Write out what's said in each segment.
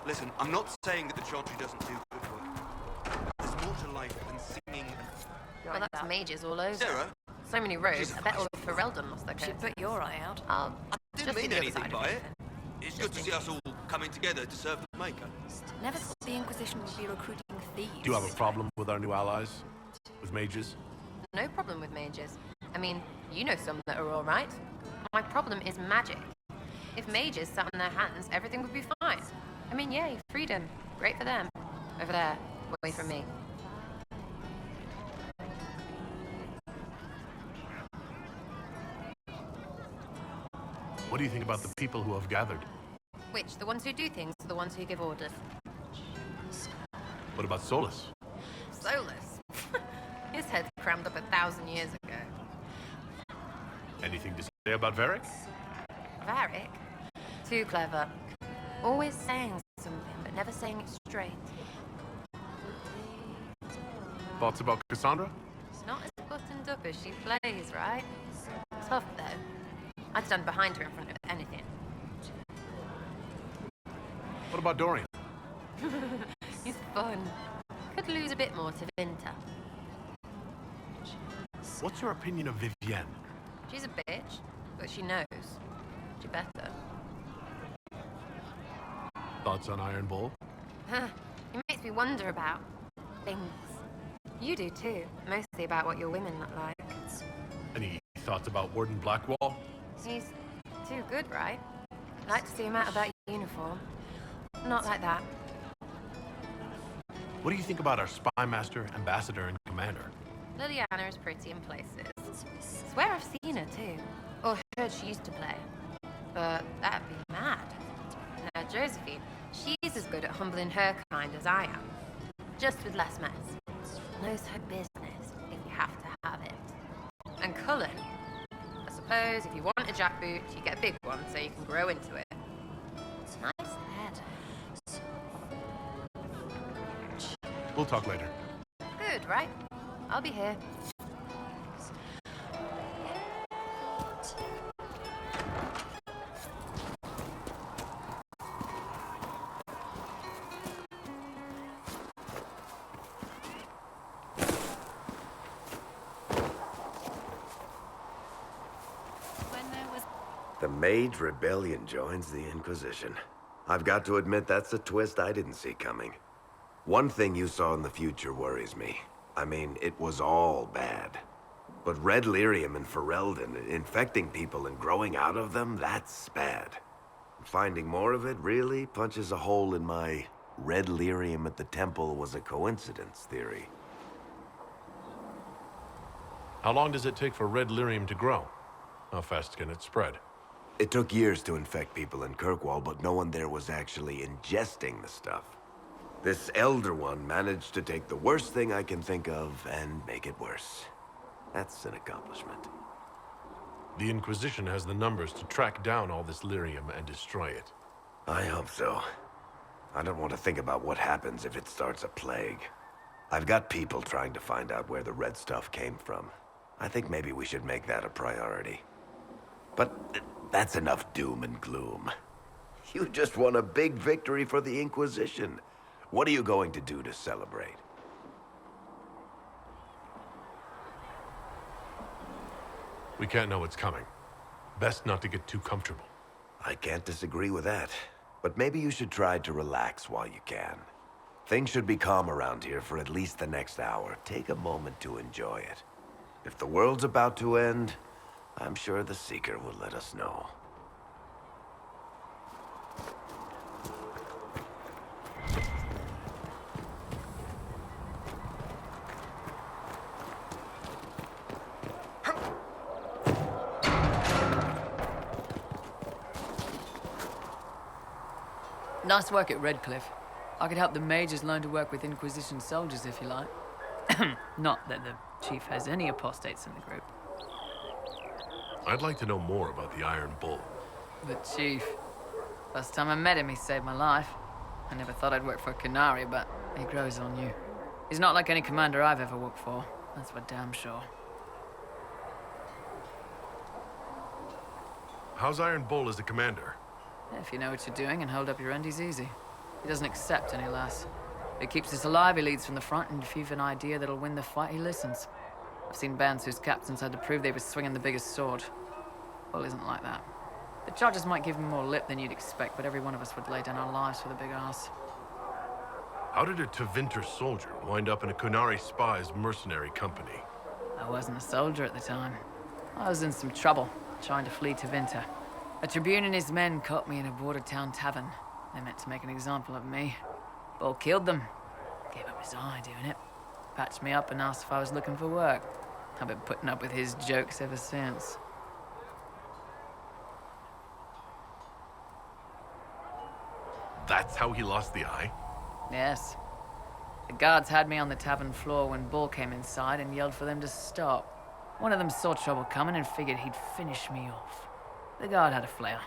Listen, I'm not saying that the Chantry doesn't do good work. There's more to life than singing and... Well, that's mages all over. Sarah? So many rogues. I bet all of Ferelden lost their coats. Should put your eye out. I didn't just mean the other anything side of by it. it. It's good to see us all coming together to serve the Maker. Never thought the Inquisition would be recruiting thieves. Do you have a problem with our new allies? With mages? No problem with mages. I mean, you know some that are all right. My problem is magic. If mages sat on their hands, everything would be fine. I mean, yay, freedom. Great for them. Over there, away from me. What do you think about the people who have gathered? Which, the ones who do things or the ones who give orders? What about Solus? Solus. His head's crammed up 1,000 years ago. Anything to say about Varric? Varric? Too clever. Always saying something, but never saying it straight. Thoughts about Cassandra? She's not as buttoned up as she plays, right? Tough, though. I'd stand behind her in front of anything. What about Dorian? He's fun. Could lose a bit more to Vinta. What's your opinion of Vivienne? She's a bitch, but she knows. She better. Thoughts on Iron Bull? He makes me wonder about things. You do too. Mostly about what your women look like. Any thoughts about Warden Blackwall? He's too good, right? I'd like to see him out of that uniform. Not like that. What do you think about our spy master, ambassador, and commander? Liliana is pretty in places. Swear I've seen her too. Or heard she used to play. But that'd be mad. Now Josephine, she's as good at humbling her kind as I am. Just with less mess. Knows her business, if you have to have it. And Cullen. I suppose if you want a jackboot, you get a big one so you can grow into it. Nice head. We'll talk later. Good, right? I'll be here. The Mage Rebellion joins the Inquisition. I've got to admit that's a twist I didn't see coming. One thing you saw in the future worries me. I mean, it was all bad. But Red Lyrium and Ferelden, infecting people and growing out of them, that's bad. Finding more of it really punches a hole in my Red Lyrium at the temple was a coincidence theory. How long does it take for Red Lyrium to grow? How fast can it spread? It took years to infect people in Kirkwall, but no one there was actually ingesting the stuff. This Elder One managed to take the worst thing I can think of and make it worse. That's an accomplishment. The Inquisition has the numbers to track down all this lyrium and destroy it. I hope so. I don't want to think about what happens if it starts a plague. I've got people trying to find out where the red stuff came from. I think maybe we should make that a priority. But that's enough doom and gloom. You just won a big victory for the Inquisition. What are you going to do to celebrate? We can't know what's coming. Best not to get too comfortable. I can't disagree with that. But maybe you should try to relax while you can. Things should be calm around here for at least the next hour. Take a moment to enjoy it. If the world's about to end, I'm sure the Seeker will let us know. Nice work at Redcliffe. I could help the mages learn to work with Inquisition soldiers if you like. Not that the chief has any apostates in the group. I'd like to know more about the Iron Bull. The chief. First time I met him, he saved my life. I never thought I'd work for Canary, but he grows on you. He's not like any commander I've ever worked for. That's for damn sure. How's Iron Bull as a commander? If you know what you're doing and hold up your end, he's easy. He doesn't accept any less. He keeps us alive, he leads from the front, and if you've an idea that'll win the fight, he listens. I've seen bands whose captains had to prove they were swinging the biggest sword. Bull isn't like that. The charges might give him more lip than you'd expect, but every one of us would lay down our lives for the big ass. How did a Tevinter soldier wind up in a Kunari spy's mercenary company? I wasn't a soldier at the time. I was in some trouble, trying to flee to Winter. A Tribune and his men caught me in a border town tavern. They meant to make an example of me. Bull killed them. Gave up his eye doing it. Patched me up and asked if I was looking for work. I've been putting up with his jokes ever since. That's how he lost the eye? Yes. The guards had me on the tavern floor when Bull came inside and yelled for them to stop. One of them saw trouble coming and figured he'd finish me off. The guard had a flare.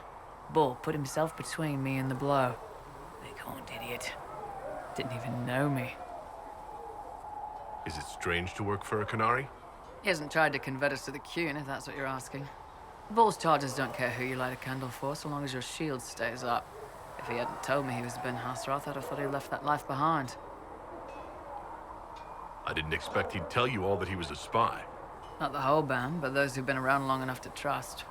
Bull put himself between me and the blow. Big-horned idiot. Didn't even know me. Is it strange to work for a Kunari? He hasn't tried to convert us to the Qun, if that's what you're asking. Bull's charges don't care who you light a candle for, so long as your shield stays up. If he hadn't told me he was Ben Hasroth, I'd have thought he left that life behind. I didn't expect he'd tell you all that he was a spy. Not the whole band, but those who've been around long enough to trust.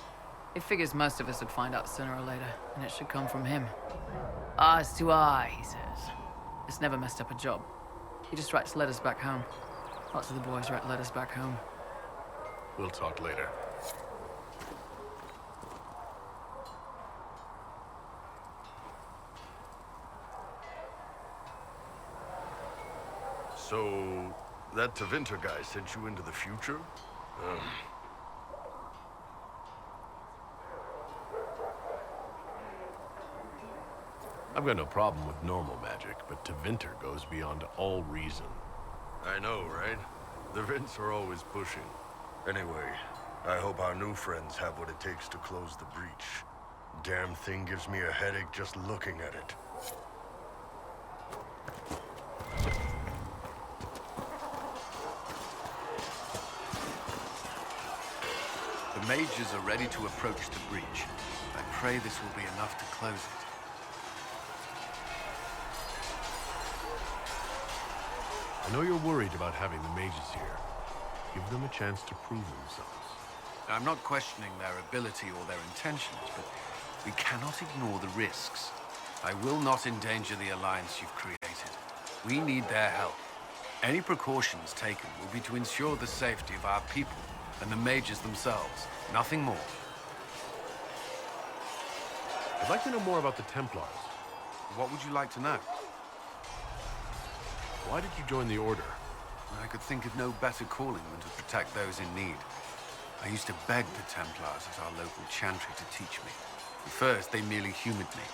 He figures most of us would find out sooner or later, and it should come from him. Eyes to eye, he says. It's never messed up a job. He just writes letters back home. Lots of the boys write letters back home. We'll talk later. So, that Tevinter guy sent you into the future? I've got no problem with normal magic, but Tevinter goes beyond all reason. I know, right? The Vints are always pushing. Anyway, I hope our new friends have what it takes to close the breach. Damn thing gives me a headache just looking at it. The mages are ready to approach the breach. I pray this will be enough to close it. I know you're worried about having the mages here. Give them a chance to prove themselves. I'm not questioning their ability or their intentions, but we cannot ignore the risks. I will not endanger the alliance you've created. We need their help. Any precautions taken will be to ensure the safety of our people and the mages themselves. Nothing more. I'd like to know more about the Templars. What would you like to know? Why did you join the Order? I could think of no better calling than to protect those in need. I used to beg the Templars at our local chantry to teach me. At first, they merely humored me.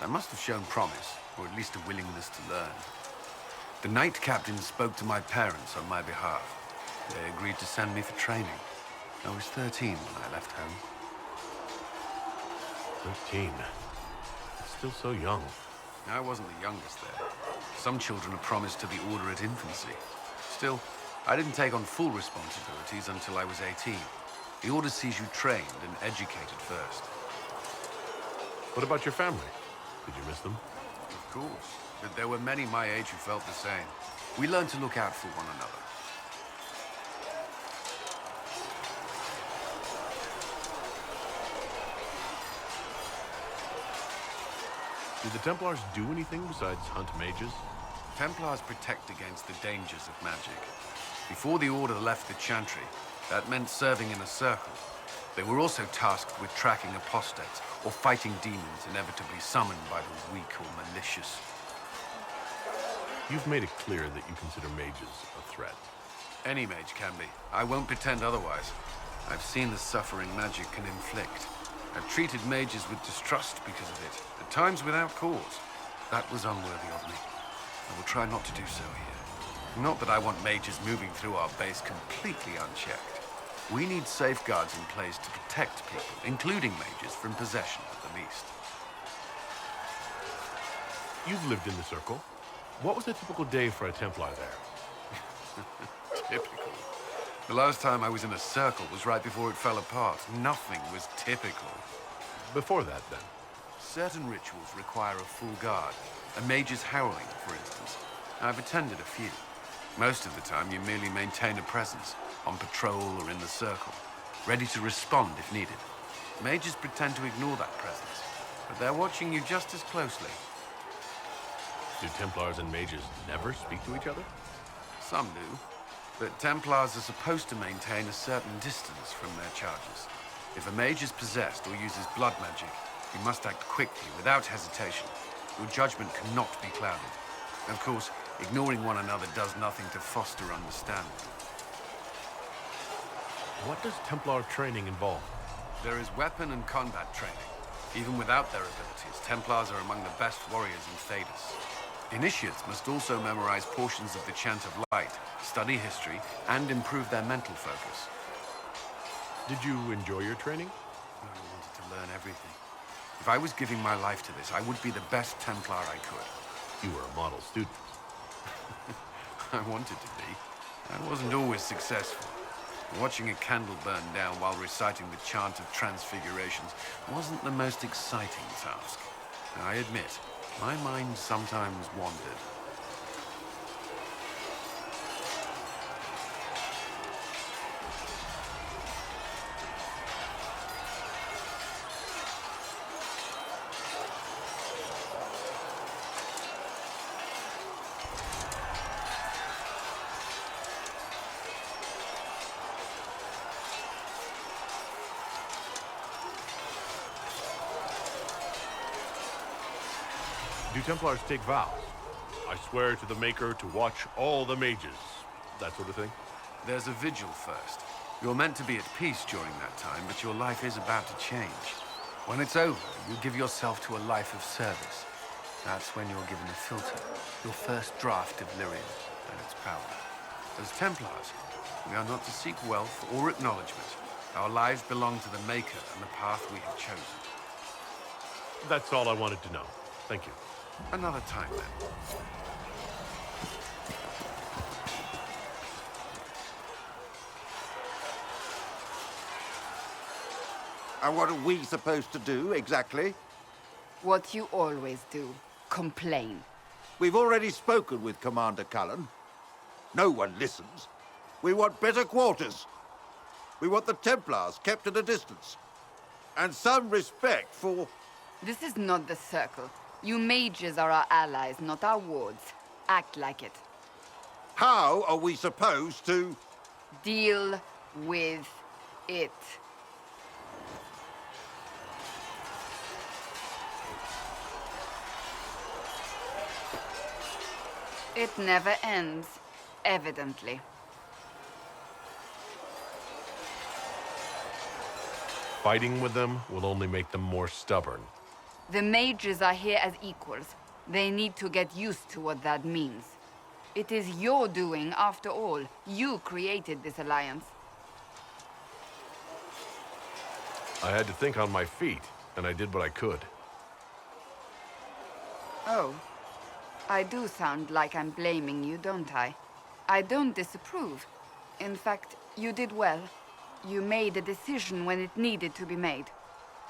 I must have shown promise, or at least a willingness to learn. The Knight Captain spoke to my parents on my behalf. They agreed to send me for training. I was 13 when I left home. 13. It's still so young. I wasn't the youngest there. Some children are promised to the Order at infancy. Still, I didn't take on full responsibilities until I was 18. The Order sees you trained and educated first. What about your family? Did you miss them? Of course, but there were many my age who felt the same. We learned to look out for one another. Do the Templars do anything besides hunt mages? Templars protect against the dangers of magic. Before the Order left the Chantry, that meant serving in a circle. They were also tasked with tracking apostates or fighting demons inevitably summoned by the weak or malicious. You've made it clear that you consider mages a threat. Any mage can be. I won't pretend otherwise. I've seen the suffering magic can inflict. I've treated mages with distrust because of it, at times without cause. That was unworthy of me. I will try not to do so here. Not that I want mages moving through our base completely unchecked. We need safeguards in place to protect people, including mages, from possession at the least. You've lived in the Circle. What was a typical day for a Templar there? Typical. The last time I was in a circle was right before it fell apart. Nothing was typical. Before that, then? certain rituals require a full guard. A mage's howling, for instance. I've attended a few. Most of the time, you merely maintain a presence, on patrol or in the circle, ready to respond if needed. Mages pretend to ignore that presence, but they're watching you just as closely. Do Templars and mages never speak to each other? Some do, but Templars are supposed to maintain a certain distance from their charges. If a mage is possessed or uses blood magic, you must act quickly, without hesitation. Your judgment cannot be clouded. Of course, ignoring one another does nothing to foster understanding. What does Templar training involve? There is weapon and combat training. Even without their abilities, Templars are among the best warriors in Thedas. Initiates must also memorize portions of the Chant of Light, study history, and improve their mental focus. Did you enjoy your training? I wanted to learn everything. If I was giving my life to this, I would be the best Templar I could. You were a model student. I wanted to be. I wasn't always successful. Watching a candle burn down while reciting the Chant of Transfigurations wasn't the most exciting task. I admit, my mind sometimes wandered. Do Templars take vows? I swear to the Maker to watch all the mages. That sort of thing? There's a vigil first. You're meant to be at peace during that time, but your life is about to change. When it's over, you give yourself to a life of service. That's when you're given a filter, your first draft of lyrium and its power. As Templars, we are not to seek wealth or acknowledgement. Our lives belong to the Maker and the path we have chosen. That's all I wanted to know. Thank you. Another time, then. And what are we supposed to do, exactly? What you always do. Complain. We've already spoken with Commander Cullen. No one listens. We want better quarters. We want the Templars kept at a distance. And some respect for... This is not the Circle. You mages are our allies, not our wards. Act like it. How are we supposed to... Deal with it. It never ends, evidently. Fighting with them will only make them more stubborn. The mages are here as equals. They need to get used to what that means. It is your doing, after all. You created this alliance. I had to think on my feet, and I did what I could. Oh. I do sound like I'm blaming you, don't I? I don't disapprove. In fact, you did well. You made a decision when it needed to be made.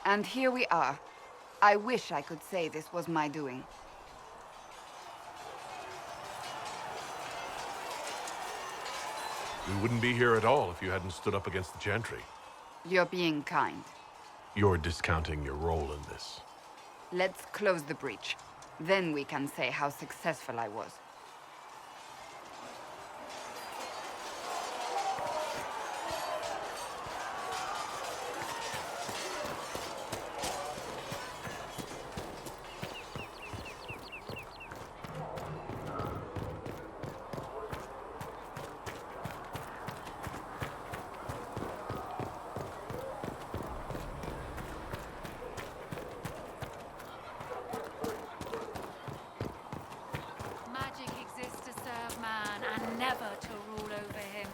And here we are. I wish I could say this was my doing. We wouldn't be here at all if you hadn't stood up against the Chantry. You're being kind. You're discounting your role in this. Let's close the breach. Then we can say how successful I was. Magic exists to serve man and never to rule over him.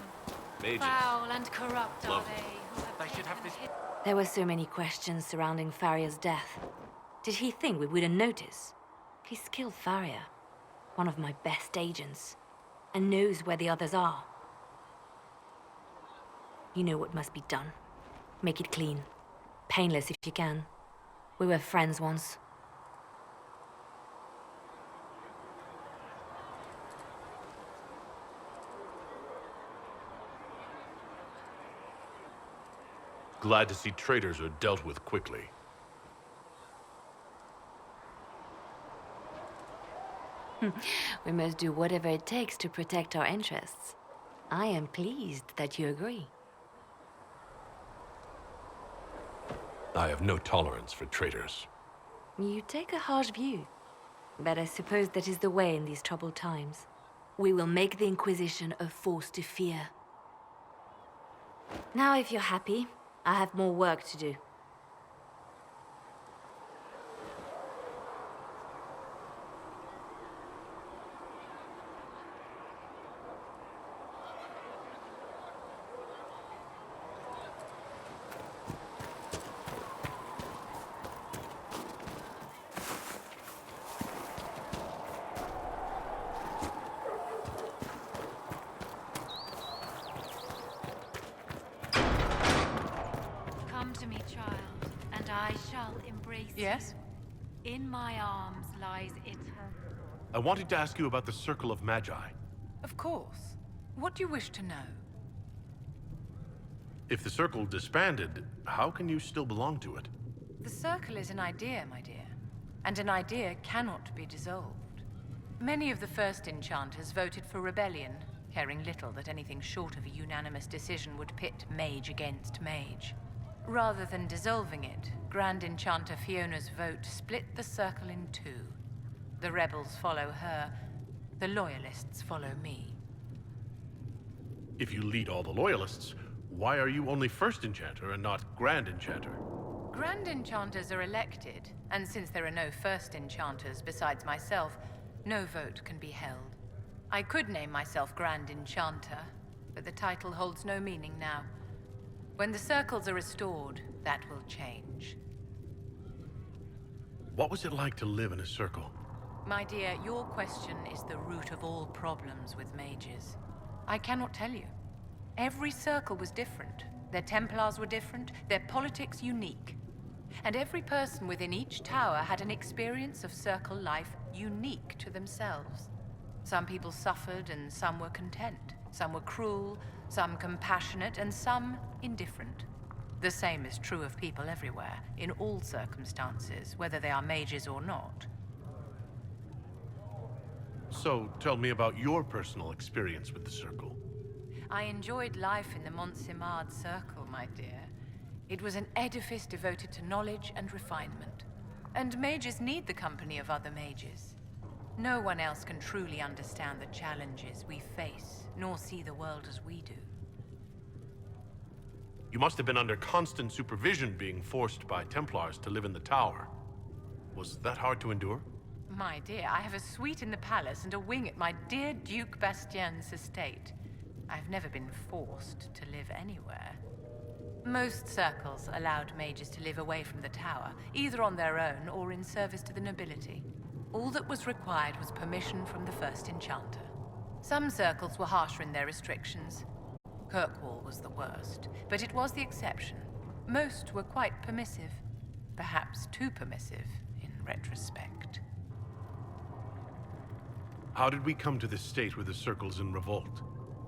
Mages. Foul and corrupt are Lovely. they who have should have taken this- There were so many questions surrounding Faria's death. Did he think we wouldn't notice? He's killed Faria, one of my best agents, and knows where the others are. You know what must be done. Make it clean. Painless if you can. We were friends once. glad to see traitors are dealt with quickly. We must do whatever it takes to protect our interests. I am pleased that you agree. I have no tolerance for traitors. You take a harsh view, but I suppose that is the way in these troubled times. We will make the Inquisition a force to fear. Now, if you're happy, I have more work to do. Come to me, child, and I shall embrace Yes? you. In my arms lies eternal. I wanted to ask you about the Circle of Magi. Of course. What do you wish to know? If the Circle disbanded, how can you still belong to it? The Circle is an idea, my dear. And an idea cannot be dissolved. Many of the first enchanters voted for rebellion, caring little that anything short of a unanimous decision would pit mage against mage. Rather than dissolving it, Grand Enchanter Fiona's vote split the Circle in two. The rebels follow her, the loyalists follow me. If you lead all the Loyalists, why are you only First Enchanter and not Grand Enchanter? Grand Enchanters are elected, and since there are no First Enchanters besides myself, no vote can be held. I could name myself Grand Enchanter, but the title holds no meaning now. When the circles are restored, that will change. What was it like to live in a circle? My dear, your question is the root of all problems with mages. I cannot tell you. Every circle was different. Their Templars were different, their politics unique. And every person within each tower had an experience of circle life unique to themselves. Some people suffered and some were content. Some were cruel, some compassionate, and some indifferent. The same is true of people everywhere, in all circumstances, whether they are mages or not. So, tell me about your personal experience with the Circle. I enjoyed life in the Montsimard Circle, my dear. It was an edifice devoted to knowledge and refinement. And mages need the company of other mages. No one else can truly understand the challenges we face, nor see the world as we do. You must have been under constant supervision being forced by Templars to live in the tower. Was that hard to endure? My dear, I have a suite in the palace and a wing at my dear Duke Bastien's estate. I've never been forced to live anywhere. Most circles allowed mages to live away from the tower, either on their own or in service to the nobility. All that was required was permission from the first enchanter. Some circles were harsher in their restrictions. Kirkwall was the worst, but it was the exception. Most were quite permissive, perhaps too permissive in retrospect. How did we come to this state where the Circle's in revolt?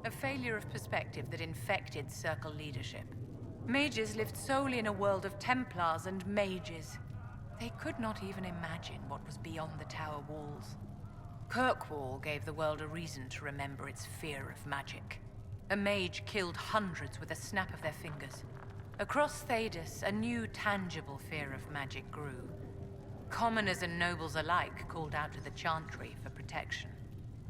A failure of perspective that infected Circle leadership. Mages lived solely in a world of Templars and mages. They could not even imagine what was beyond the tower walls. Kirkwall gave the world a reason to remember its fear of magic. A mage killed hundreds with a snap of their fingers. Across Thedas, a new tangible fear of magic grew. Commoners and nobles alike called out to the Chantry for protection.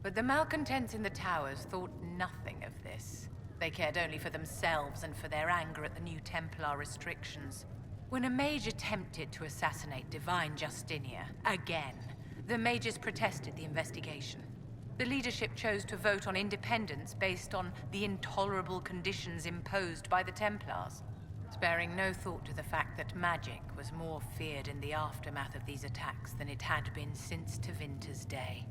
But the malcontents in the towers thought nothing of this. They cared only for themselves and for their anger at the new Templar restrictions. When a mage attempted to assassinate Divine Justinia, again, the mages protested the investigation. The leadership chose to vote on independence based on the intolerable conditions imposed by the Templars, sparing no thought to the fact that magic was more feared in the aftermath of these attacks than it had been since Tevinter's day.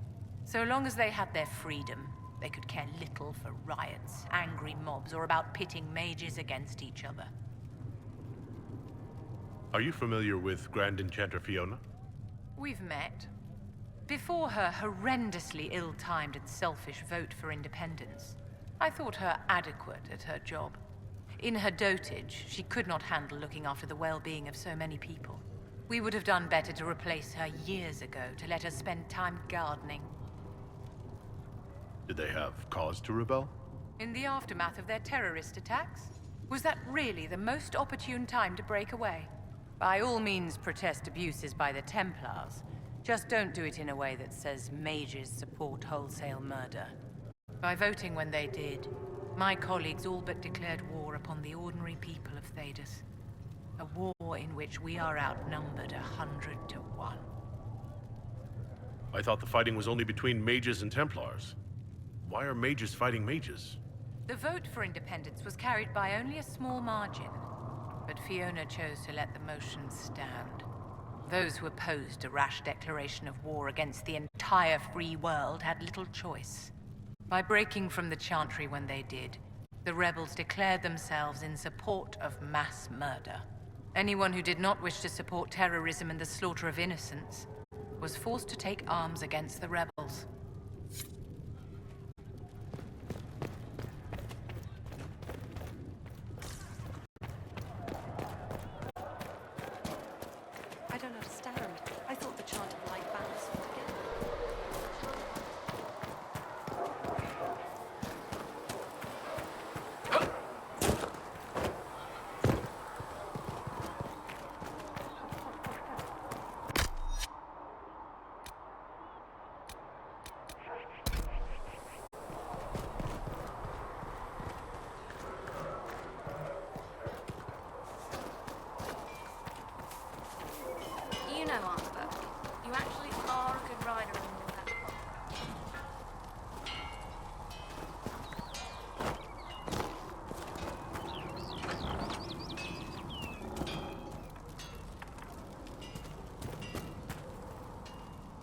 So long as they had their freedom, they could care little for riots, angry mobs, or about pitting mages against each other. Are you familiar with Grand Enchanter Fiona? We've met. Before her horrendously ill-timed and selfish vote for independence, I thought her adequate at her job. In her dotage, she could not handle looking after the well-being of so many people. We would have done better to replace her years ago, to let her spend time gardening. Did they have cause to rebel? In the aftermath of their terrorist attacks? Was that really the most opportune time to break away? By all means, protest abuses by the Templars. Just don't do it in a way that says mages support wholesale murder. By voting when they did, my colleagues all but declared war upon the ordinary people of Thedas. A war in which we are outnumbered 100 to 1. I thought the fighting was only between mages and Templars. Why are mages fighting mages? The vote for independence was carried by only a small margin, but Fiona chose to let the motion stand. Those who opposed a rash declaration of war against the entire free world had little choice. By breaking from the Chantry when they did, the rebels declared themselves in support of mass murder. Anyone who did not wish to support terrorism and the slaughter of innocents was forced to take arms against the rebels. I don't understand. I thought the chant of light balanced all together. You know, Arthur, you actually are a good rider in all that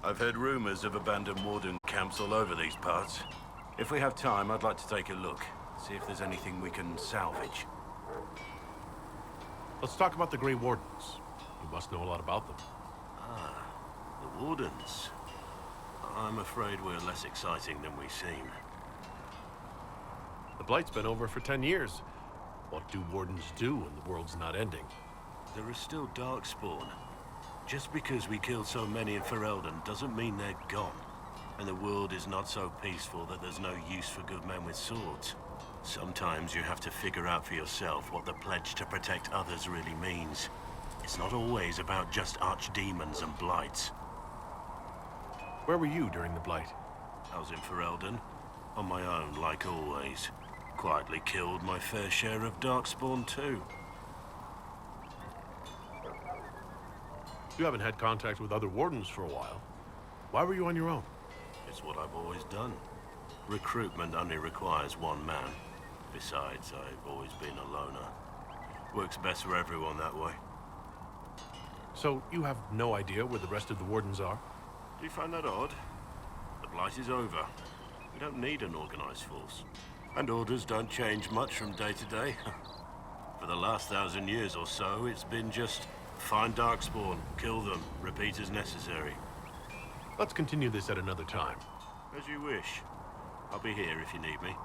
I've heard rumors of abandoned warden camps all over these parts. If we have time, I'd like to take a look, see if there's anything we can salvage. Let's talk about the Grey Wardens. You must know a lot about them. Ah, the wardens. I'm afraid we're less exciting than we seem. The Blight's been over for 10 years. What do wardens do when the world's not ending? There is still Darkspawn. Just because we killed so many in Ferelden doesn't mean they're gone. And the world is not so peaceful that there's no use for good men with swords. Sometimes you have to figure out for yourself what the pledge to protect others really means. It's not always about just archdemons and blights. Where were you during the Blight? I was in Ferelden, on my own like always. Quietly killed my fair share of Darkspawn too. You haven't had contact with other wardens for a while. Why were you on your own? It's what I've always done. Recruitment only requires one man. Besides, I've always been a loner. Works best for everyone that way. So you have no idea where the rest of the wardens are? Do you find that odd? The Blight is over. We don't need an organized force. And orders don't change much from day to day. For the last 1,000 years or so, it's been just find Darkspawn, kill them, repeat as necessary. Let's continue this at another time. As you wish. I'll be here if you need me.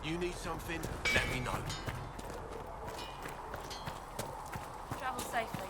You need something? Let me know. Travel safely.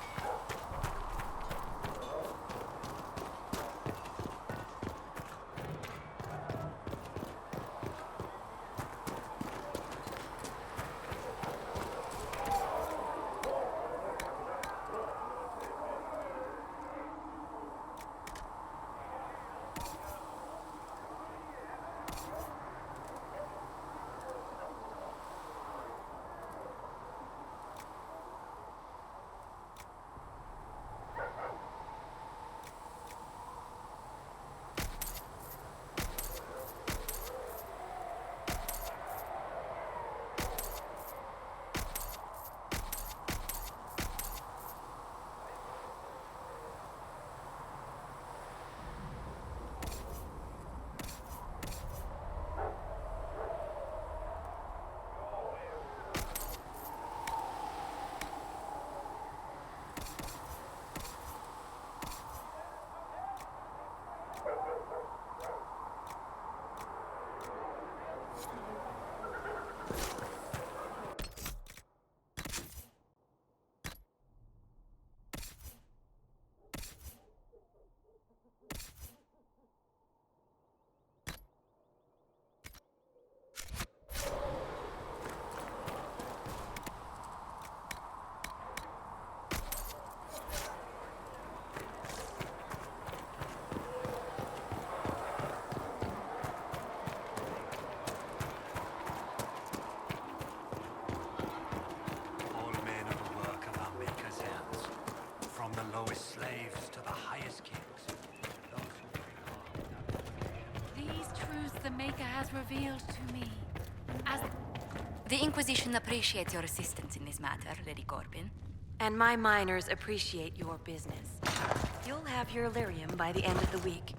Maker has revealed to me as... The Inquisition appreciates your assistance in this matter, Lady Corbin. And my miners appreciate your business. You'll have your lyrium by the end of the week.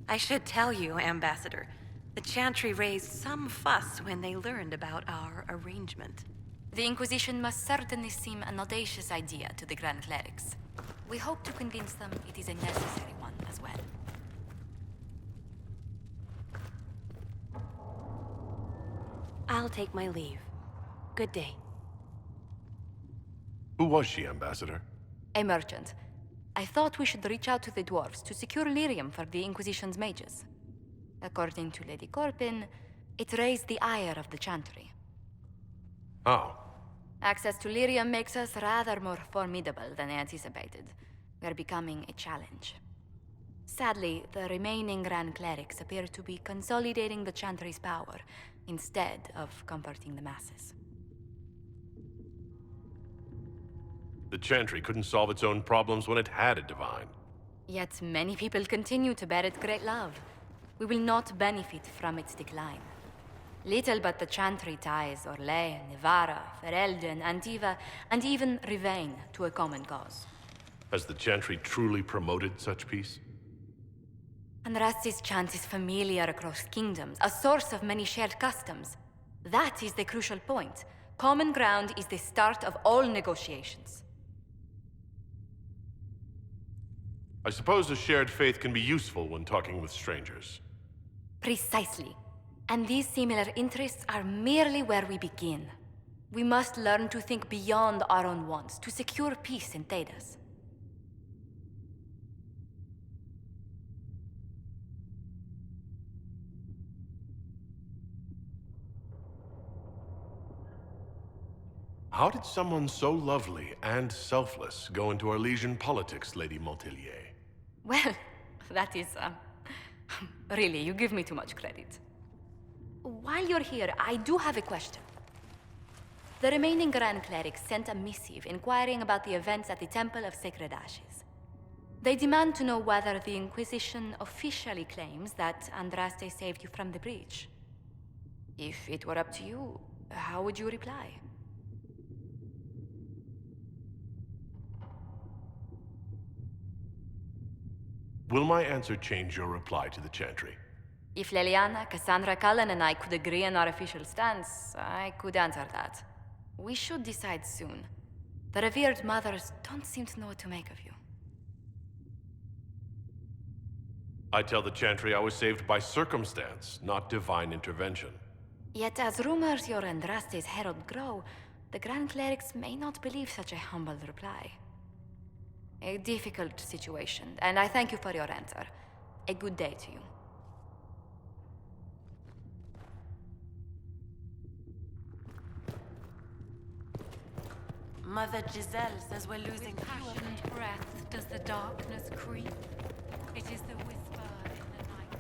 I should tell you, Ambassador, the Chantry raised some fuss when they learned about our arrangement. The Inquisition must certainly seem an audacious idea to the Grand Clerics. We hope to convince them it is a necessary one as well. I'll take my leave. Good day. Who was she, Ambassador? A merchant. I thought we should reach out to the dwarves to secure lyrium for the Inquisition's mages. According to Lady Corbin, it raised the ire of the Chantry. How? Access to lyrium makes us rather more formidable than anticipated. We're becoming a challenge. Sadly, the remaining Grand Clerics appear to be consolidating the Chantry's power, instead of comforting the masses. The Chantry couldn't solve its own problems when it had a divine. Yet many people continue to bear it great love. We will not benefit from its decline. Little but the Chantry ties Orlais, Nevarra, Ferelden, Antiva, and even Rivain to a common cause. Has the Chantry truly promoted such peace? Andraste's chant is familiar across kingdoms, a source of many shared customs. That is the crucial point. Common ground is the start of all negotiations. I suppose a shared faith can be useful when talking with strangers. Precisely. And these similar interests are merely where we begin. We must learn to think beyond our own wants to secure peace in Thedas. How did someone so lovely and selfless go into Arlesian politics, Lady Montillier? Well, that is, really, you give me too much credit. While you're here, I do have a question. The remaining Grand Clerics sent a missive inquiring about the events at the Temple of Sacred Ashes. They demand to know whether the Inquisition officially claims that Andraste saved you from the breach. If it were up to you, how would you reply? Will my answer change your reply to the Chantry? If Leliana, Cassandra Cullen, and I could agree on our official stance, I could answer that. We should decide soon. The revered mothers don't seem to know what to make of you. I tell the Chantry I was saved by circumstance, not divine intervention. Yet as rumors your Andraste's herald grow, the Grand Clerics may not believe such a humble reply. A difficult situation, and I thank you for your answer. A good day to you. Mother Giselle says we're losing Passionate breath does the darkness creep. It is the whisper in the night.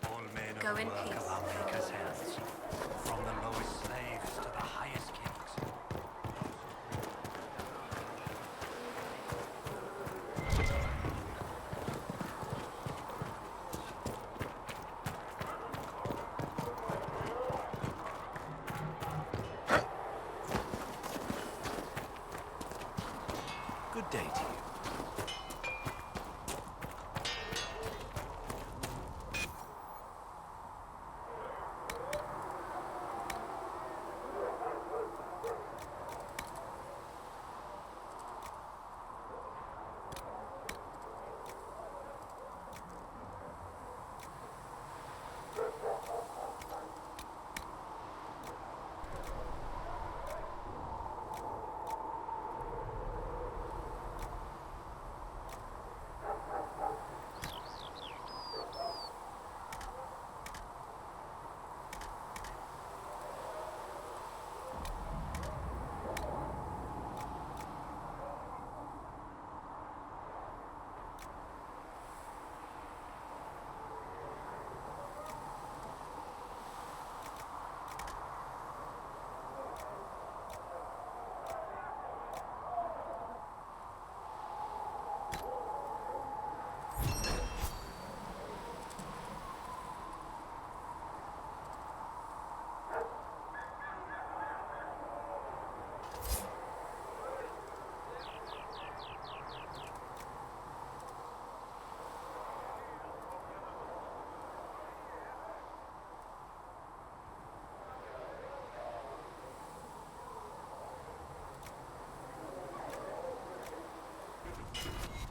All men Go of in work peace. of our Maker's hands, from the lowest slaves to the highest kings. Good day to you.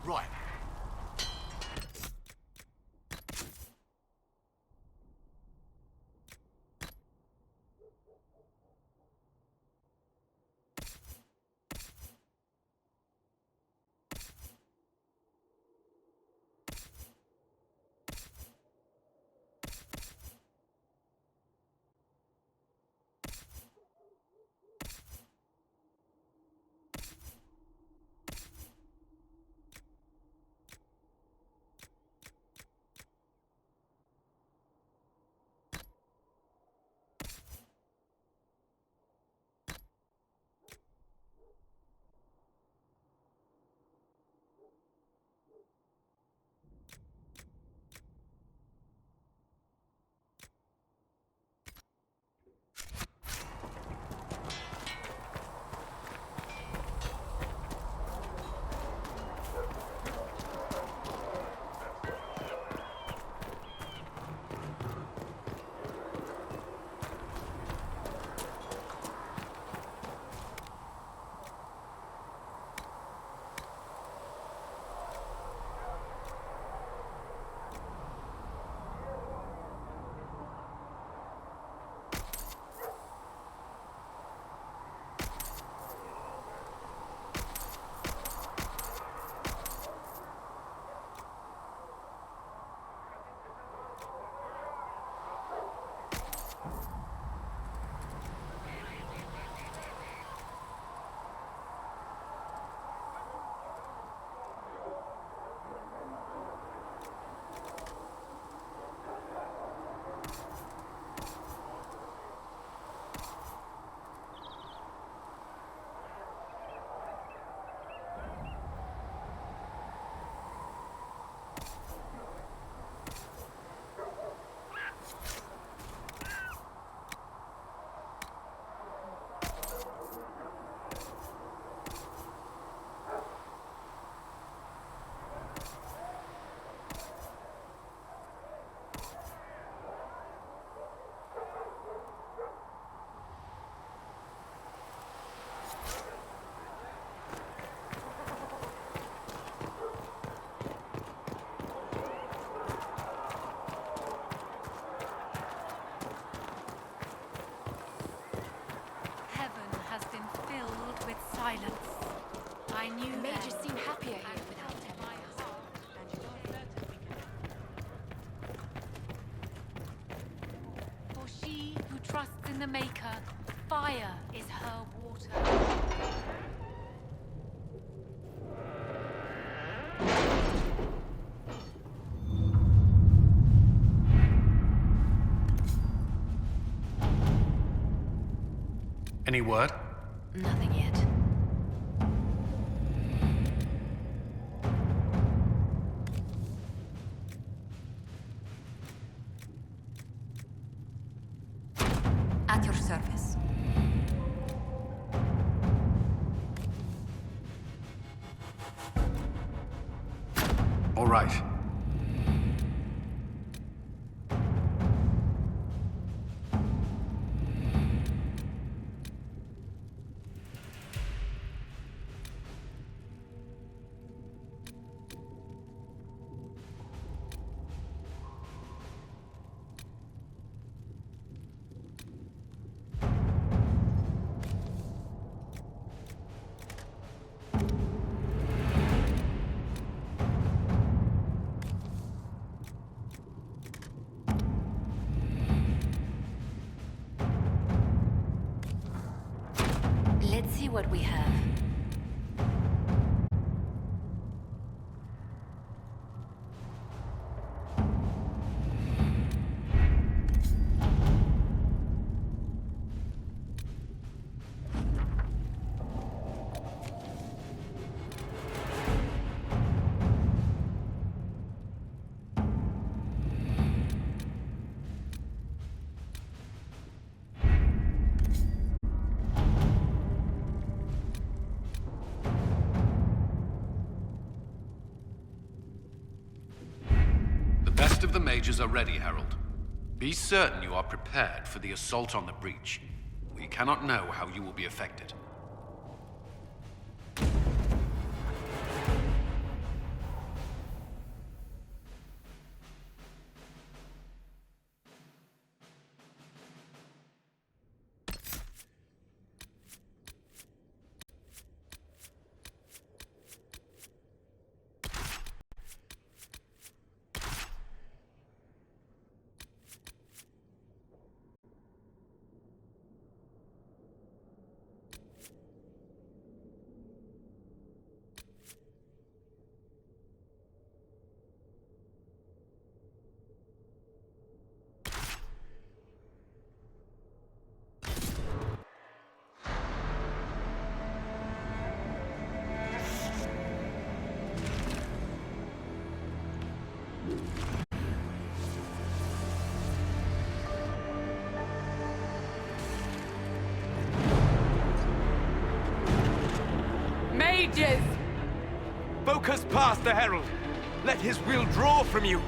Right. Heaven has been filled with silence. I knew The mages then, seem happier here and without felt in my heart that you are certain we can. For she who trusts in the Maker, fire is her water. Any word? Nothing yet. At your service. All right. Let's see what we have. The best of the mages are ready, Herald. Be certain you are prepared for the assault on the breach. We cannot know how you will be affected. mages! Focus past the Herald. Let his will draw from you.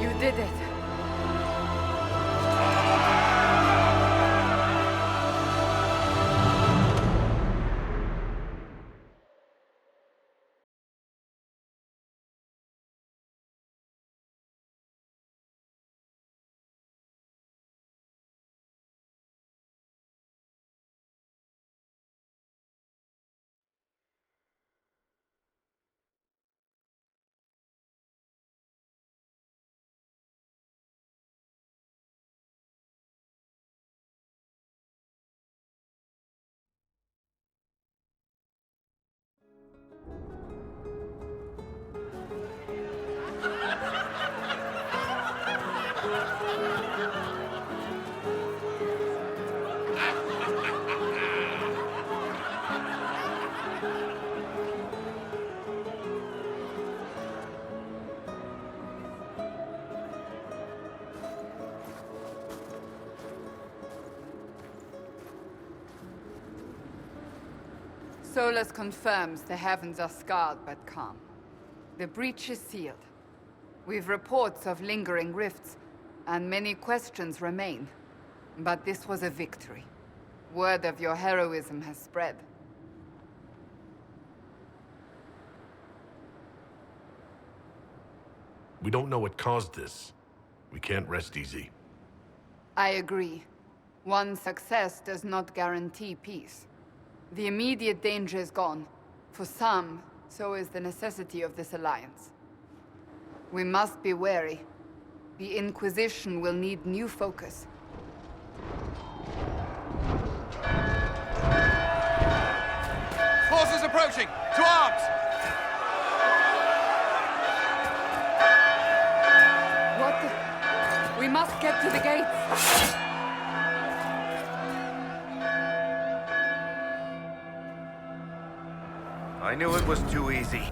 You did it. Solus confirms the heavens are scarred but calm. The breach is sealed. We've reports of lingering rifts, and many questions remain. But this was a victory. Word of your heroism has spread. We don't know what caused this. We can't rest easy. I agree. One success does not guarantee peace. The immediate danger is gone. For some, so is the necessity of this alliance. We must be wary. The Inquisition will need new focus. Forces approaching! To arms! What the... We must get to the gates! I knew it was too easy.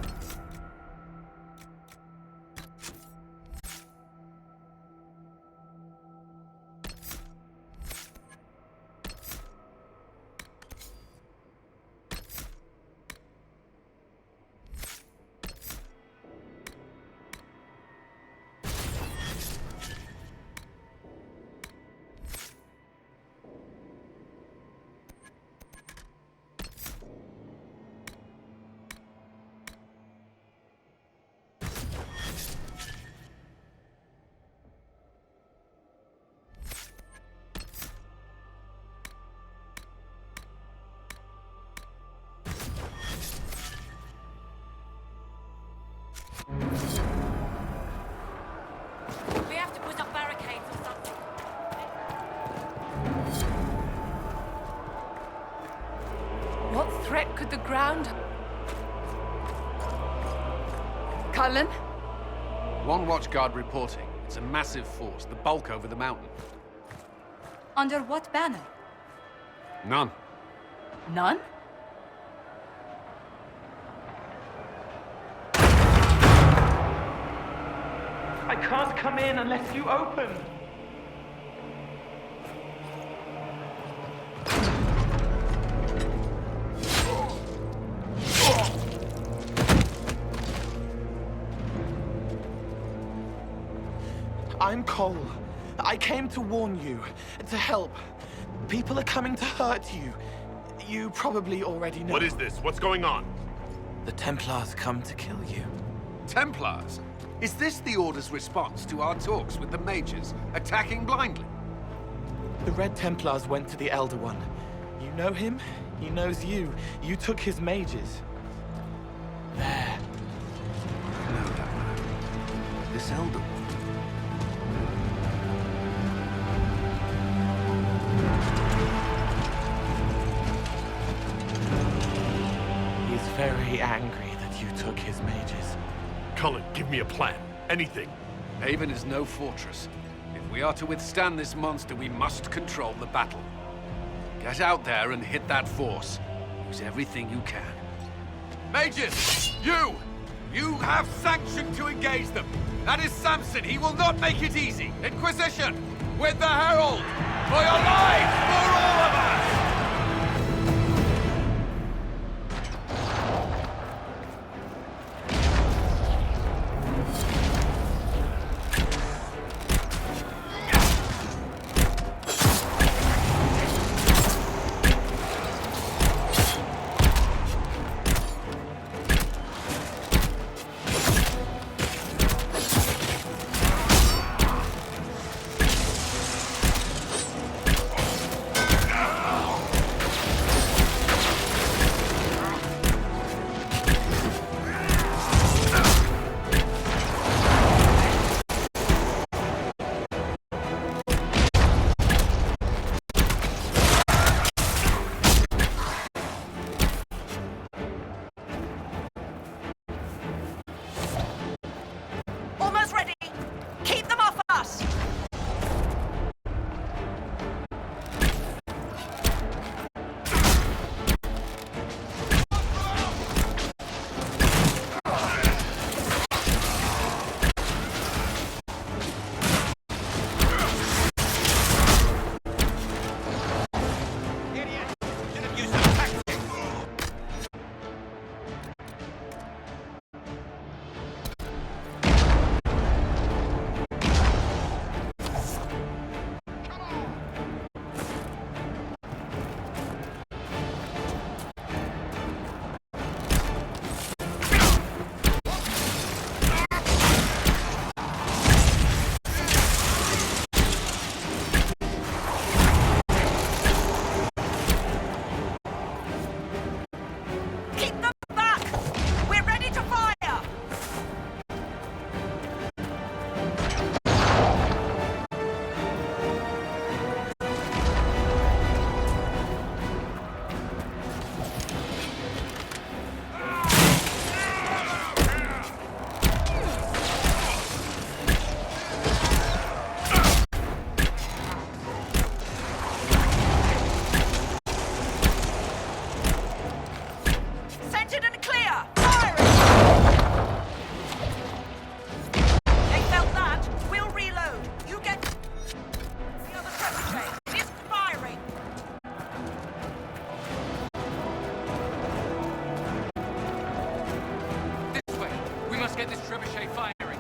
We have to put up barricades or something. What threat could the ground... Cullen? One watchguard reporting. It's a massive force, the bulk over the mountain. Under what banner? None. None? I can't come in unless you open. I'm Cole. I came to warn you, to help. People are coming to hurt you. You probably already know. What is this? What's going on? The Templars come to kill you. Templars? Is this the Order's response to our talks with the mages, attacking blindly? The Red Templars went to the Elder One. You know him, he knows you. You took his mages. There. I know that man. This Elder One. He's very angry that you took his mages. Cullen, give me a plan. Anything. Haven is no fortress. If we are to withstand this monster, we must control the battle. Get out there and hit that force. Use everything you can. Mages! You! You have sanction to engage them. That is Samson. He will not make it easy. Inquisition! With the Herald! For your lives! For all of us! Almost ready! Keep them off us! Get this trebuchet firing.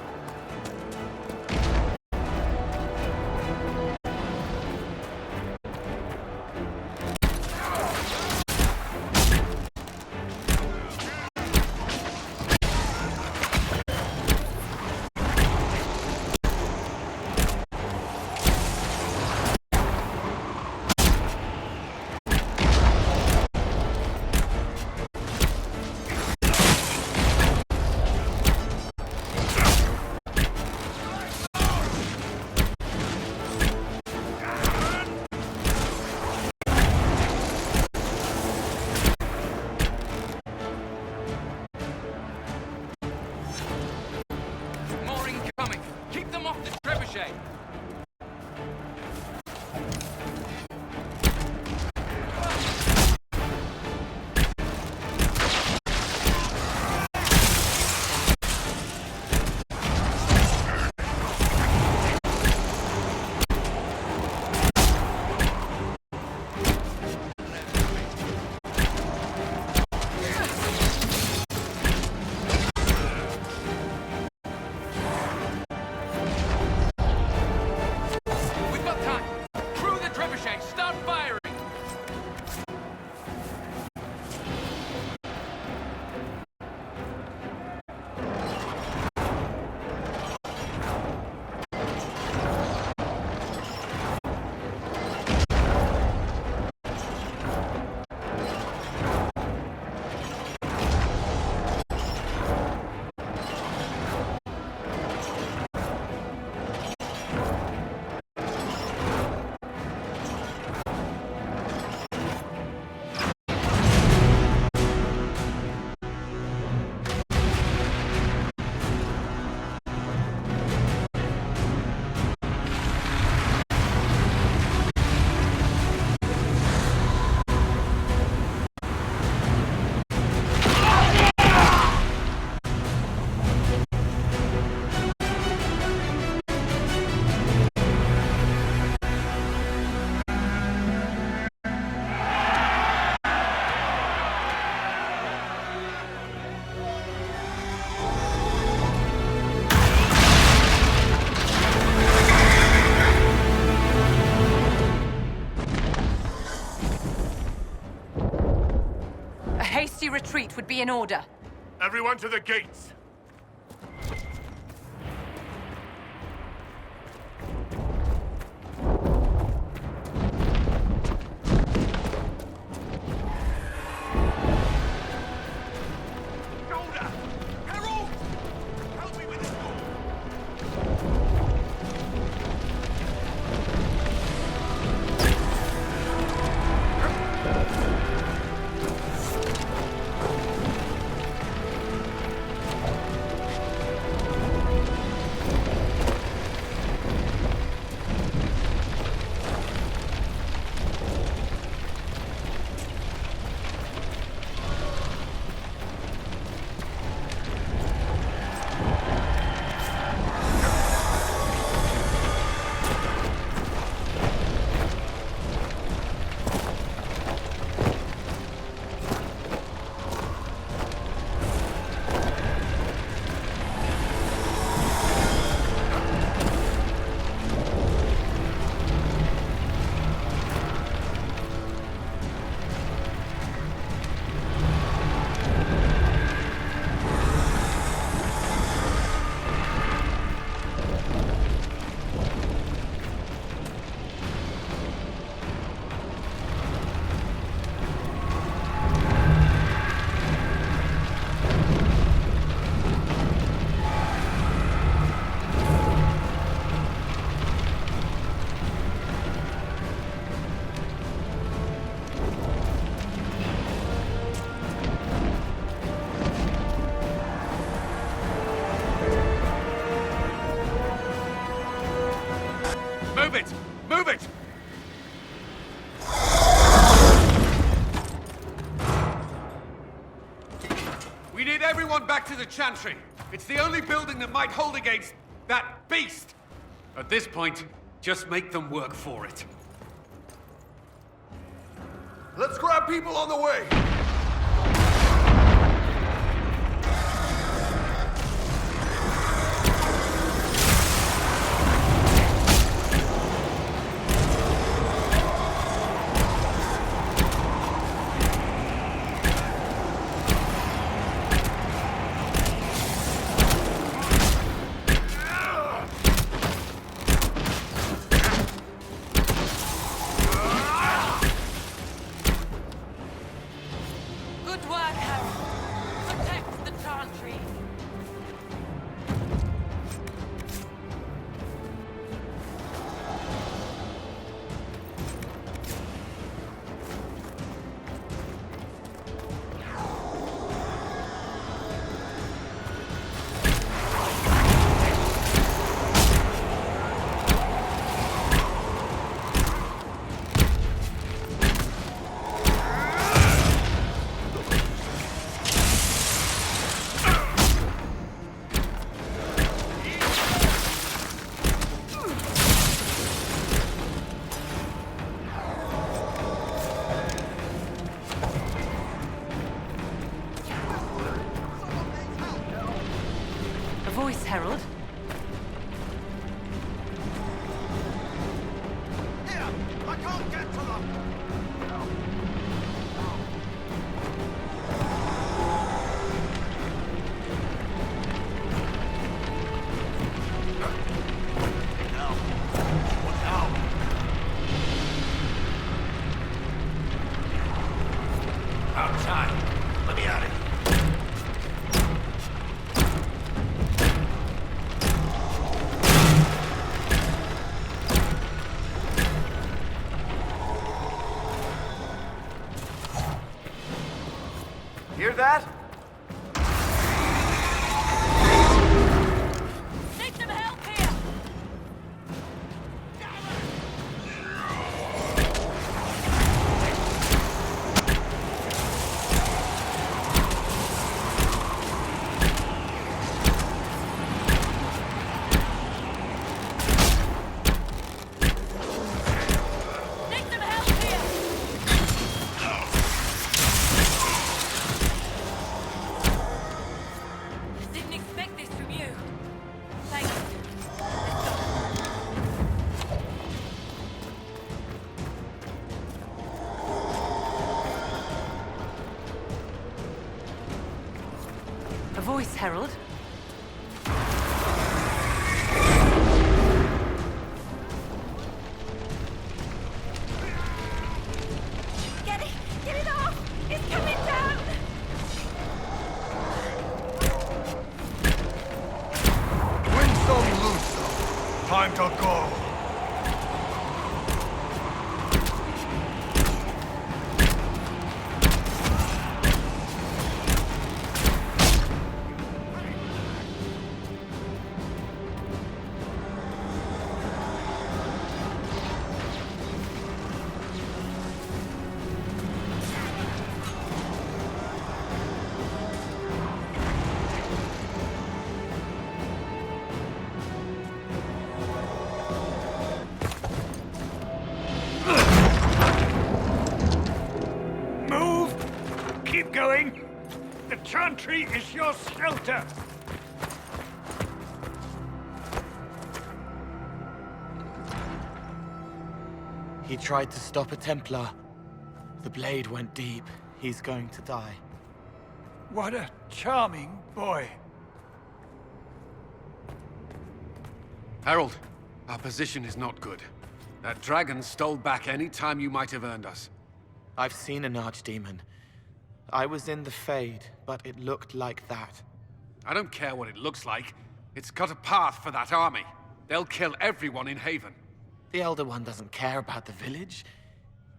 hasty retreat would be in order. Everyone to the gates! Move it! Move it! We need everyone back to the Chantry. It's the only building that might hold against that beast. At this point, just make them work for it. Let's grab people on the way! Good work, Harold. Protect the Chantry. A voice, Harold. Here! I can't get to them! Outside. Let me out of here. Hear that? Need some help here! Need some help here! A voice, Herald. Get it! Get it off! It's coming down! Winsome loose. Time to go. Keep going. The chantry is your shelter. He tried to stop a Templar. The blade went deep. He's going to die. What a charming boy. Harold, our position is not good. That dragon stole back any time you might have earned us. I've seen an archdemon. I was in the Fade, but it looked like that. I don't care what it looks like. It's got a path for that army. They'll kill everyone in Haven. The Elder One doesn't care about the village.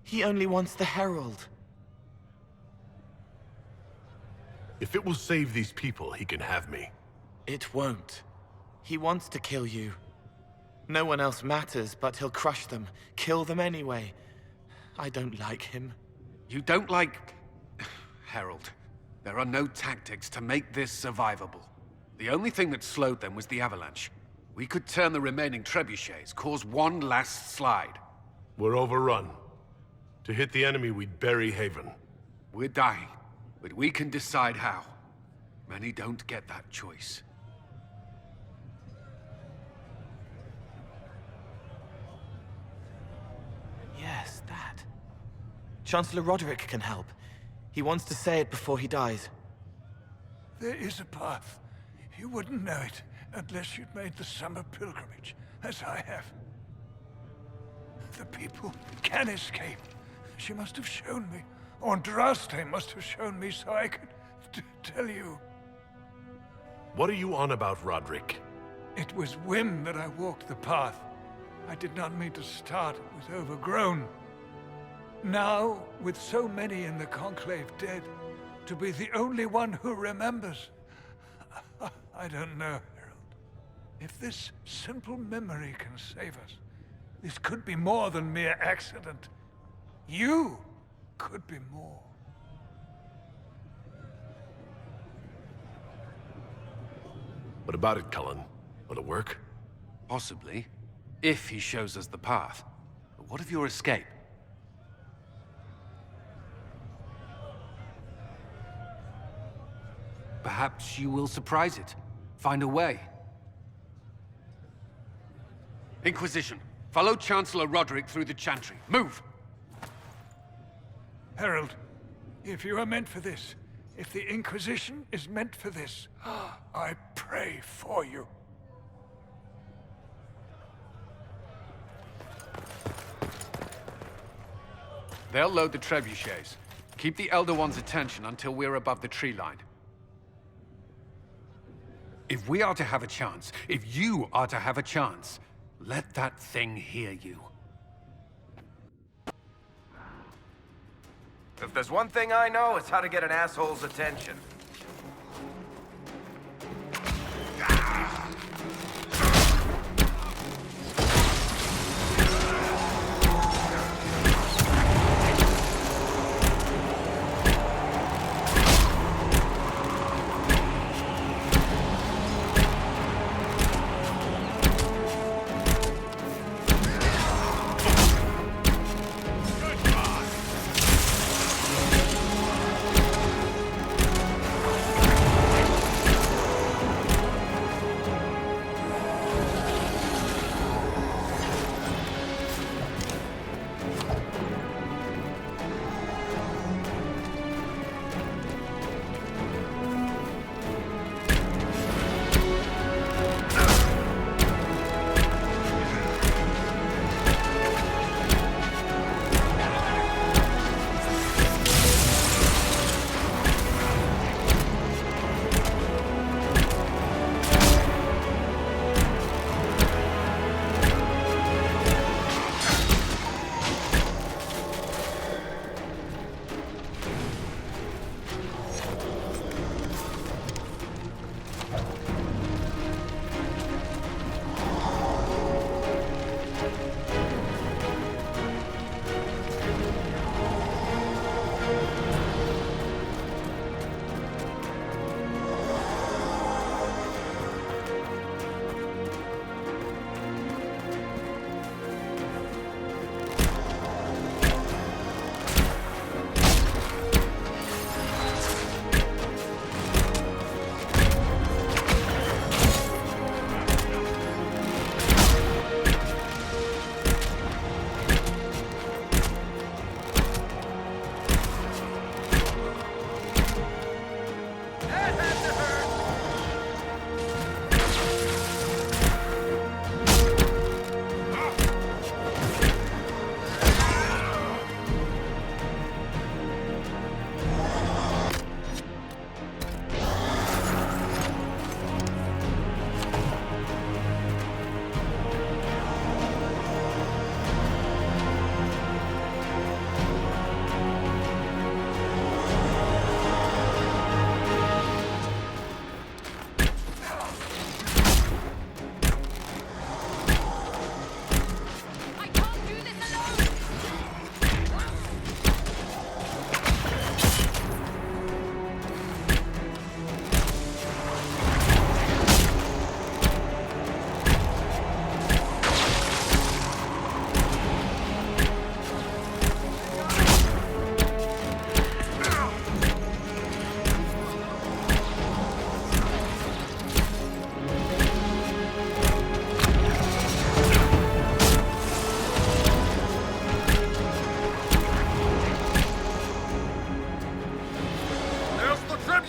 He only wants the Herald. If it will save these people, he can have me. It won't. He wants to kill you. No one else matters, but he'll crush them, kill them anyway. I don't like him. You don't like... Herald, there are no tactics to make this survivable. The only thing that slowed them was the avalanche. We could turn the remaining trebuchets, cause one last slide. We're overrun. To hit the enemy, we'd bury Haven. We're dying, but we can decide how. Many don't get that choice. Yes, that. Chancellor Roderick can help. He wants to say it before he dies. There is a path. You wouldn't know it unless you'd made the summer pilgrimage, as I have. The people can escape. She must have shown me. Andraste must have shown me so I could tell you. What are you on about, Roderick? It was whim that I walked the path. I did not mean to start. It was overgrown. Now, with so many in the Conclave dead, to be the only one who remembers... I don't know, Herald. If this simple memory can save us, this could be more than mere accident. You could be more. What about it, Cullen? Will it work? Possibly, if he shows us the path. But what of your escape? Perhaps you will surprise it. Find a way. Inquisition, follow Chancellor Roderick through the Chantry. Move! Herald, if you are meant for this, if the Inquisition is meant for this, I pray for you. They'll load the trebuchets. Keep the Elder One's attention until we're above the tree line. If we are to have a chance, if you are to have a chance, let that thing hear you. If there's one thing I know, it's how to get an asshole's attention.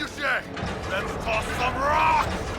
you say? Let's toss some rocks!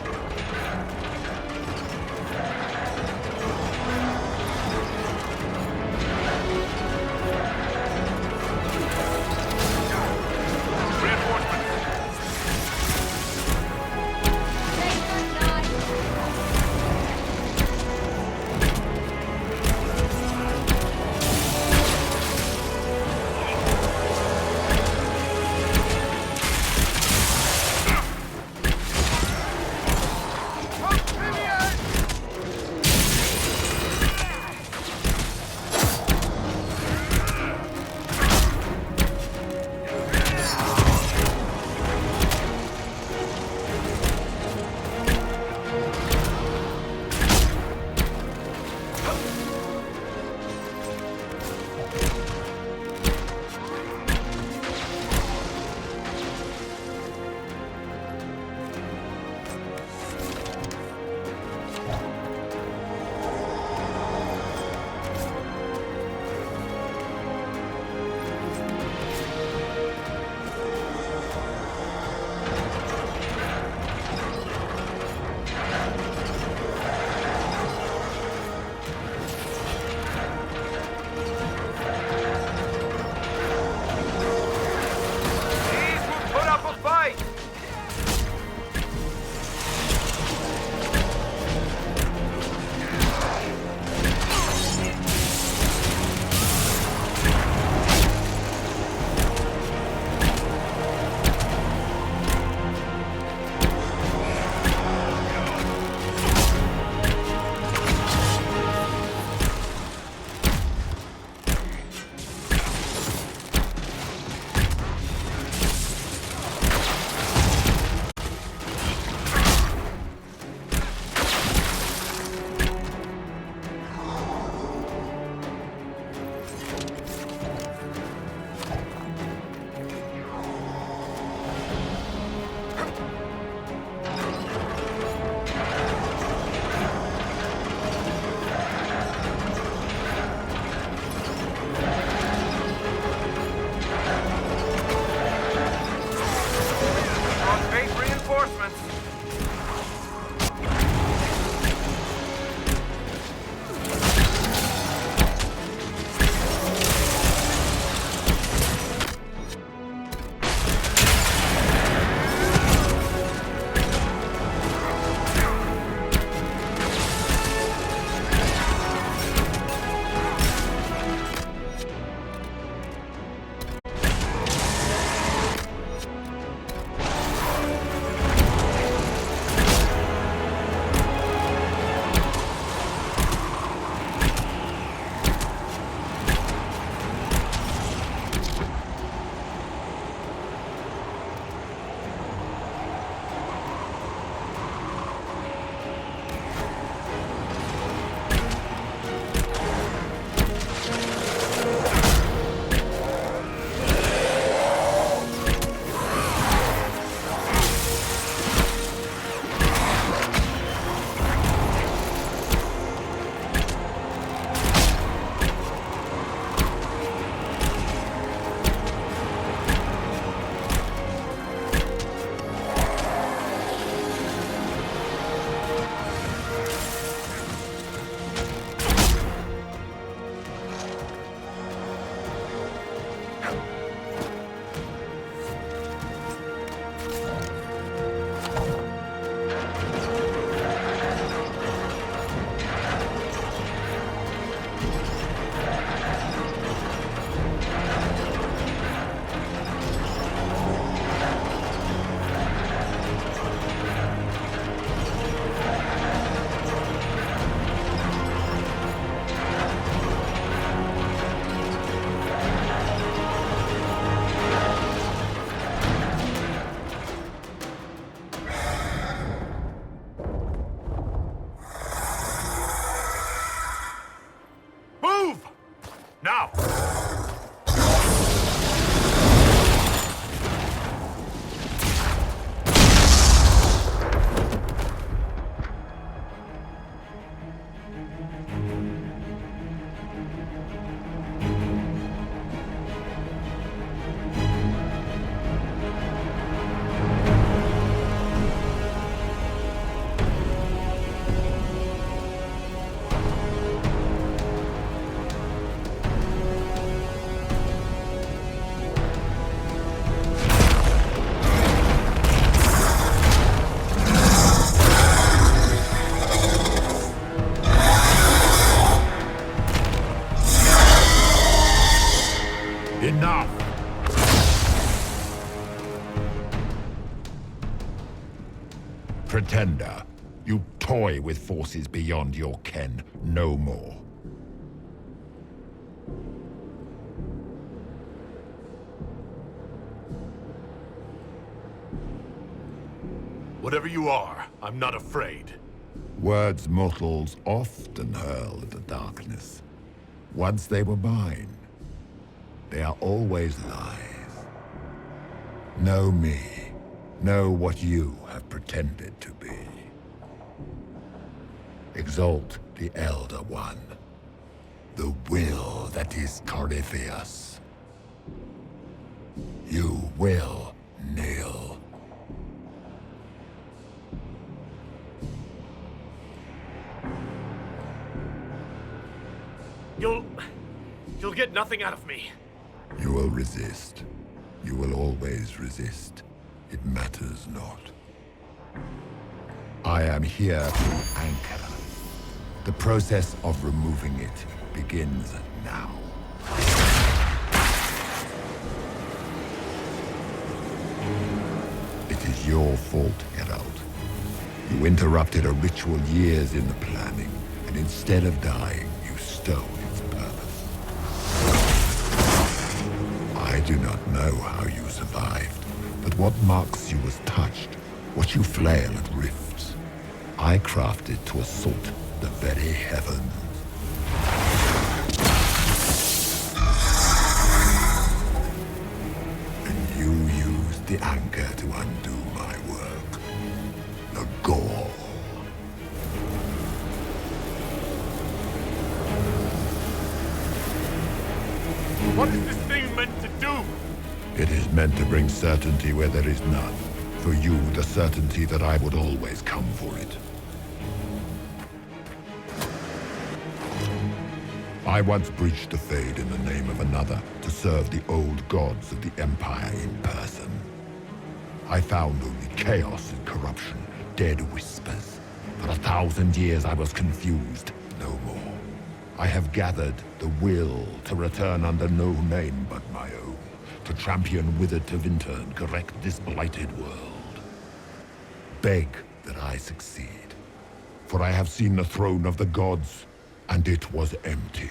pretender. You toy with forces beyond your ken, no more. Whatever you are, I'm not afraid. Words mortals often hurl at the darkness. Once they were mine, they are always lies. Know me. Know what you have pretended to be. Exalt the Elder One. The will that is Corypheus. You will kneel. You'll get nothing out of me. You will resist. You will always resist. It matters not. I am here to anchor. The process of removing it begins now. It is your fault, Geralt. You interrupted a ritual years in the planning, and instead of dying, you stole its purpose. I do not know how you survived, but what marks you as touched, what you flail at rifts, I crafted to assault the very heavens. And you used the anchor to undo my work. The gall. What is this thing meant to do? It is meant to bring certainty where there is none. For you, the certainty that I would always come for it. I once breached the Fade in the name of another to serve the old gods of the Empire in person. I found only chaos and corruption, dead whispers. For 1,000 years I was confused, no more. I have gathered the will to return under no name but my own, to champion withered Tevinter and correct this blighted world. Beg that I succeed, for I have seen the throne of the gods, and it was empty.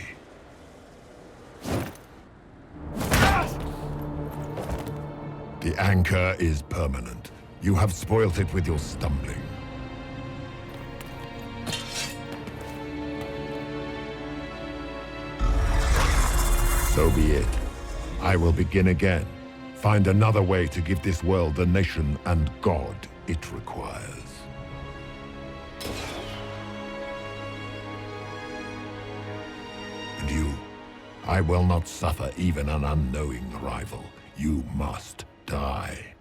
The anchor is permanent. You have spoilt it with your stumbling. So be it. I will begin again. Find another way to give this world the nation and God it requires. And you, I will not suffer even an unknowing rival. You must die.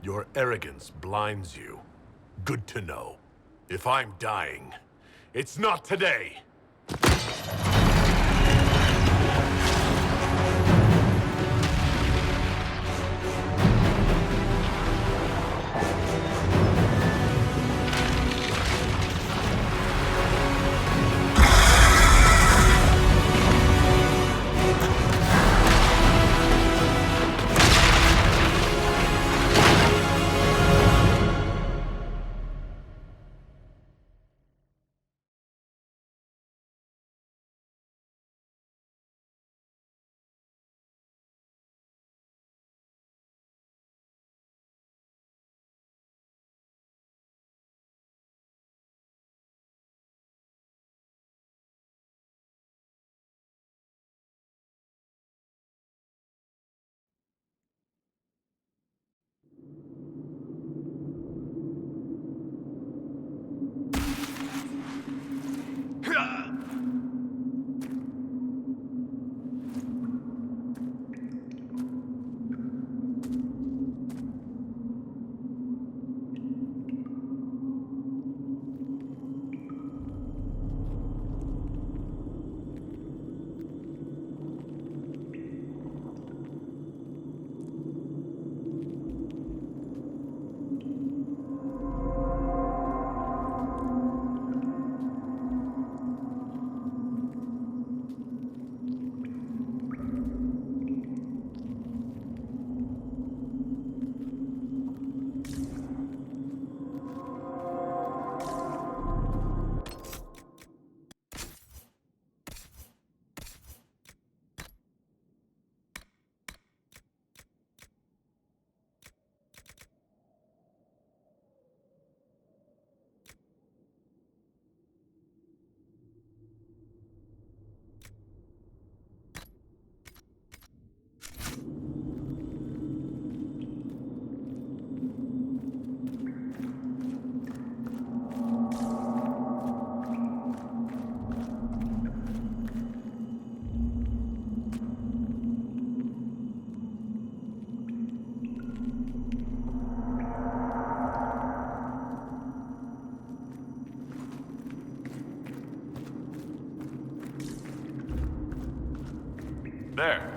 Your arrogance blinds you. Good to know. If I'm dying, it's not today. There.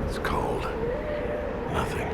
It's cold. Nothing.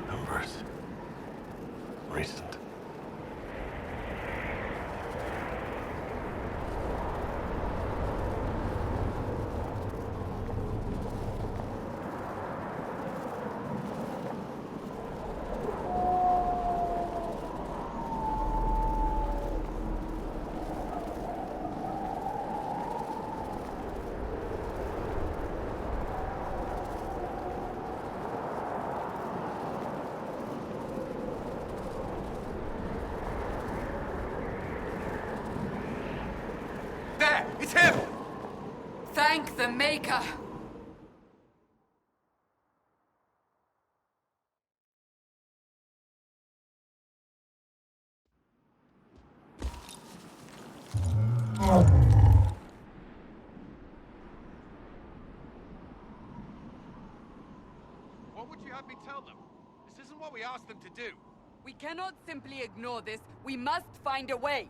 Numbers. Recent. There! It's him! Thank the Maker! What would you have me tell them? This isn't what we asked them to do. We cannot simply ignore this. We must find a way.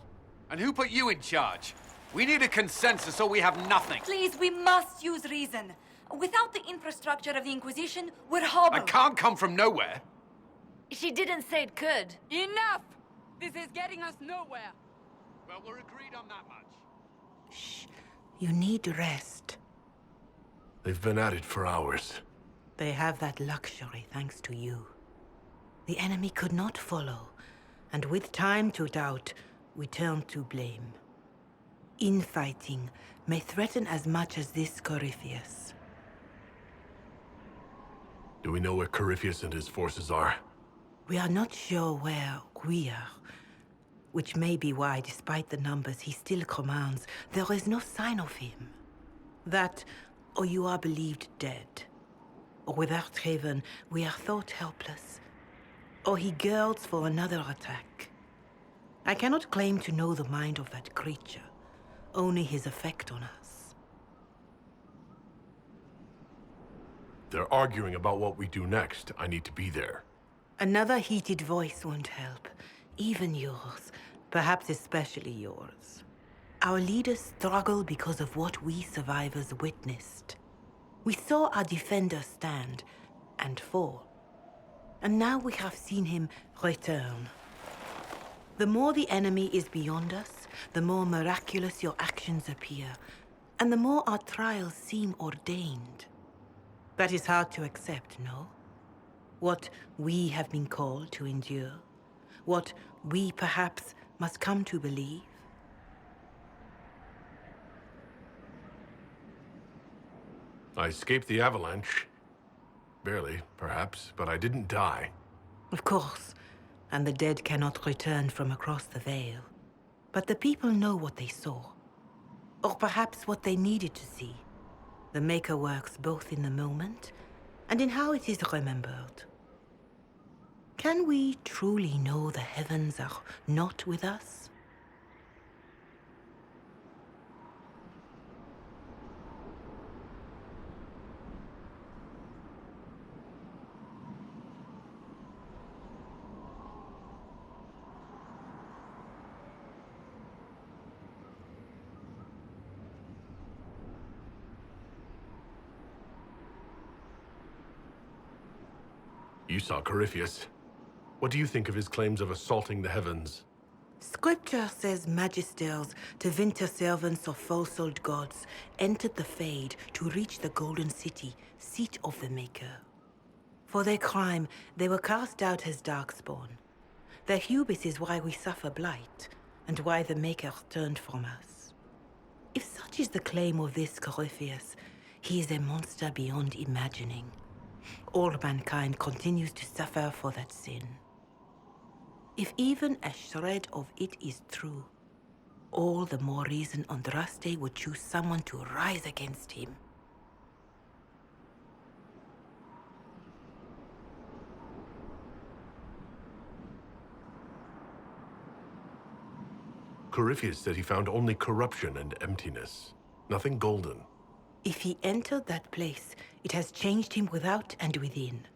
And who put you in charge? We need a consensus or we have nothing. Please, we must use reason. Without the infrastructure of the Inquisition, we're hobbled. I can't come from nowhere. She didn't say it could. Enough! This is getting us nowhere. Well, we're agreed on that much. You need rest. They've been at it for hours. They have that luxury thanks to you. The enemy could not follow, and with time to doubt, we turn to blame. Infighting may threaten as much as this Corypheus. Do we know where Corypheus and his forces are? We are not sure where we are, which may be why, despite the numbers he still commands, there is no sign of him. That, or you are believed dead. Or without Haven, we are thought helpless. Or he girds for another attack. I cannot claim to know the mind of that creature, only his effect on us. They're arguing about what we do next. I need to be there. Another heated voice won't help. Even yours. Perhaps especially yours. Our leaders struggle because of what we survivors witnessed. We saw our defender stand and fall. And now we have seen him return. The more the enemy is beyond us, the more miraculous your actions appear, and the more our trials seem ordained. That is hard to accept, no? What we have been called to endure, what we perhaps must come to believe. I escaped the avalanche. Barely, perhaps, but I didn't die. Of course, and the dead cannot return from across the veil. But the people know what they saw. Or perhaps what they needed to see. The Maker works both in the moment and in how it is remembered. Can we truly know the heavens are not with us? You saw Corypheus. What do you think of his claims of assaulting the heavens? Scripture says magisters, Tevinter servants of false-souled gods, entered the Fade to reach the Golden City, seat of the Maker. For their crime, they were cast out as Darkspawn. Their hubris is why we suffer blight, and why the Maker turned from us. If such is the claim of this Corypheus, he is a monster beyond imagining. All mankind continues to suffer for that sin. If even a shred of it is true, all the more reason Andraste would choose someone to rise against him. Corypheus said he found only corruption and emptiness. Nothing golden. If he entered that place, it has changed him without and within.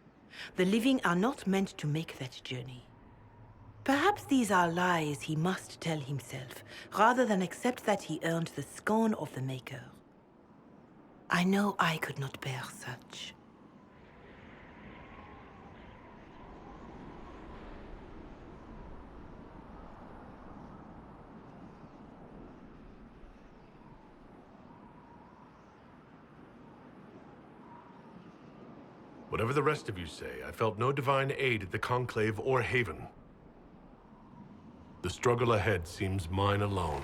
The living are not meant to make that journey. Perhaps these are lies he must tell himself, rather than accept that he earned the scorn of the Maker. I know I could not bear such. Whatever the rest of you say, I felt no divine aid at the Conclave or Haven. The struggle ahead seems mine alone.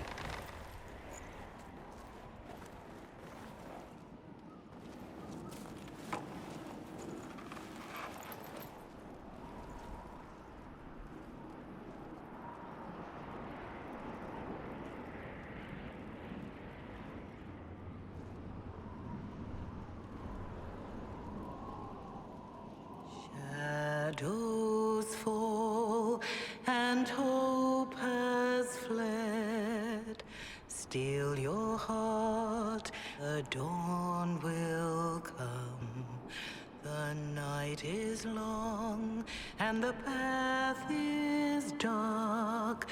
Shadows fall and hope has fled. Still your heart, the dawn will come. The night is long and the path is dark.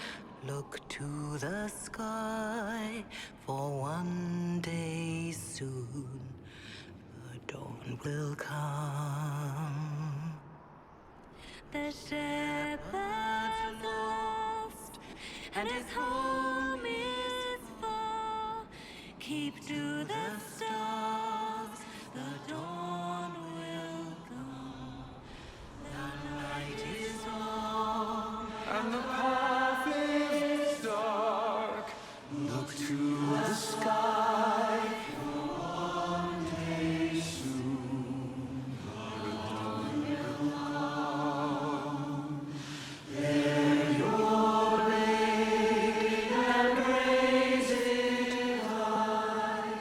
Look to the sky, for one day soon the dawn will come. The shepherd's lost, and his home is far. Keep to the stars, the dawn will come. The night is long, and the path is dark. Look to the sky, for one day soon the dawn will come. Bear your blade and raise it high.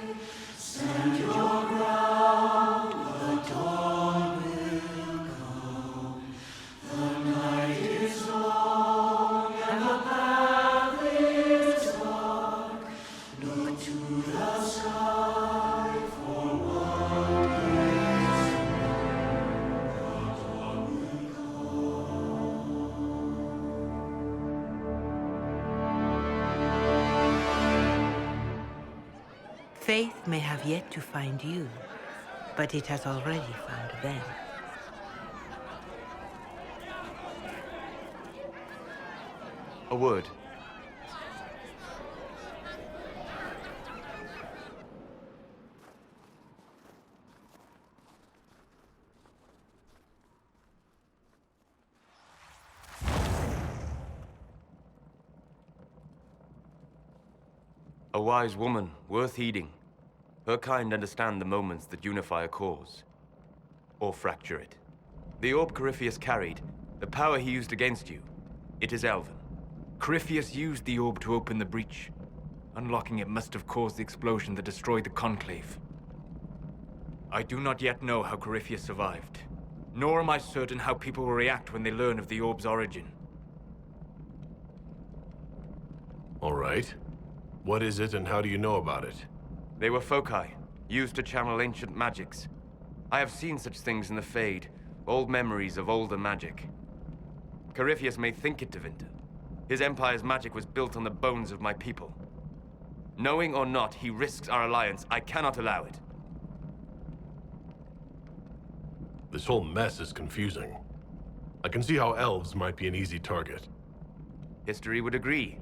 Faith may have yet to find you, but it has already found them. A word. A wise woman, worth heeding. Her kind understand the moments that unify a cause. Or fracture it. The orb Corypheus carried, the power he used against you, it is Elven. Corypheus used the orb to open the breach. Unlocking it must have caused the explosion that destroyed the Conclave. I do not yet know how Corypheus survived, nor am I certain how people will react when they learn of the orb's origin. All right. What is it and how do you know about it? They were foci, used to channel ancient magics. I have seen such things in the Fade, old memories of older magic. Corypheus may think it Tevinter. His empire's magic was built on the bones of my people. Knowing or not, he risks our alliance. I cannot allow it. This whole mess is confusing. I can see how elves might be an easy target. History would agree.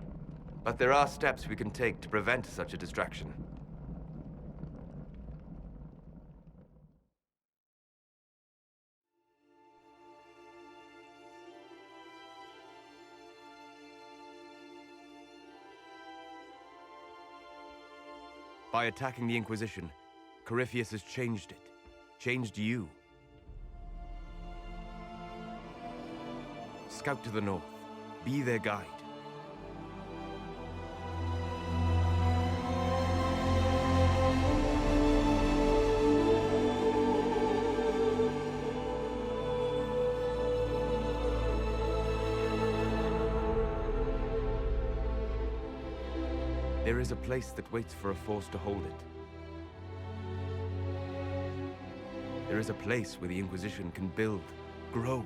But there are steps we can take to prevent such a distraction. By attacking the Inquisition, Corypheus has changed it. Changed you. Scout to the north. Be their guide. There is a place that waits for a force to hold it. There is a place where the Inquisition can build, grow.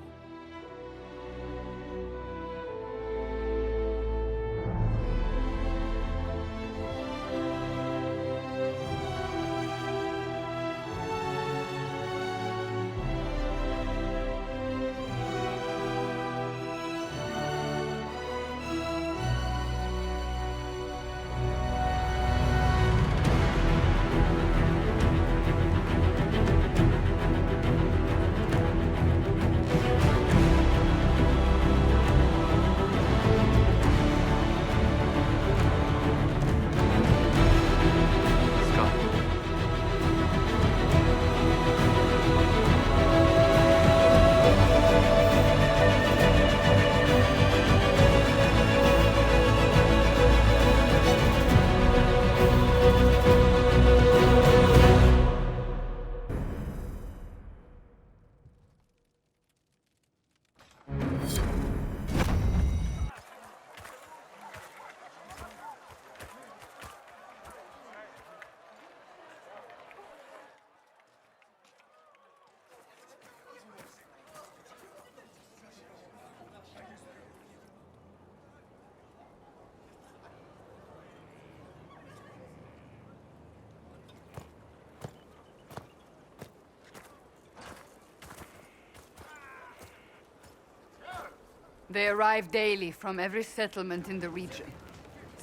They arrive daily from every settlement in the region.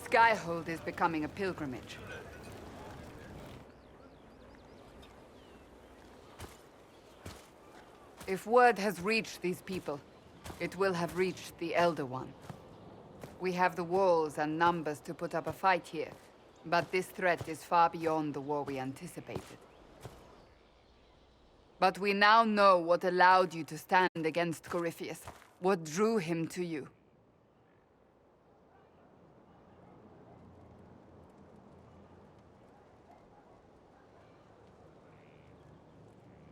Skyhold is becoming a pilgrimage. If word has reached these people, it will have reached the Elder One. We have the walls and numbers to put up a fight here, but this threat is far beyond the war we anticipated. But we now know what allowed you to stand against Corypheus. What drew him to you?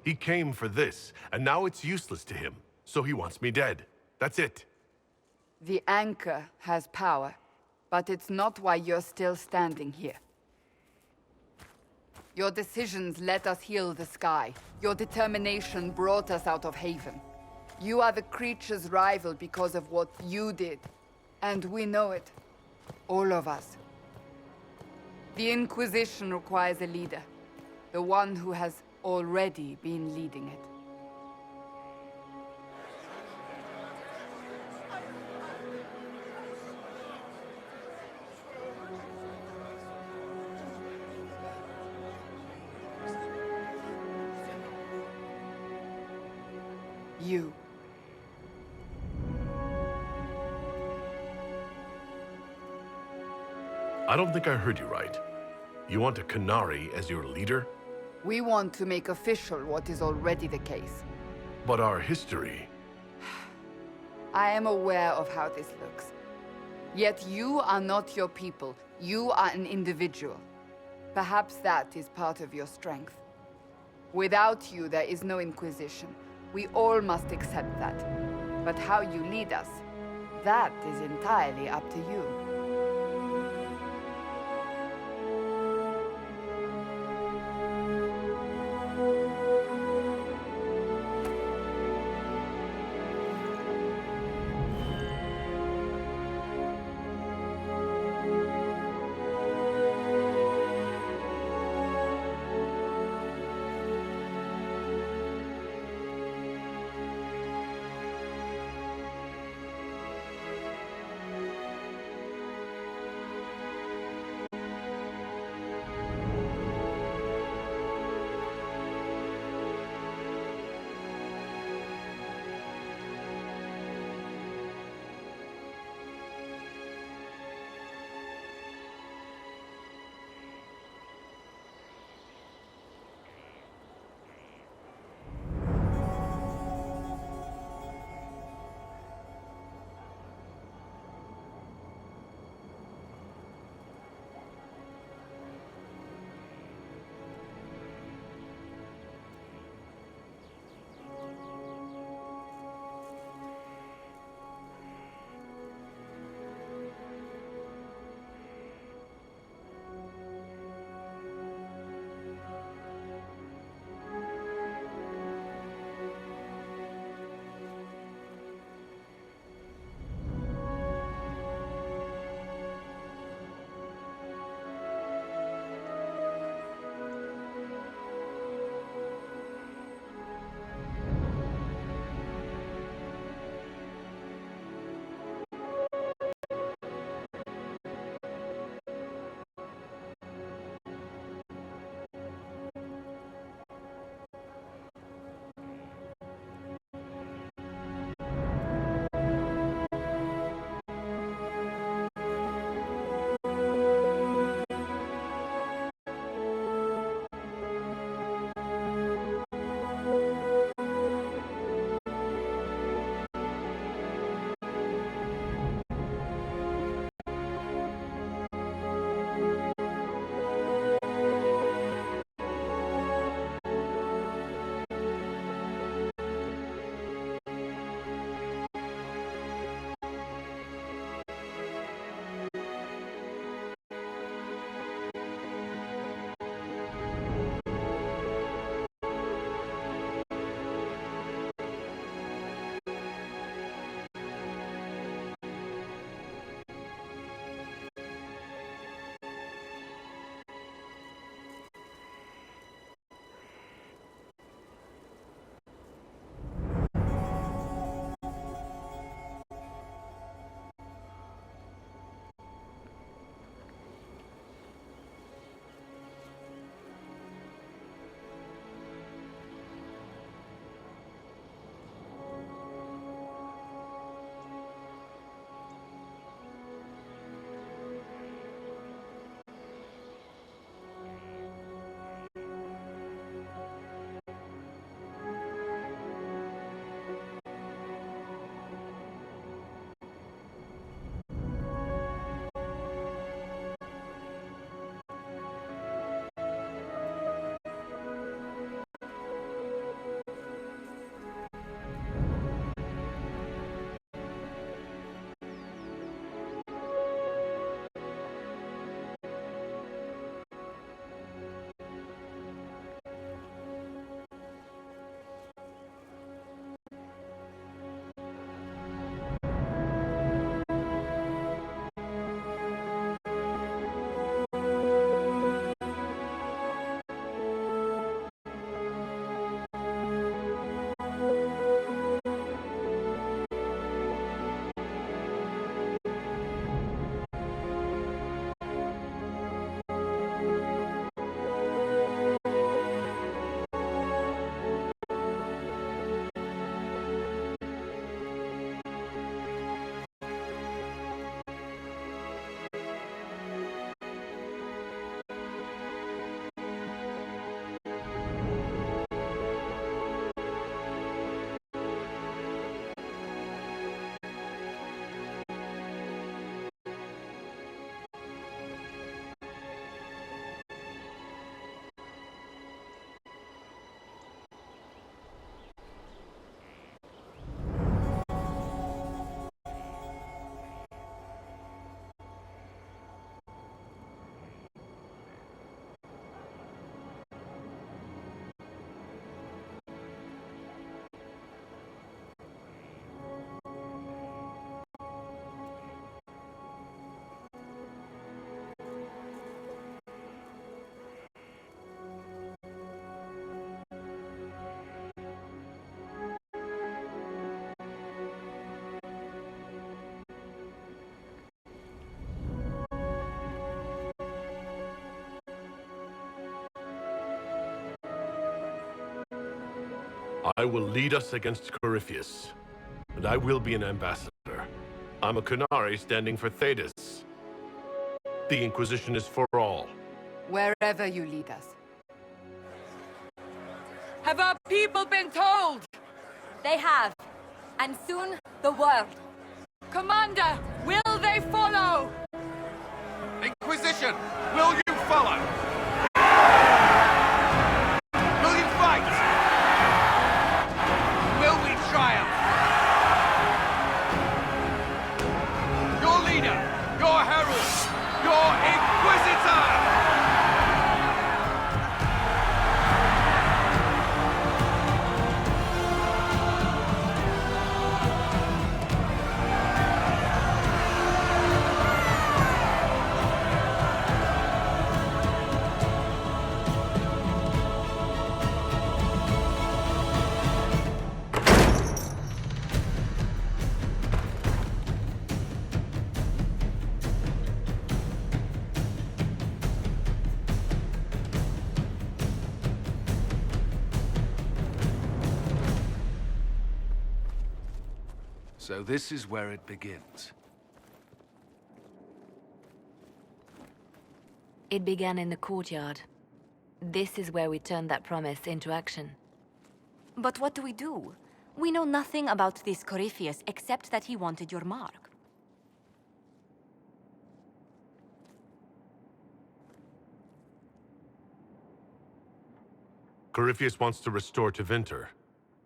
He came for this, and now it's useless to him, so he wants me dead. That's it. The anchor has power, but it's not why you're still standing here. Your decisions let us heal the sky. Your determination brought us out of Haven. You are the creature's rival because of what you did. And we know it. All of us. The Inquisition requires a leader. The one who has already been leading it. You. I don't think I heard you right. You want a Canary as your leader? We want to make official what is already the case. But our history... I am aware of how this looks. Yet you are not your people. You are an individual. Perhaps that is part of your strength. Without you, there is no Inquisition. We all must accept that. But how you lead us, that is entirely up to you. I will lead us against Corypheus, and I will be an ambassador. I'm a Kunari standing for Thedas. The Inquisition is for all. Wherever you lead us. Have our people been told? They have. And soon, the world. Commander, will they follow? Inquisition, will you follow? Will you fight? Will we triumph? Your leader, your herald, your Inquisitor! So this is where it begins. It began in the courtyard. This is where we turned that promise into action. But what do we do? We know nothing about this Corypheus except that he wanted your mark. Corypheus wants to restore Tevinter.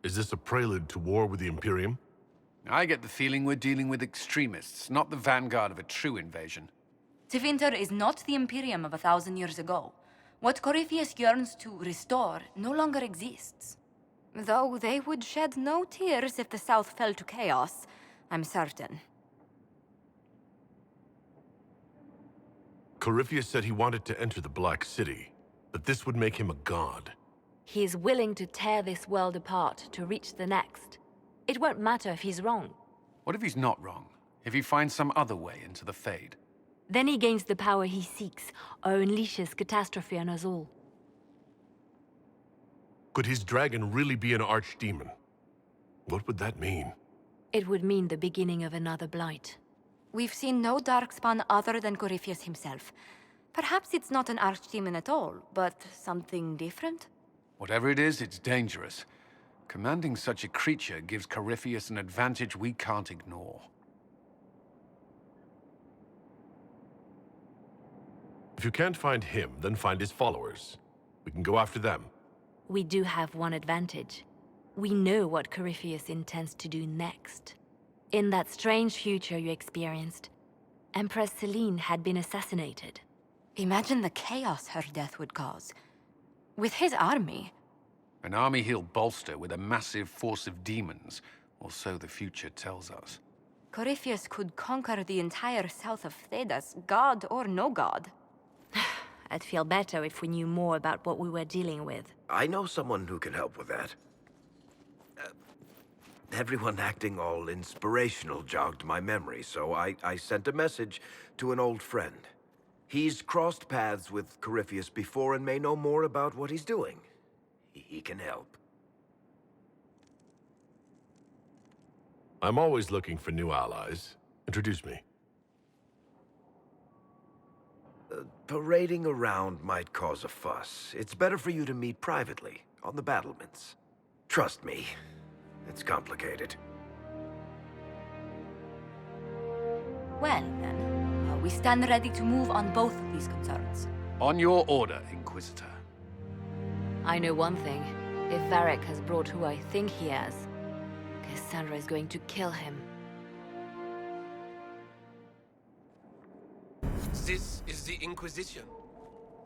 Is this a prelude to war with the Imperium? I get the feeling we're dealing with extremists, not the vanguard of a true invasion. Tevinter is not the Imperium of 1,000 years ago. What Corypheus yearns to restore no longer exists. Though they would shed no tears if the South fell to chaos, I'm certain. Corypheus said he wanted to enter the Black City, but this would make him a god. He is willing to tear this world apart to reach the next. It won't matter if he's wrong. What if he's not wrong? If he finds some other way into the Fade? Then he gains the power he seeks, or unleashes catastrophe on us all. Could his dragon really be an archdemon? What would that mean? It would mean the beginning of another blight. We've seen no darkspawn other than Corypheus himself. Perhaps it's not an archdemon at all, but something different? Whatever it is, it's dangerous. Commanding such a creature gives Corypheus an advantage we can't ignore. If you can't find him, then find his followers. We can go after them. We do have one advantage. We know what Corypheus intends to do next. In that strange future you experienced, Empress Selene had been assassinated. Imagine the chaos her death would cause. With his army. An army he'll bolster with a massive force of demons, or so the future tells us. Corypheus could conquer the entire south of Thedas, god or no god. I'd feel better if we knew more about what we were dealing with. I know someone who can help with that. Everyone acting all inspirational jogged my memory, so I sent a message to an old friend. He's crossed paths with Corypheus before and may know more about what he's doing. He can help. I'm always looking for new allies. Introduce me. Parading around might cause a fuss. It's better for you to meet privately, on the battlements. Trust me, it's complicated. Well, then, we stand ready to move on both of these concerns. On your order, Inquisitor. I know one thing. If Varric has brought who I think he has, Cassandra is going to kill him. This is the Inquisition.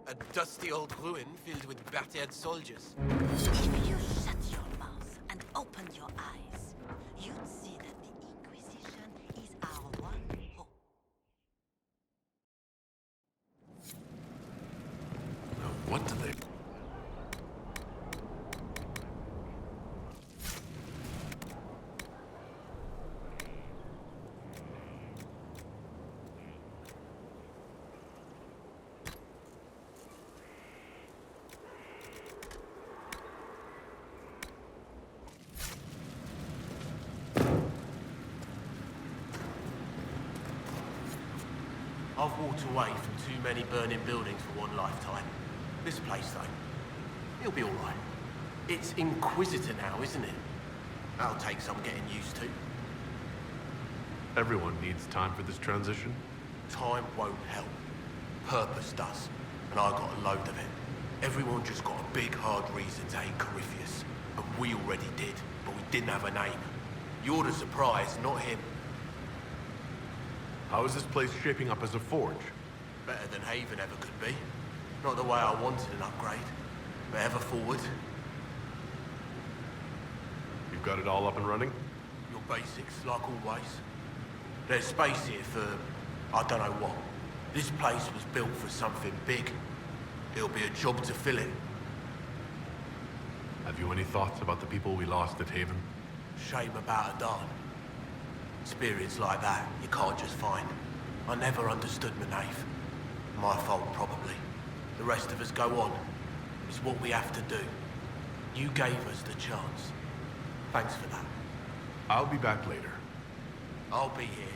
A dusty old ruin filled with battered soldiers. If you shut your mouth and open your eyes, you'd see that the Inquisition is our one hope. What do they... I've walked away from too many burning buildings for one lifetime. This place, though, it'll be alright. It's Inquisitor now, isn't it? That'll take some getting used to. Everyone needs time for this transition. Time won't help. Purpose does. And I got a load of it. Everyone just got a big, hard reason to hate Corypheus. And we already did, but we didn't have a name. You're the surprise, not him. How is this place shaping up as a forge? Better than Haven ever could be. Not the way I wanted an upgrade, but ever forward. You've got it all up and running? Your basics, like always. There's space here for, I don't know what. This place was built for something big. It'll be a job to fill it. Have you any thoughts about the people we lost at Haven? Shame about a darn. Experience like that, you can't just find. I never understood Manave. My fault, probably. The rest of us go on. It's what we have to do. You gave us the chance. Thanks for that. I'll be back later. I'll be here.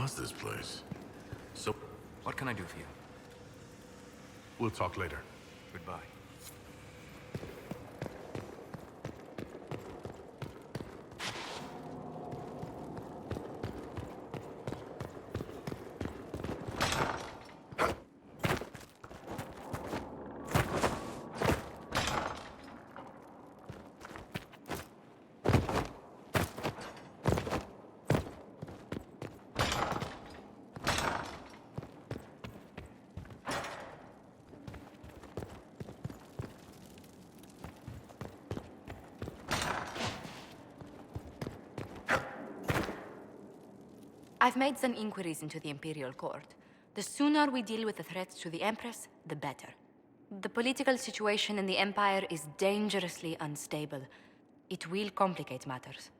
was this place? So... What can I do for you? We'll talk later. Goodbye. I've made some inquiries into the Imperial Court. The sooner we deal with the threats to the Empress, the better. The political situation in the Empire is dangerously unstable. It will complicate matters.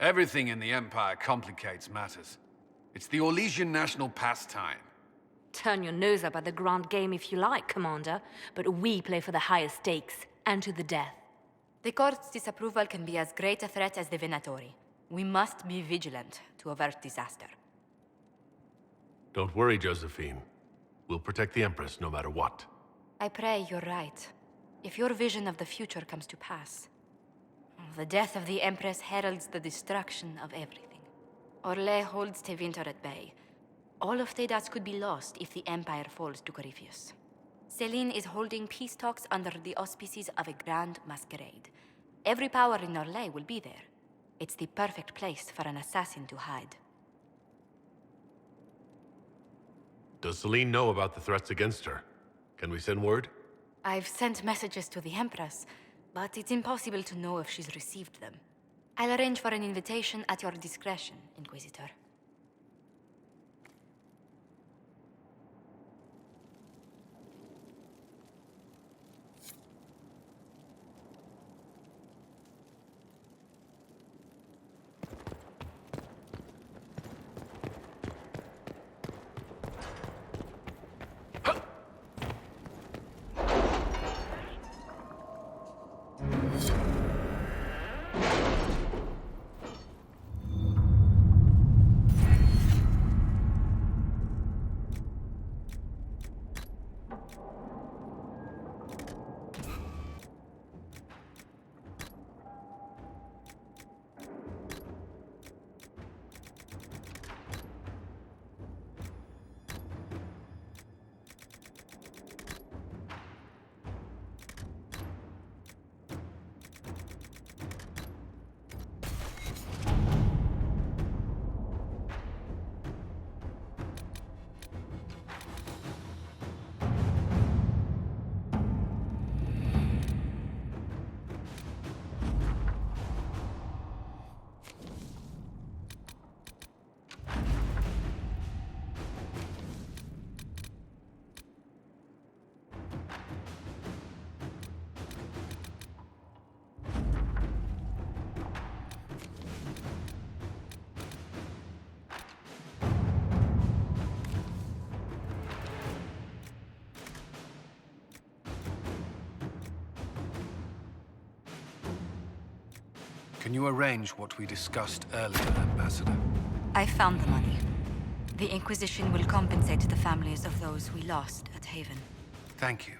Everything in the Empire complicates matters. It's the Orlesian national pastime. Turn your nose up at the grand game if you like, Commander, but we play for the higher stakes, and to the death. The Court's disapproval can be as great a threat as the Venatori. We must be vigilant to avert disaster. Don't worry, Josephine. We'll protect the Empress no matter what. I pray you're right. If your vision of the future comes to pass, the death of the Empress heralds the destruction of everything. Orlais holds Tevinter at bay. All of Thedas could be lost if the Empire falls to Corypheus. Celine is holding peace talks under the auspices of a grand masquerade. Every power in Orlais will be there. It's the perfect place for an assassin to hide. Does Celine know about the threats against her? Can we send word? I've sent messages to the Empress, but it's impossible to know if she's received them. I'll arrange for an invitation at your discretion, Inquisitor. Can you arrange what we discussed earlier, Ambassador? I found the money. The Inquisition will compensate the families of those we lost at Haven. Thank you.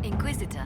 Inquisitor.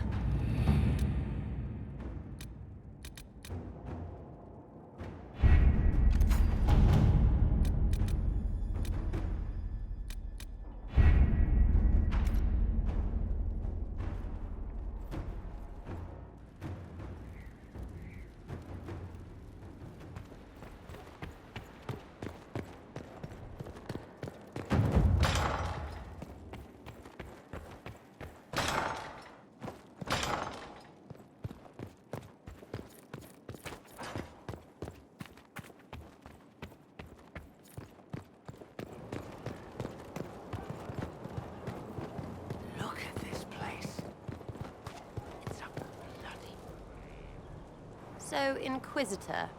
So, Inquisitor.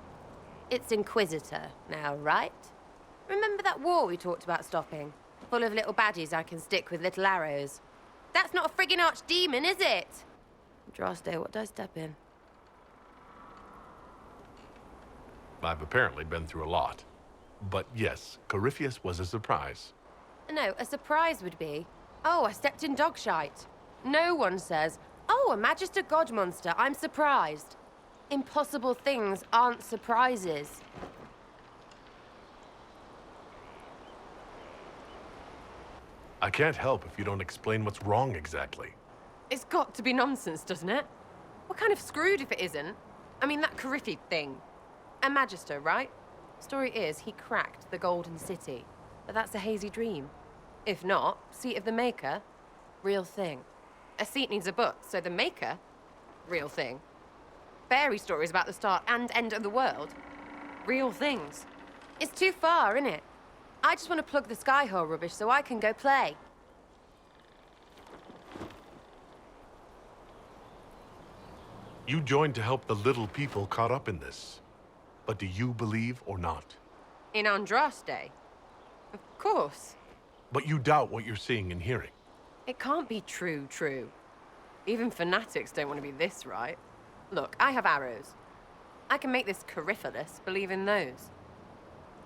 It's Inquisitor now, right? Remember that war we talked about stopping? Full of little baddies I can stick with little arrows. That's not a friggin' archdemon, is it? Droste, what did I step in? I've apparently been through a lot. But yes, Corypheus was a surprise. No, a surprise would be, oh, I stepped in dog shite. No one says, oh, a Magister God monster, I'm surprised. Impossible things aren't surprises. I can't help if you don't explain what's wrong exactly. It's got to be nonsense, doesn't it? We're kind of screwed if it isn't. I mean, that Corypheus thing. A Magister, right? Story is, he cracked the Golden City. But that's a hazy dream. If not, Seat of the Maker, real thing. A seat needs a book, so the Maker, real thing. Fairy stories about the start and end of the world, real things. It's too far, innit? I just want to plug the Skyhole rubbish so I can go play. You joined to help the little people caught up in this. But do you believe or not? In Andraste? Of course. But you doubt what you're seeing and hearing. It can't be true. Even fanatics don't want to be this right. Look, I have arrows. I can make this Corypheus believe in those.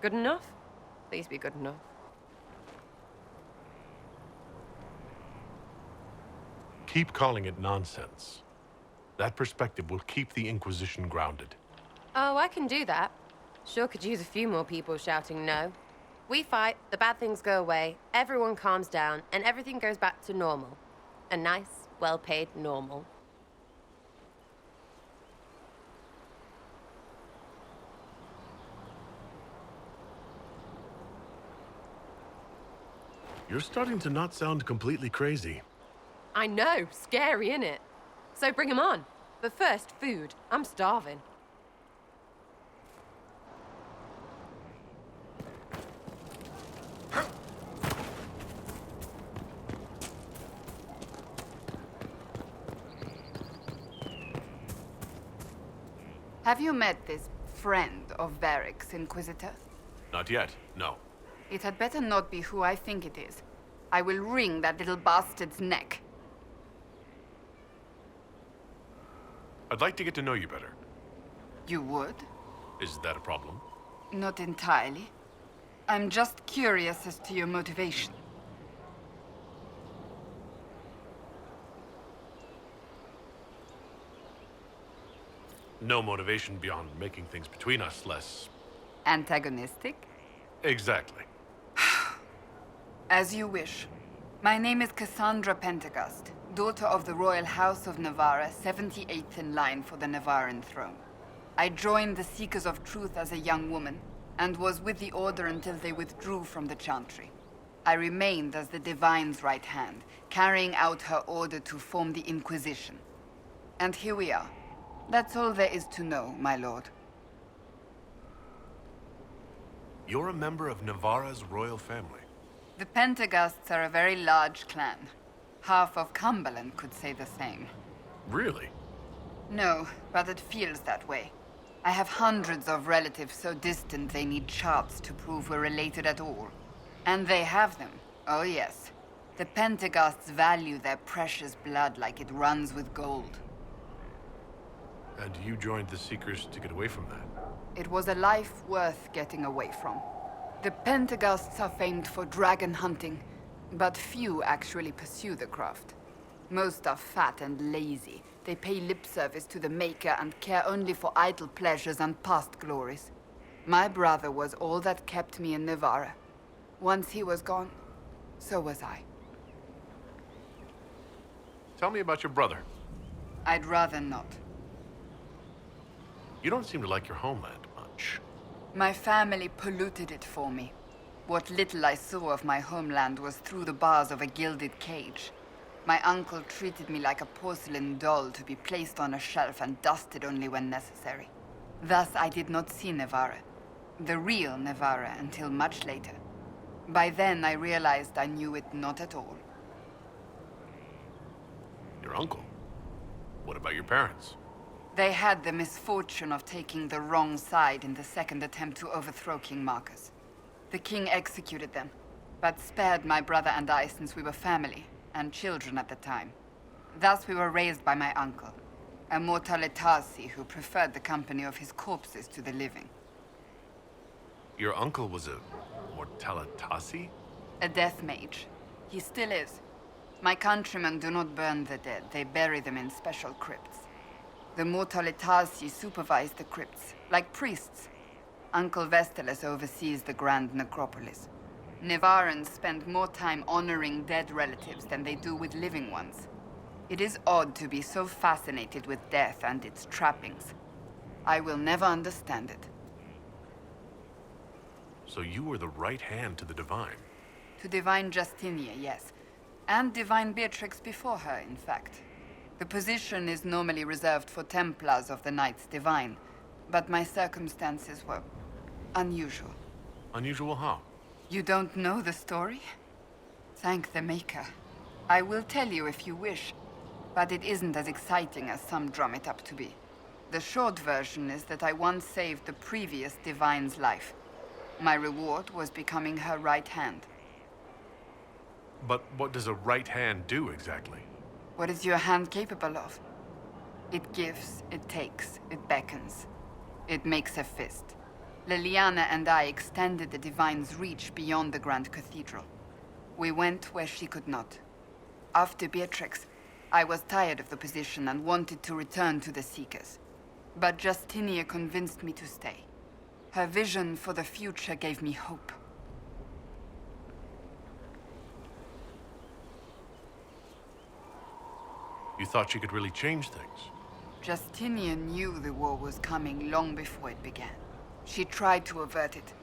Good enough? Please be good enough. Keep calling it nonsense. That perspective will keep the Inquisition grounded. Oh, I can do that. Sure could use a few more people shouting no. We fight, the bad things go away, everyone calms down, and everything goes back to normal. A nice, well-paid normal. You're starting to not sound completely crazy. I know, scary, innit? So bring 'em on. But first, food. I'm starving. Have you met this friend of Varric's, Inquisitor? Not yet, no. It had better not be who I think it is. I will wring that little bastard's neck. I'd like to get to know you better. You would? Is that a problem? Not entirely. I'm just curious as to your motivation. No motivation beyond making things between us less... Antagonistic? Exactly. As you wish. My name is Cassandra Pentagast, daughter of the Royal House of Navarra, 78th in line for the Navarran throne. I joined the Seekers of Truth as a young woman, and was with the Order until they withdrew from the Chantry. I remained as the Divine's right hand, carrying out her order to form the Inquisition. And here we are. That's all there is to know, my lord. You're a member of Navarra's royal family. The Pentagasts are a very large clan. Half of Cumberland could say the same. Really? No, but it feels that way. I have hundreds of relatives so distant they need charts to prove we're related at all. And they have them. Oh yes. The Pentagasts value their precious blood like it runs with gold. And you joined the Seekers to get away from that? It was a life worth getting away from. The Pentagasts are famed for dragon hunting, but few actually pursue the craft. Most are fat and lazy. They pay lip service to the Maker and care only for idle pleasures and past glories. My brother was all that kept me in Navarra. Once he was gone, so was I. Tell me about your brother. I'd rather not. You don't seem to like your homeland much. My family polluted it for me. What little I saw of my homeland was through the bars of a gilded cage. My uncle treated me like a porcelain doll to be placed on a shelf and dusted only when necessary. Thus, I did not see Navarra, the real Navarra, until much later. By then, I realized I knew it not at all. Your uncle? What about your parents? They had the misfortune of taking the wrong side in the second attempt to overthrow King Marcus. The king executed them, but spared my brother and I since we were family, and children at the time. Thus we were raised by my uncle, a Mortalitasi who preferred the company of his corpses to the living. Your uncle was a Mortalitasi? A death mage. He still is. My countrymen do not burn the dead, they bury them in special crypts. The Mortalitasi supervise the crypts, like priests. Uncle Vestalis oversees the grand necropolis. Nevarans spend more time honoring dead relatives than they do with living ones. It is odd to be so fascinated with death and its trappings. I will never understand it. So you were the right hand to the Divine? To Divine Justinia, yes. And Divine Beatrix before her, in fact. The position is normally reserved for Templars of the Knights Divine, but my circumstances were unusual. Unusual how? You don't know the story? Thank the Maker. I will tell you if you wish, but it isn't as exciting as some drum it up to be. The short version is that I once saved the previous Divine's life. My reward was becoming her right hand. But what does a right hand do exactly? What is your hand capable of? It gives, it takes, it beckons. It makes a fist. Liliana and I extended the Divine's reach beyond the Grand Cathedral. We went where she could not. After Beatrix, I was tired of the position and wanted to return to the Seekers. But Justinia convinced me to stay. Her vision for the future gave me hope. You thought she could really change things? Justinian knew the war was coming long before it began. She tried to avert it,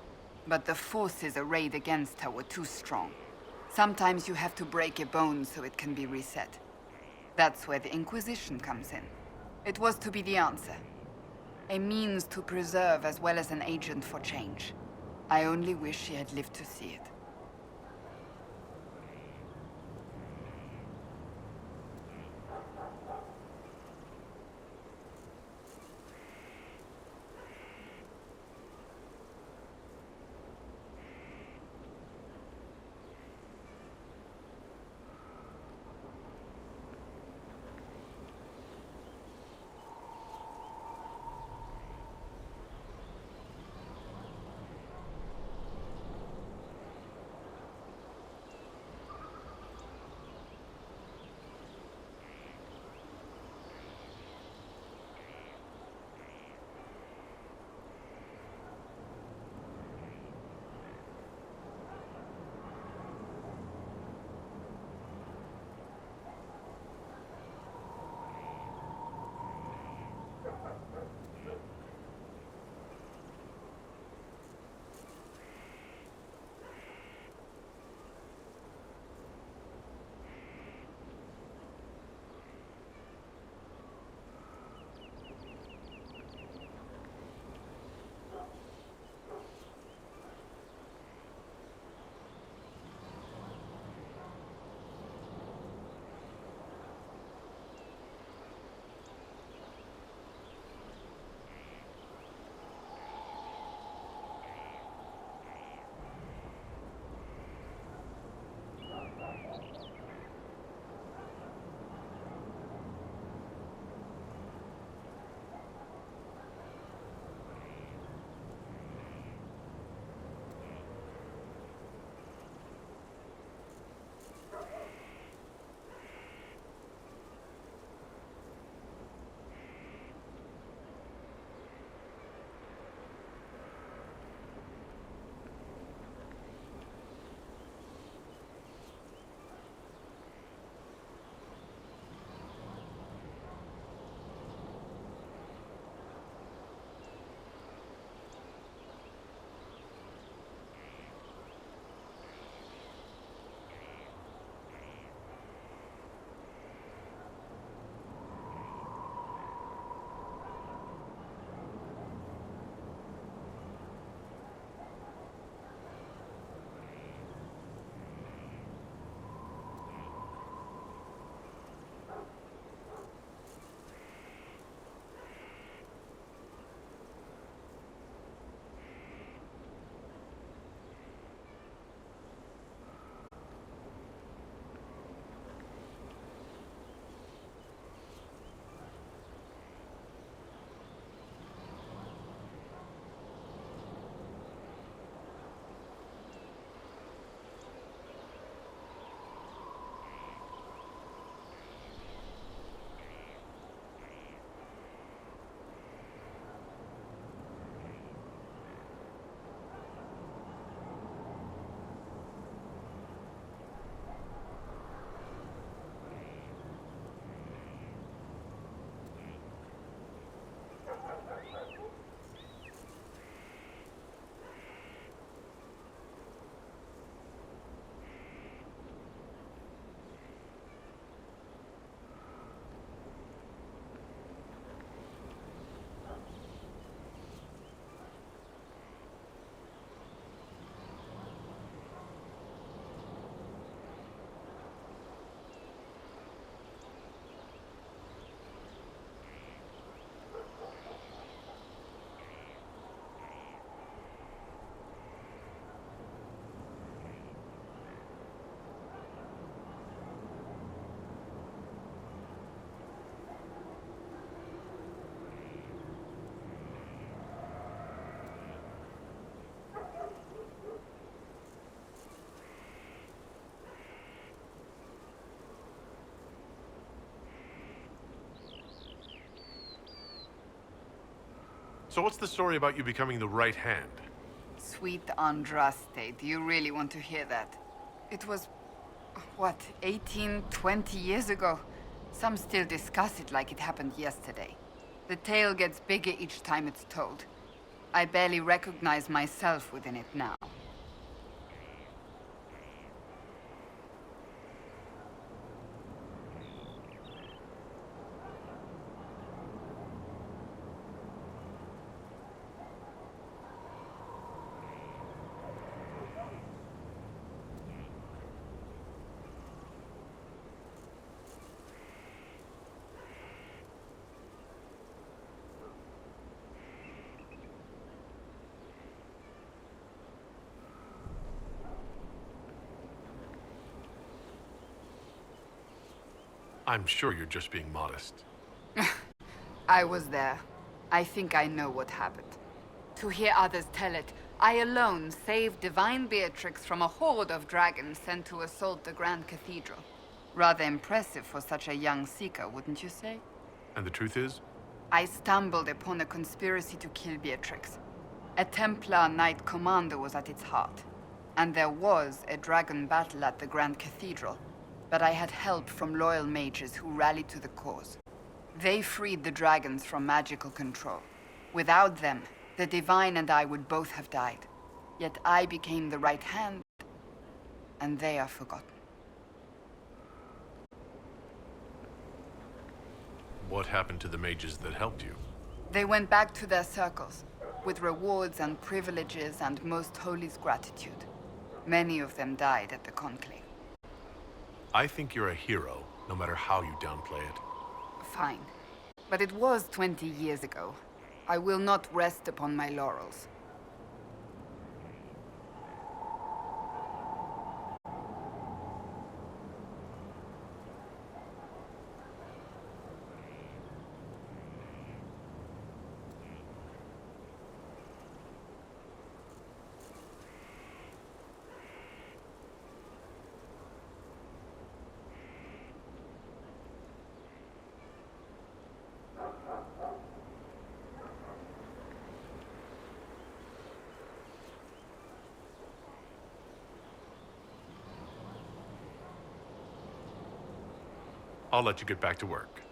but the forces arrayed against her were too strong. Sometimes you have to break a bone so it can be reset. That's where the Inquisition comes in. It was to be the answer. A means to preserve as well as an agent for change. I only wish she had lived to see it. So what's the story about you becoming the right hand? Sweet Andraste, do you really want to hear that? It was, what, 18, 20 years ago? Some still discuss it like it happened yesterday. The tale gets bigger each time it's told. I barely recognize myself within it now. I'm sure you're just being modest. I was there. I think I know what happened. To hear others tell it, I alone saved Divine Beatrix from a horde of dragons sent to assault the Grand Cathedral. Rather impressive for such a young seeker, wouldn't you say? And the truth is? I stumbled upon a conspiracy to kill Beatrix. A Templar Knight Commander was at its heart. And there was a dragon battle at the Grand Cathedral. But I had help from loyal mages who rallied to the cause. They freed the dragons from magical control. Without them, the Divine and I would both have died. Yet I became the right hand, and they are forgotten. What happened to the mages that helped you? They went back to their circles, with rewards and privileges and Most Holy's gratitude. Many of them died at the Conclave. I think you're a hero, no matter how you downplay it. Fine. But it was 20 years ago. I will not rest upon my laurels. I'll let you get back to work.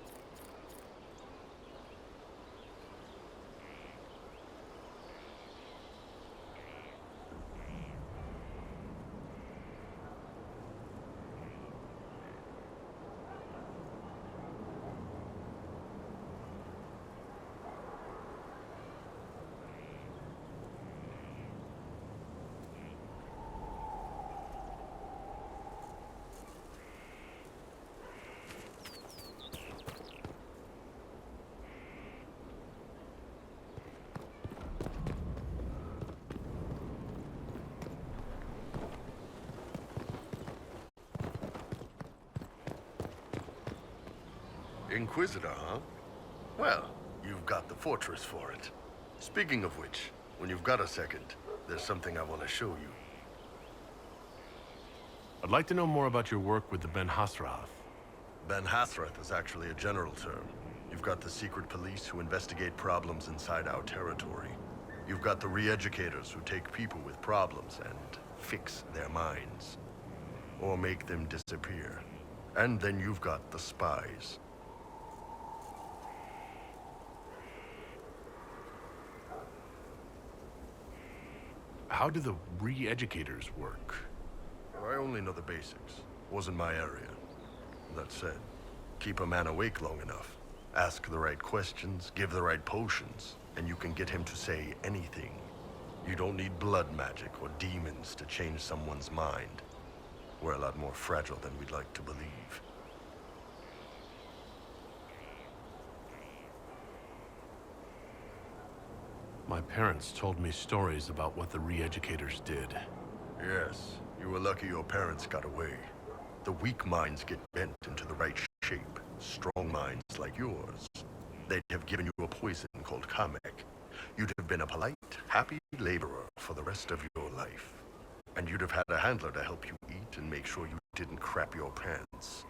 Inquisitor, huh? Well, you've got the fortress for it. Speaking of which, when you've got a second, there's something I want to show you. I'd like to know more about your work with the Ben Hasrath. Ben Hasrath is actually a general term. You've got the secret police who investigate problems inside our territory. You've got the re-educators who take people with problems and fix their minds. Or make them disappear. And then you've got the spies. How do the re-educators work? I only know the basics. Wasn't my area. That said, keep a man awake long enough. Ask the right questions, give the right potions, and you can get him to say anything. You don't need blood magic or demons to change someone's mind. We're a lot more fragile than we'd like to believe. My parents told me stories about what the re-educators did. Yes, you were lucky your parents got away. The weak minds get bent into the right shape. Strong minds like yours. They'd have given you a poison called Kamek. You'd have been a polite, happy laborer for the rest of your life. And you'd have had a handler to help you eat and make sure you didn't crap your pants.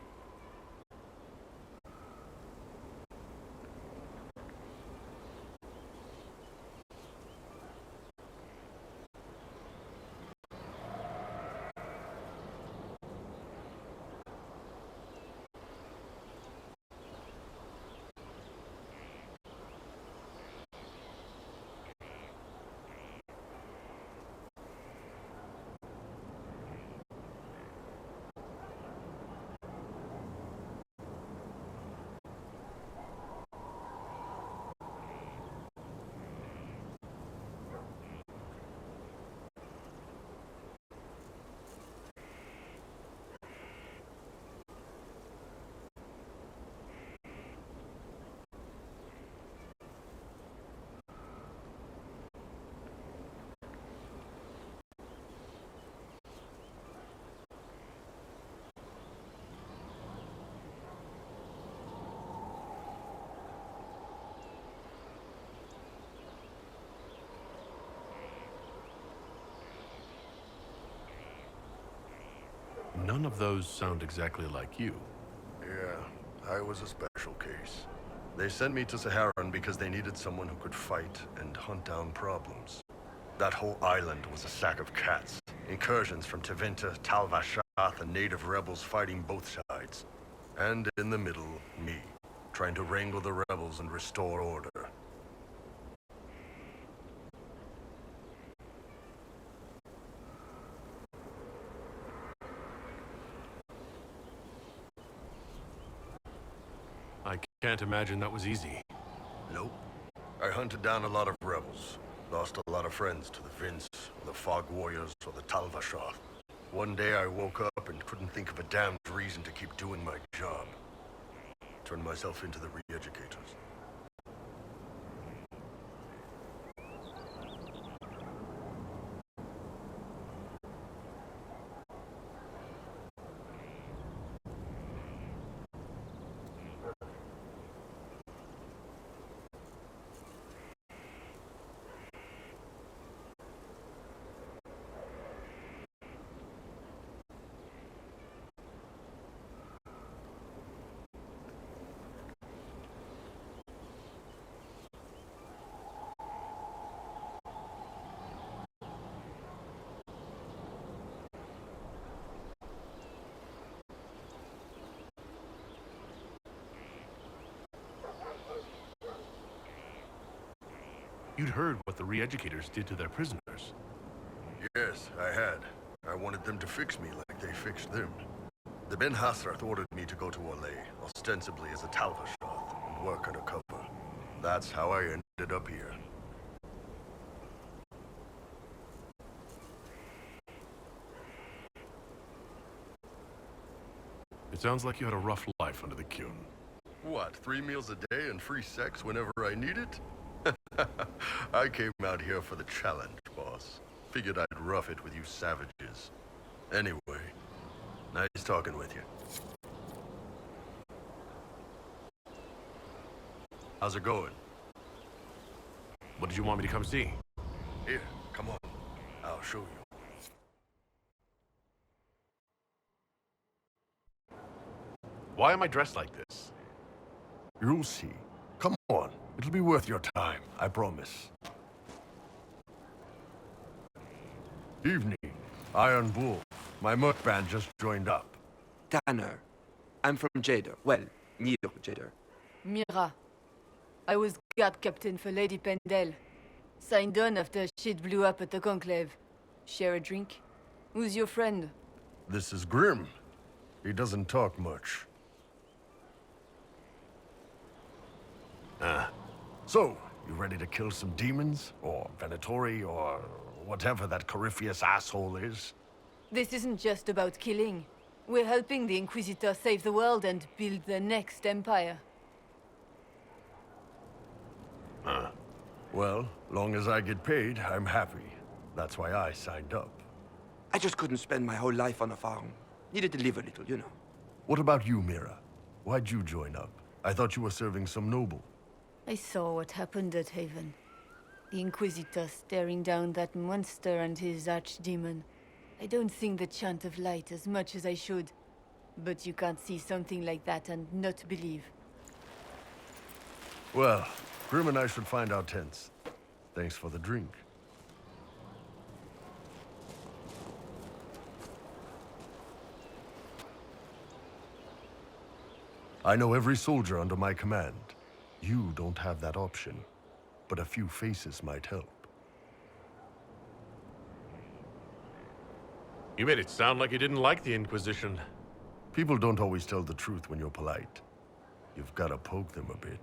None of those sound exactly like you. Yeah, I was a special case. They sent me to Saharan because they needed someone who could fight and hunt down problems. That whole island was a sack of cats. Incursions from Tevinter, Tal Vashath, and native rebels fighting both sides. And in the middle, me, trying to wrangle the rebels and restore order. I can't imagine that was easy. Nope. I hunted down a lot of rebels. Lost a lot of friends to the Vince, or the Fog Warriors, or the Tal Vashath. One day I woke up and couldn't think of a damned reason to keep doing my job. Turned myself into the re-educators. You'd heard what the re-educators did to their prisoners. Yes, I had. I wanted them to fix me like they fixed them. The Ben Hasrath ordered me to go to Orlais, ostensibly as a Tal Vashath, and work undercover. That's how I ended up here. It sounds like you had a rough life under the Qun. What, 3 meals a day and free sex whenever I need it? I came out here for the challenge, boss. Figured I'd rough it with you savages. Anyway, nice talking with you. How's it going? What did you want me to come see? Here, come on. I'll show you. Why am I dressed like this? You'll see. Come on. It'll be worth your time, I promise. Evening. Iron Bull. My merc band just joined up. Tanner. I'm from Jader. Well, near Jader. Mira. I was guard captain for Lady Pendel. Signed on after shit blew up at the Conclave. Share a drink? Who's your friend? This is Grim. He doesn't talk much. So, you ready to kill some demons? Or Venatori, or whatever that Corypheus asshole is? This isn't just about killing. We're helping the Inquisitor save the world and build the next empire. Well, long as I get paid, I'm happy. That's why I signed up. I just couldn't spend my whole life on a farm. Needed to live a little, you know. What about you, Mira? Why'd you join up? I thought you were serving some noble. I saw what happened at Haven. The Inquisitor staring down that monster and his archdemon. I don't think the chant of light as much as I should. But you can't see something like that and not believe. Well, Grim and I should find our tents. Thanks for the drink. I know every soldier under my command. You don't have that option, but a few faces might help. You made it sound like you didn't like the Inquisition. People don't always tell the truth when you're polite. You've got to poke them a bit.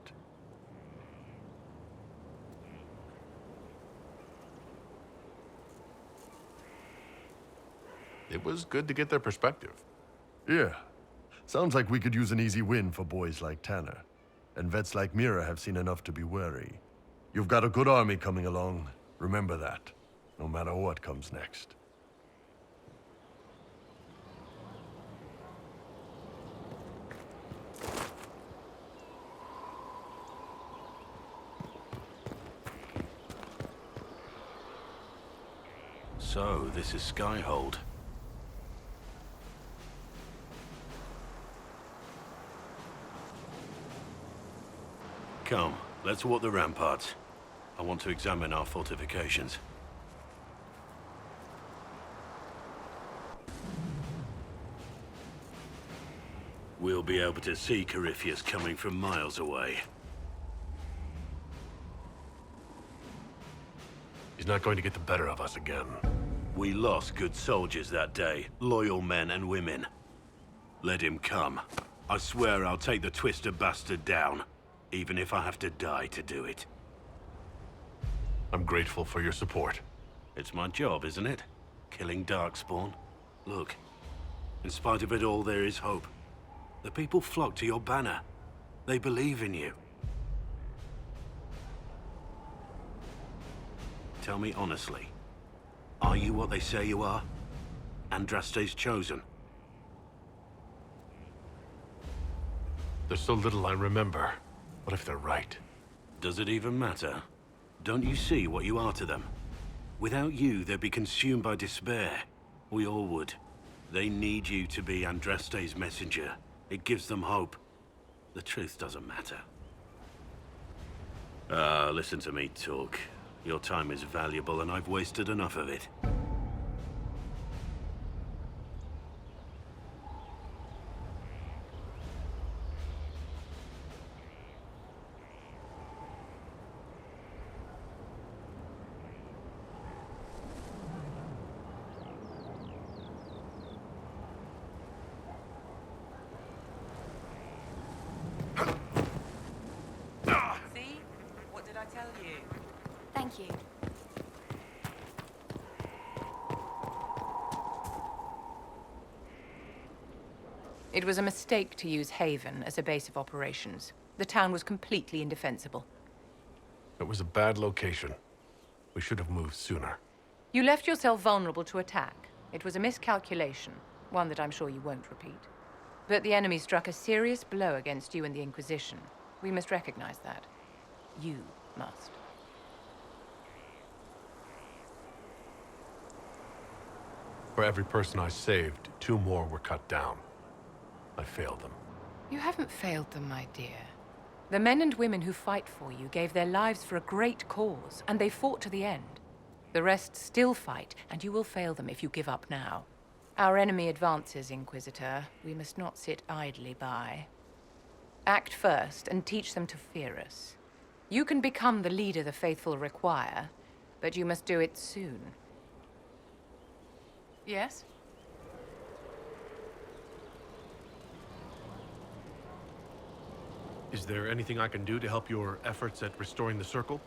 It was good to get their perspective. Yeah. Sounds like we could use an easy win for boys like Tanner. And vets like Mira have seen enough to be wary. You've got a good army coming along. Remember that, no matter what comes next. So, this is Skyhold. Come, let's walk the ramparts. I want to examine our fortifications. We'll be able to see Corypheus coming from miles away. He's not going to get the better of us again. We lost good soldiers that day, loyal men and women. Let him come. I swear I'll take the twister bastard down, even if I have to die to do it. I'm grateful for your support. It's my job, isn't it? Killing Darkspawn. Look, in spite of it all, there is hope. The people flock to your banner. They believe in you. Tell me honestly, are you what they say you are? Andraste's chosen? There's so little I remember. What if they're right? Does it even matter? Don't you see what you are to them? Without you, they'd be consumed by despair. We all would. They need you to be Andraste's messenger. It gives them hope. The truth doesn't matter. Listen to me talk. Your time is valuable and I've wasted enough of it. See? What did I tell you? Thank you. It was a mistake to use Haven as a base of operations. The town was completely indefensible. It was a bad location. We should have moved sooner. You left yourself vulnerable to attack. It was a miscalculation, one that I'm sure you won't repeat. But the enemy struck a serious blow against you and the Inquisition. We must recognize that. You must. For every person I saved, 2 more were cut down. I failed them. You haven't failed them, my dear. The men and women who fight for you gave their lives for a great cause, and they fought to the end. The rest still fight, and you will fail them if you give up now. Our enemy advances, Inquisitor. We must not sit idly by. Act first, and teach them to fear us. You can become the leader the faithful require, but you must do it soon. Yes? Is there anything I can do to help your efforts at restoring the Circle?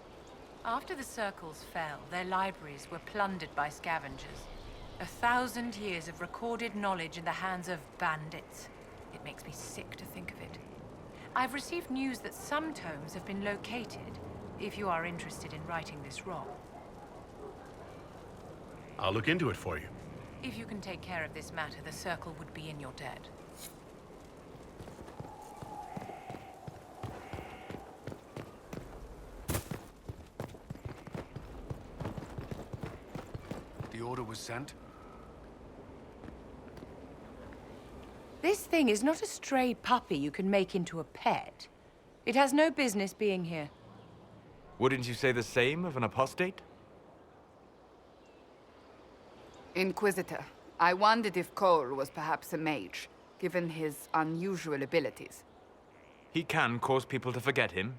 After the Circles fell, their libraries were plundered by scavengers. 1,000 years of recorded knowledge in the hands of bandits. It makes me sick to think of it. I've received news that some tomes have been located, if you are interested in righting this wrong. I'll look into it for you. If you can take care of this matter, the Circle would be in your debt. The order was sent? This thing is not a stray puppy you can make into a pet. It has no business being here. Wouldn't you say the same of an apostate? Inquisitor, I wondered if Cole was perhaps a mage, given his unusual abilities. He can cause people to forget him,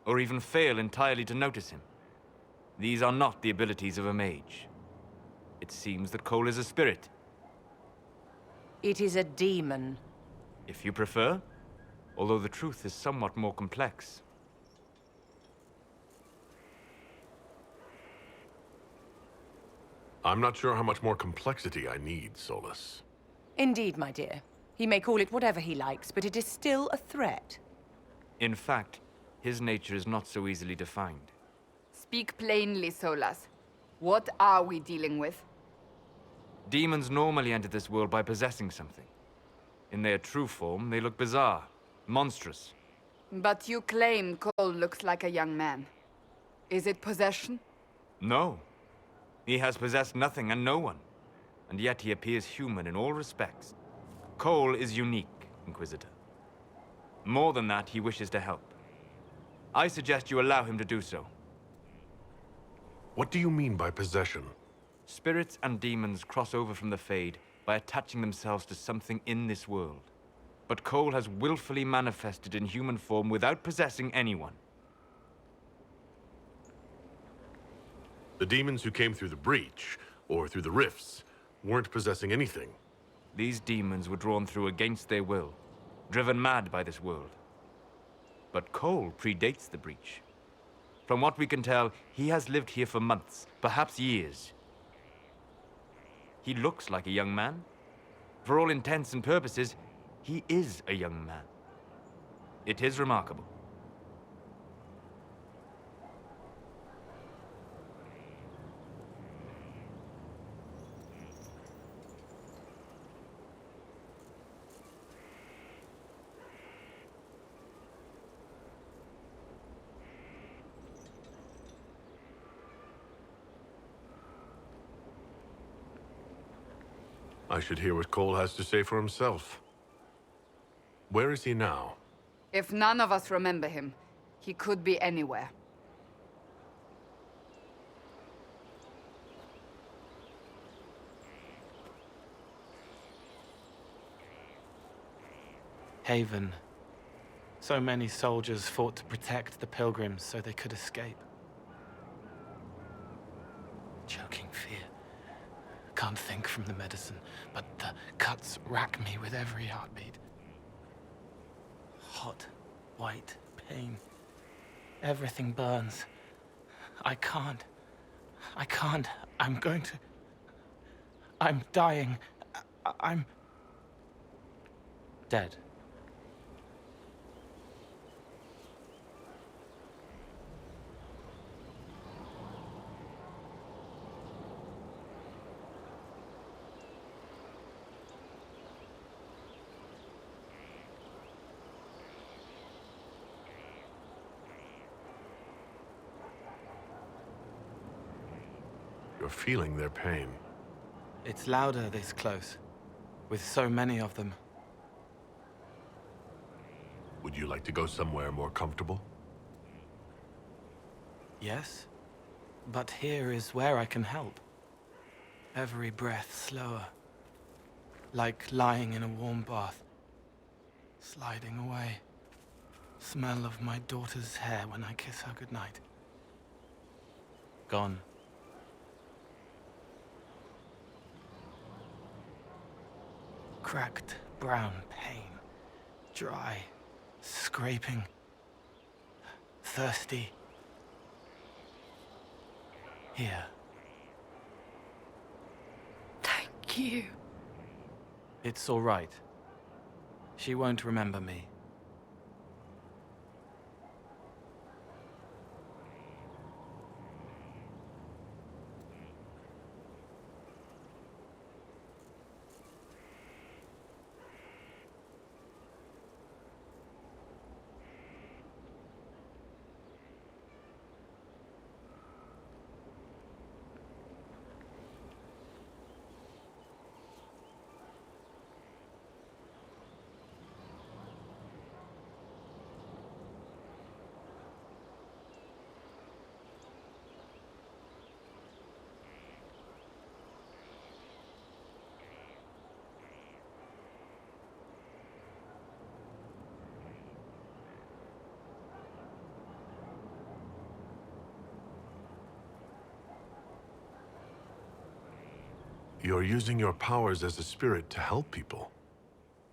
or even fail entirely to notice him. These are not the abilities of a mage. It seems that Cole is a spirit. It is a demon. If you prefer, although the truth is somewhat more complex. I'm not sure how much more complexity I need, Solus. Indeed, my dear. He may call it whatever he likes, but it is still a threat. In fact, his nature is not so easily defined. Speak plainly, Solas. What are we dealing with? Demons normally enter this world by possessing something. In their true form, they look bizarre, monstrous. But you claim Cole looks like a young man. Is it possession? No. He has possessed nothing and no one. And yet he appears human in all respects. Cole is unique, Inquisitor. More than that, he wishes to help. I suggest you allow him to do so. What do you mean by possession? Spirits and demons cross over from the Fade by attaching themselves to something in this world. But Cole has willfully manifested in human form without possessing anyone. The demons who came through the breach, or through the rifts, weren't possessing anything. These demons were drawn through against their will, driven mad by this world. But Cole predates the breach. From what we can tell, he has lived here for months, perhaps years. He looks like a young man. For all intents and purposes, he is a young man. It is remarkable. I should hear what Cole has to say for himself. Where is he now? If none of us remember him, he could be anywhere. Haven. So many soldiers fought to protect the pilgrims so they could escape. Choking fear. Can't think from the medicine, but the cuts rack me with every heartbeat. Hot, white pain. Everything burns. I can't. I'm going to... I'm dying. I'm... dead. You're feeling their pain. It's louder this close, with so many of them. Would you like to go somewhere more comfortable? Yes, but here is where I can help. Every breath slower, like lying in a warm bath, sliding away. Smell of my daughter's hair when I kiss her goodnight. Gone. Cracked brown pain, dry, scraping, thirsty. Here. Thank you. It's all right. She won't remember me. You're using your powers as a spirit to help people.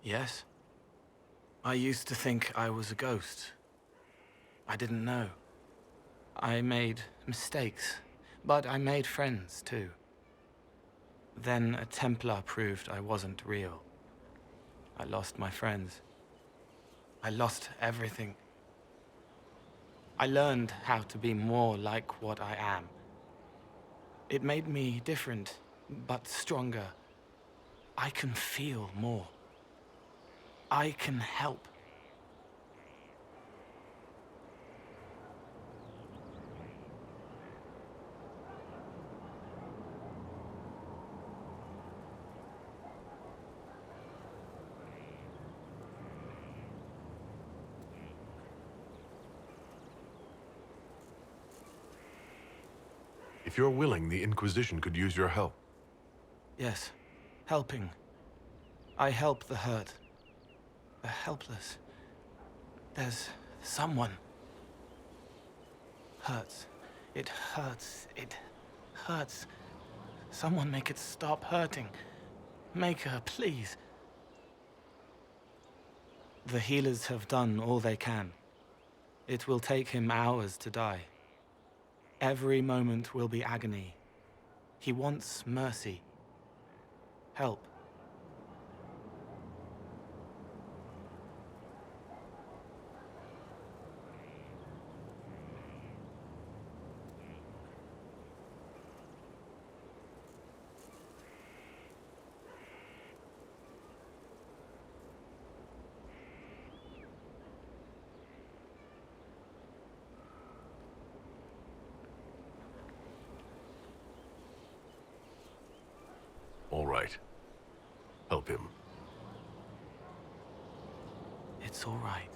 Yes? I used to think I was a ghost. I didn't know. I made mistakes, but I made friends too. Then a Templar proved I wasn't real. I lost my friends. I lost everything. I learned how to be more like what I am. It made me different, but stronger. I can feel more. I can help. If you're willing, the Inquisition could use your help. Yes. Helping. I help the hurt. The helpless. There's someone. Hurts. It hurts. It hurts. Someone make it stop hurting. Make her, please. The healers have done all they can. It will take him hours to die. Every moment will be agony. He wants mercy. Help. All right. Help him. It's all right.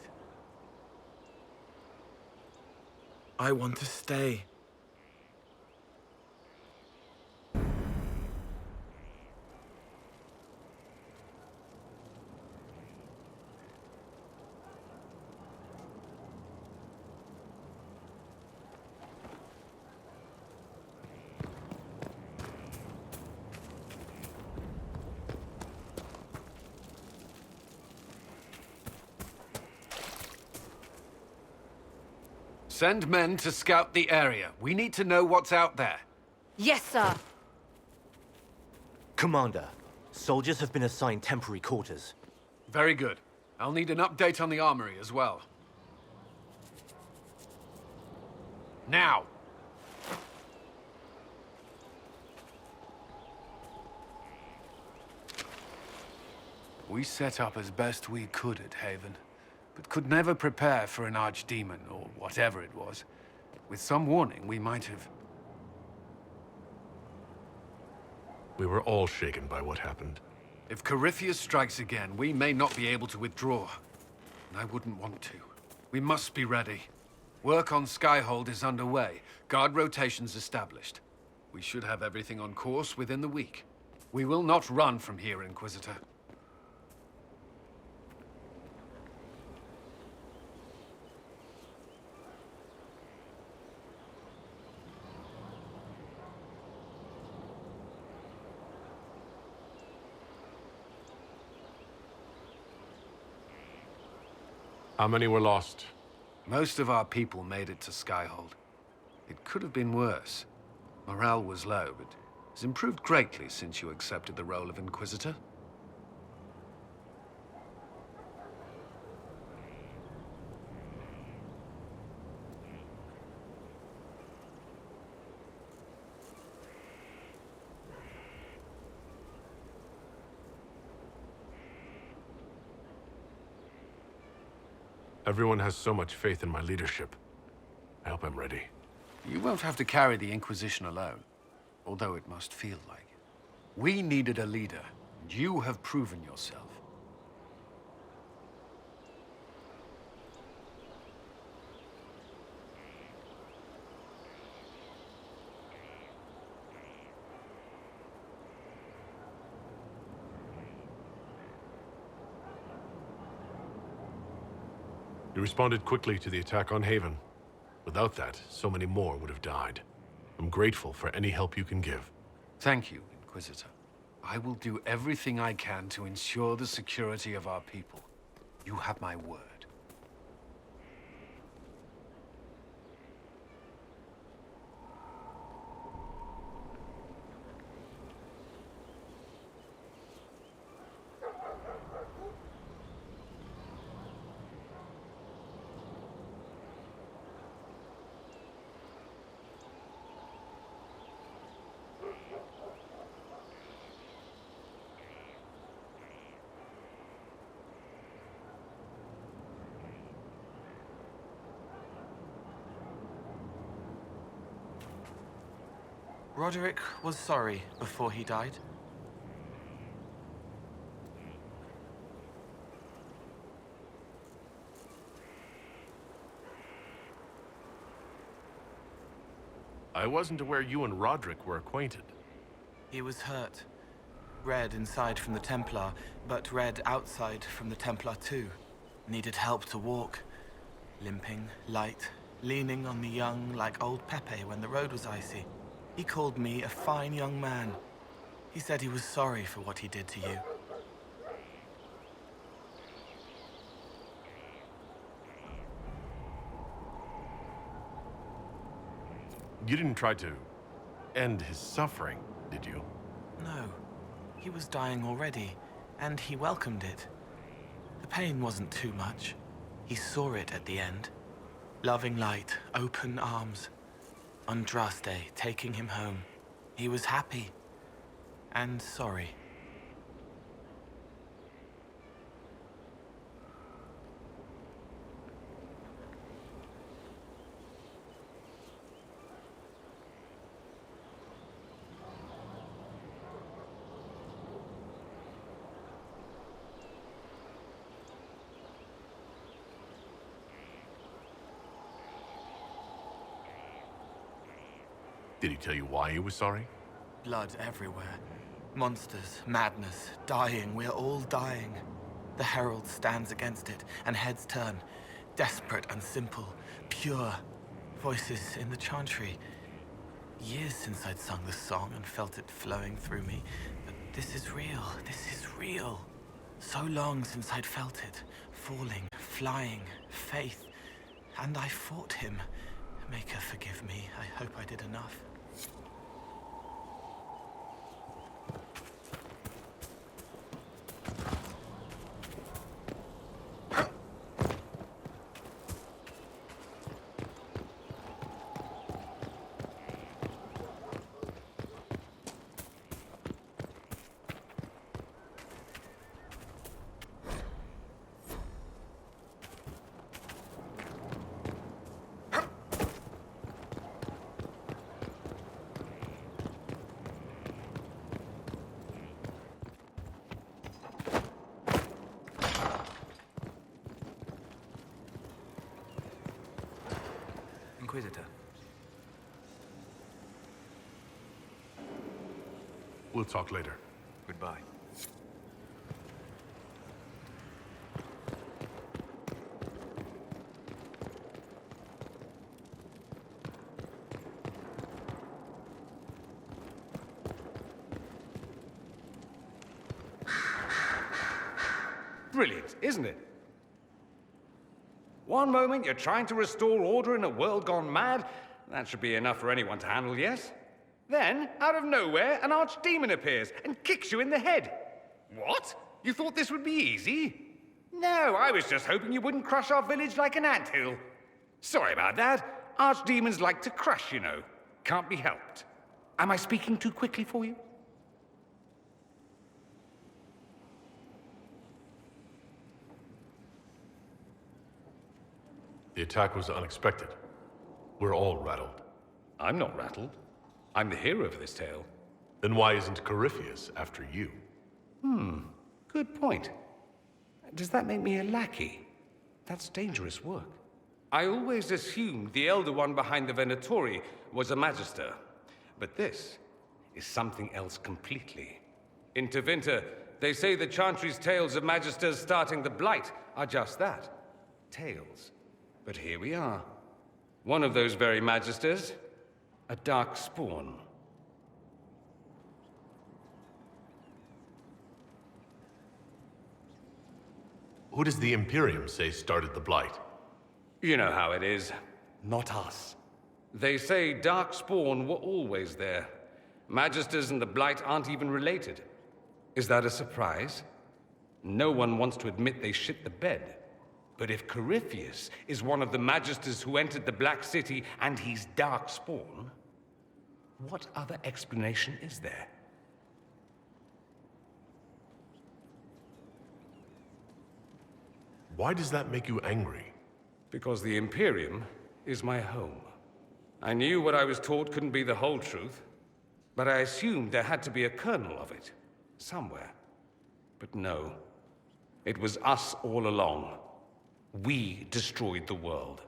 I want to stay. Send men to scout the area. We need to know what's out there. Yes, sir. Commander, soldiers have been assigned temporary quarters. Very good. I'll need an update on the armory as well. Now! We set up as best we could at Haven, but could never prepare for an archdemon, or whatever it was. With some warning, we might have... We were all shaken by what happened. If Corypheus strikes again, we may not be able to withdraw. And I wouldn't want to. We must be ready. Work on Skyhold is underway. Guard rotations established. We should have everything on course within the week. We will not run from here, Inquisitor. How many were lost? Most of our people made it to Skyhold. It could have been worse. Morale was low, but has improved greatly since you accepted the role of Inquisitor. Everyone has so much faith in my leadership. I hope I'm ready. You won't have to carry the Inquisition alone, although it must feel like it. We needed a leader, and you have proven yourself. You responded quickly to the attack on Haven. Without that, so many more would have died. I'm grateful for any help you can give. Thank you, Inquisitor. I will do everything I can to ensure the security of our people. You have my word. Roderick was sorry before he died. I wasn't aware you and Roderick were acquainted. He was hurt. Red inside from the Templar, but red outside from the Templar too. Needed help to walk. Limping, light, leaning on the young like old Pepe when the road was icy. He called me a fine young man. He said he was sorry for what he did to you. You didn't try to end his suffering, did you? No. He was dying already, and he welcomed it. The pain wasn't too much. He saw it at the end. Loving light, open arms. Andraste taking him home. He was happy. And sorry. Did he tell you why he was sorry? Blood everywhere. Monsters, madness, dying. We're all dying. The Herald stands against it, and heads turn. Desperate and simple, pure. Voices in the chantry. Years since I'd sung the song and felt it flowing through me. But this is real. This is real. So long since I'd felt it. Falling, flying, faith. And I fought him. Maker, forgive me. I hope I did enough. Inquisitor. We'll talk later. Goodbye. Brilliant, isn't it? One moment you're trying to restore order in a world gone mad. That should be enough for anyone to handle, yes? Then, out of nowhere, an archdemon appears and kicks you in the head. What? You thought this would be easy? No, I was just hoping you wouldn't crush our village like an anthill. Sorry about that. Archdemons like to crush, you know. Can't be helped. Am I speaking too quickly for you? The attack was unexpected. We're all rattled. I'm not rattled. I'm the hero of this tale. Then why isn't Corypheus after you? Good point. Does that make me a lackey? That's dangerous work. I always assumed the Elder One behind the Venatori was a Magister. But this is something else completely. In Tevinter, they say the Chantry's tales of Magisters starting the Blight are just that. Tales. But here we are. One of those very Magisters, a dark spawn. Who does the Imperium say started the Blight? You know how it is. Not us. They say Darkspawn were always there. Magisters and the Blight aren't even related. Is that a surprise? No one wants to admit they shit the bed. But if Corypheus is one of the Magisters who entered the Black City and he's Darkspawn, what other explanation is there? Why does that make you angry? Because the Imperium is my home. I knew what I was taught couldn't be the whole truth, but I assumed there had to be a kernel of it, somewhere. But no, it was us all along. We destroyed the world.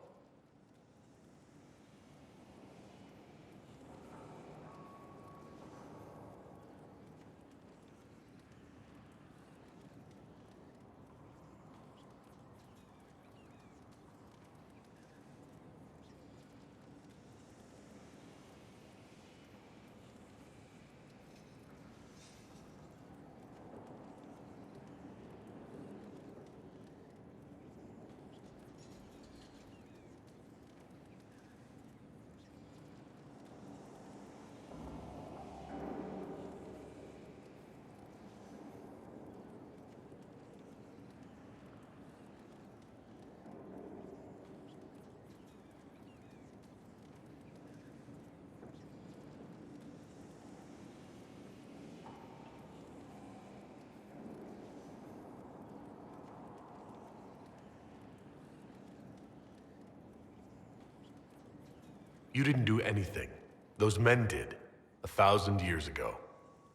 You didn't do anything. Those men did. 1,000 years ago.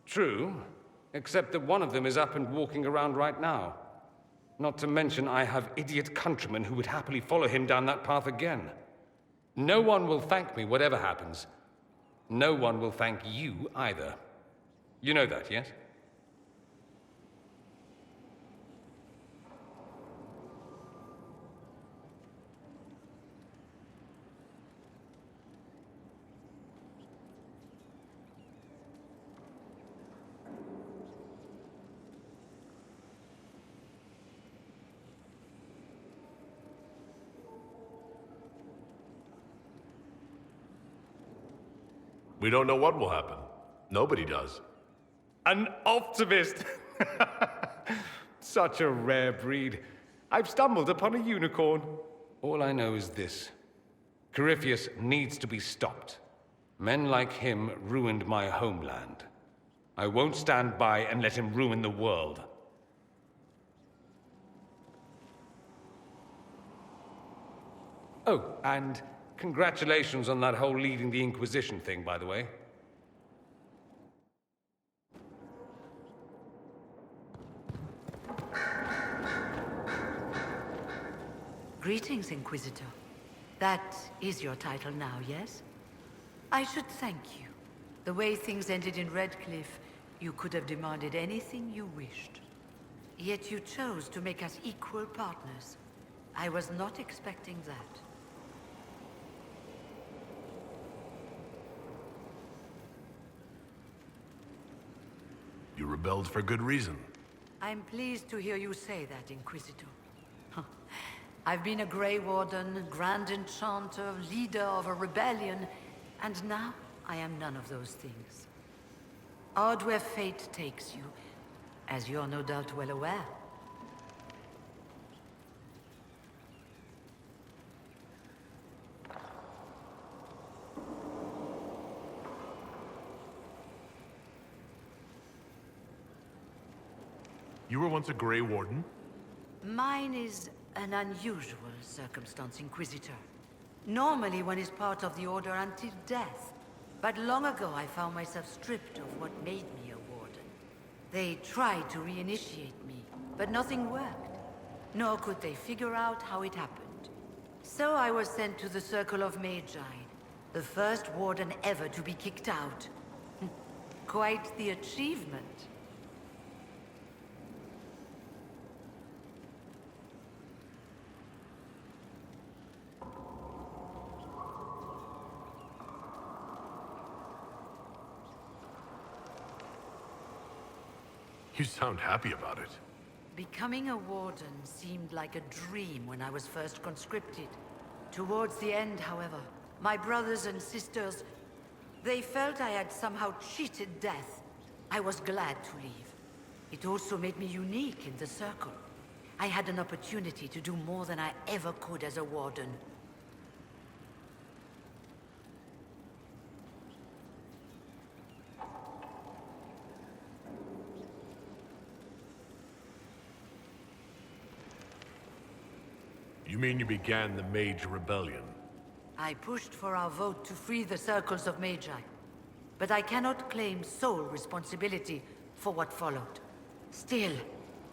True, except that one of them is up and walking around right now. Not to mention I have idiot countrymen who would happily follow him down that path again. No one will thank me, whatever happens. No one will thank you either. You know that, yes? We don't know what will happen. Nobody does. An optimist! Such a rare breed. I've stumbled upon a unicorn. All I know is this. Corypheus needs to be stopped. Men like him ruined my homeland. I won't stand by and let him ruin the world. Oh, and congratulations on that whole leading the Inquisition thing, by the way. Greetings, Inquisitor. That is your title now, yes? I should thank you. The way things ended in Redcliffe, you could have demanded anything you wished. Yet you chose to make us equal partners. I was not expecting that. You rebelled for good reason. I'm pleased to hear you say that, Inquisitor. I've been a Grey Warden, Grand Enchanter, leader of a rebellion, and now I am none of those things. Odd where fate takes you, as you're no doubt well aware. You were once a Grey Warden? Mine is an unusual circumstance, Inquisitor. Normally one is part of the Order until death. But long ago I found myself stripped of what made me a Warden. They tried to reinitiate me, but nothing worked. Nor could they figure out how it happened. So I was sent to the Circle of Magi, the first Warden ever to be kicked out. Quite the achievement. You sound happy about it. Becoming a Warden seemed like a dream when I was first conscripted. Towards the end, however, my brothers and sisters, they felt I had somehow cheated death. I was glad to leave. It also made me unique in the Circle. I had an opportunity to do more than I ever could as a Warden. You mean you began the Mage Rebellion? I pushed for our vote to free the Circles of Magi. But I cannot claim sole responsibility for what followed. Still,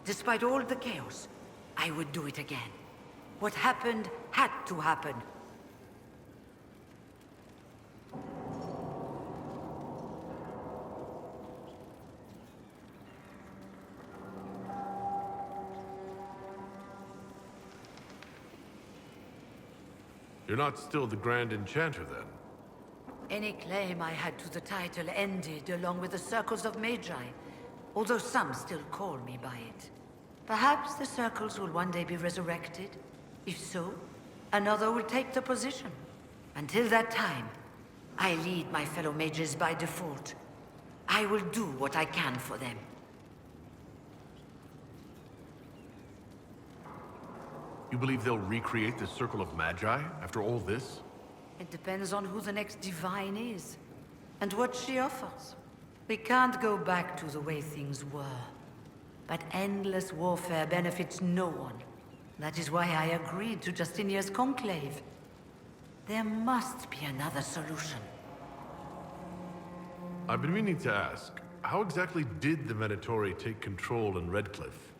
despite all the chaos, I would do it again. What happened had to happen. You're not still the Grand Enchanter, then? Any claim I had to the title ended along with the Circles of Magi, although some still call me by it. Perhaps the Circles will one day be resurrected. If so, another will take the position. Until that time, I lead my fellow mages by default. I will do what I can for them. You believe they'll recreate the Circle of Magi after all this? It depends on who the next divine is, and what she offers. We can't go back to the way things were. But endless warfare benefits no one. That is why I agreed to Justinia's conclave. There must be another solution. I've been meaning to ask, how exactly did the Venatori take control in Redcliffe?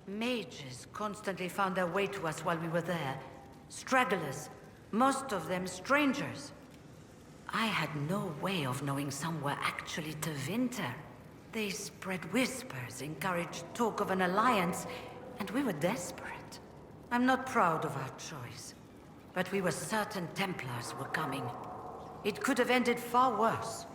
Mages constantly found their way to us while we were there. Stragglers, most of them strangers. I had no way of knowing some were actually Tevinter. They spread whispers, encouraged talk of an alliance, and we were desperate. I'm not proud of our choice, but we were certain Templars were coming. It could have ended far worse.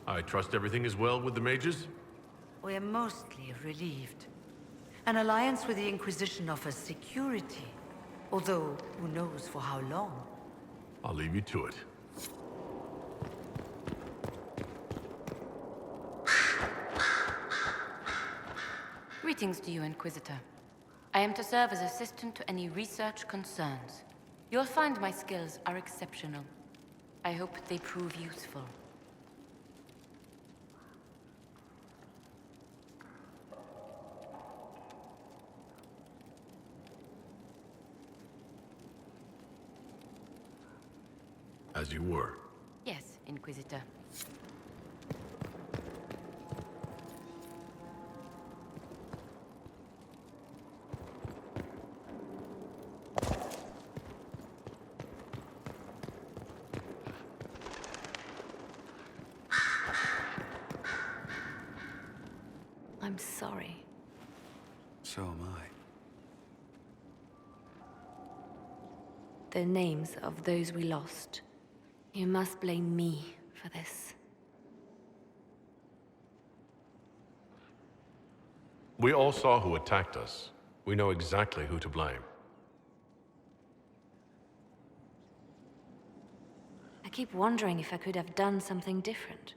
I trust everything is well with the mages? We're mostly relieved. An alliance with the Inquisition offers security, although who knows for how long. I'll leave you to it. Greetings to you, Inquisitor. I am to serve as assistant to any research concerns. You'll find my skills are exceptional. I hope they prove useful. As you were. Yes, Inquisitor. I'm sorry. So am I. The names of those we lost. You must blame me for this. We all saw who attacked us. We know exactly who to blame. I keep wondering if I could have done something different.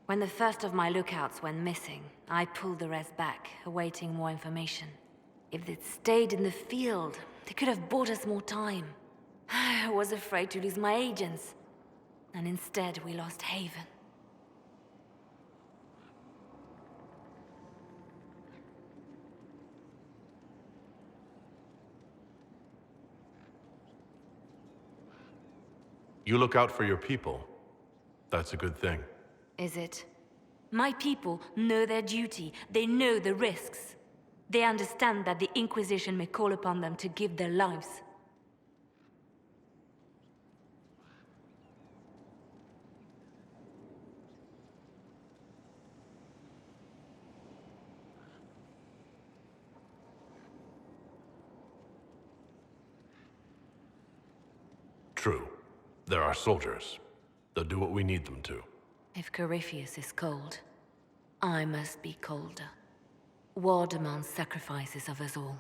When the first of my lookouts went missing, I pulled the rest back, awaiting more information. If they'd stayed in the field, they could have bought us more time. I was afraid to lose my agents. And instead, we lost Haven. You look out for your people. That's a good thing. Is it? My people know their duty. They know the risks. They understand that the Inquisition may call upon them to give their lives. True. They're our soldiers. They'll do what we need them to. If Corypheus is cold, I must be colder. War demands sacrifices of us all.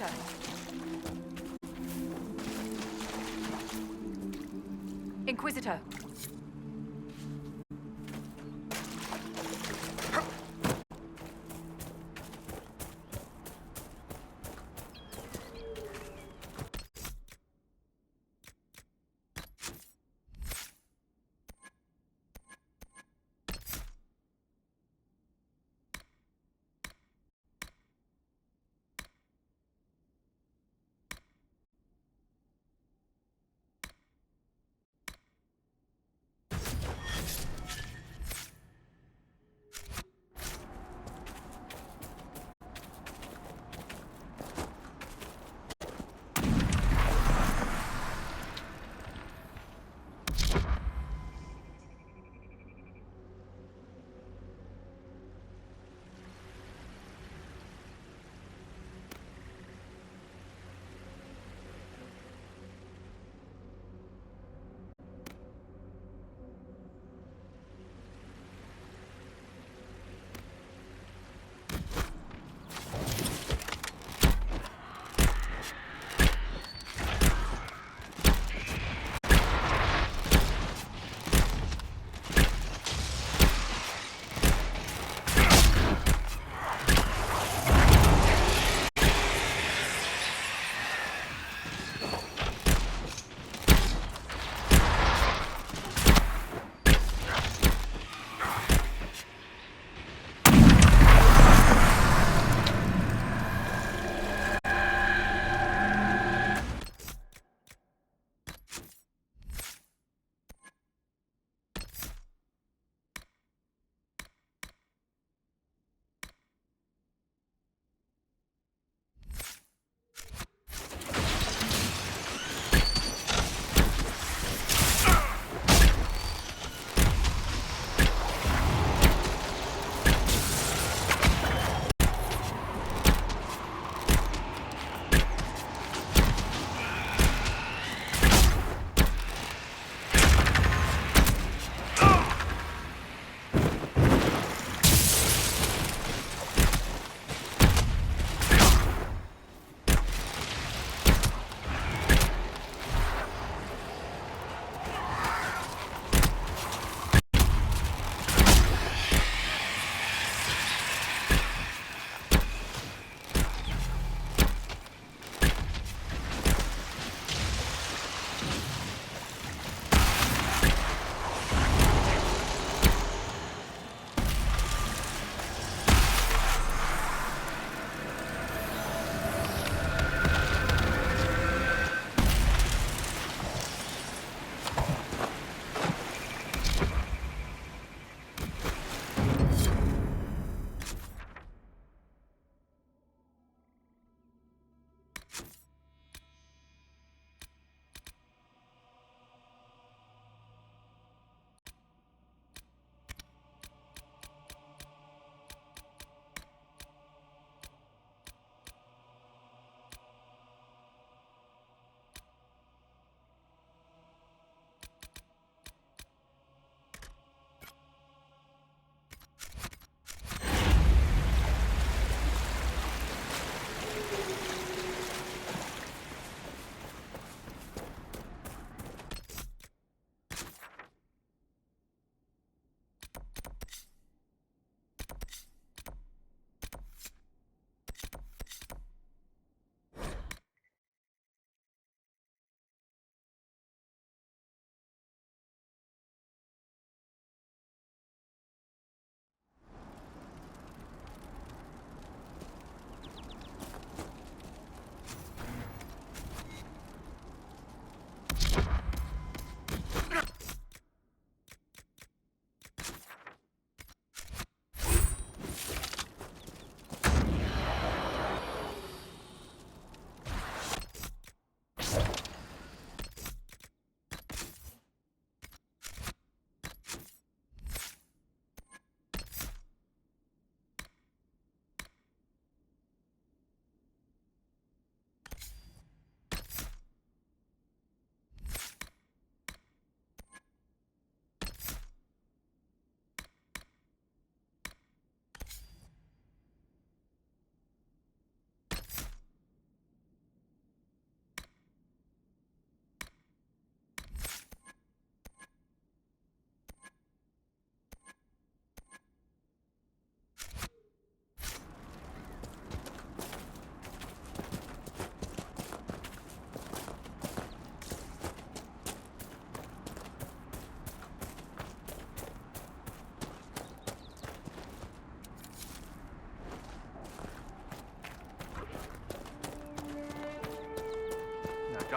Inquisitor. Inquisitor.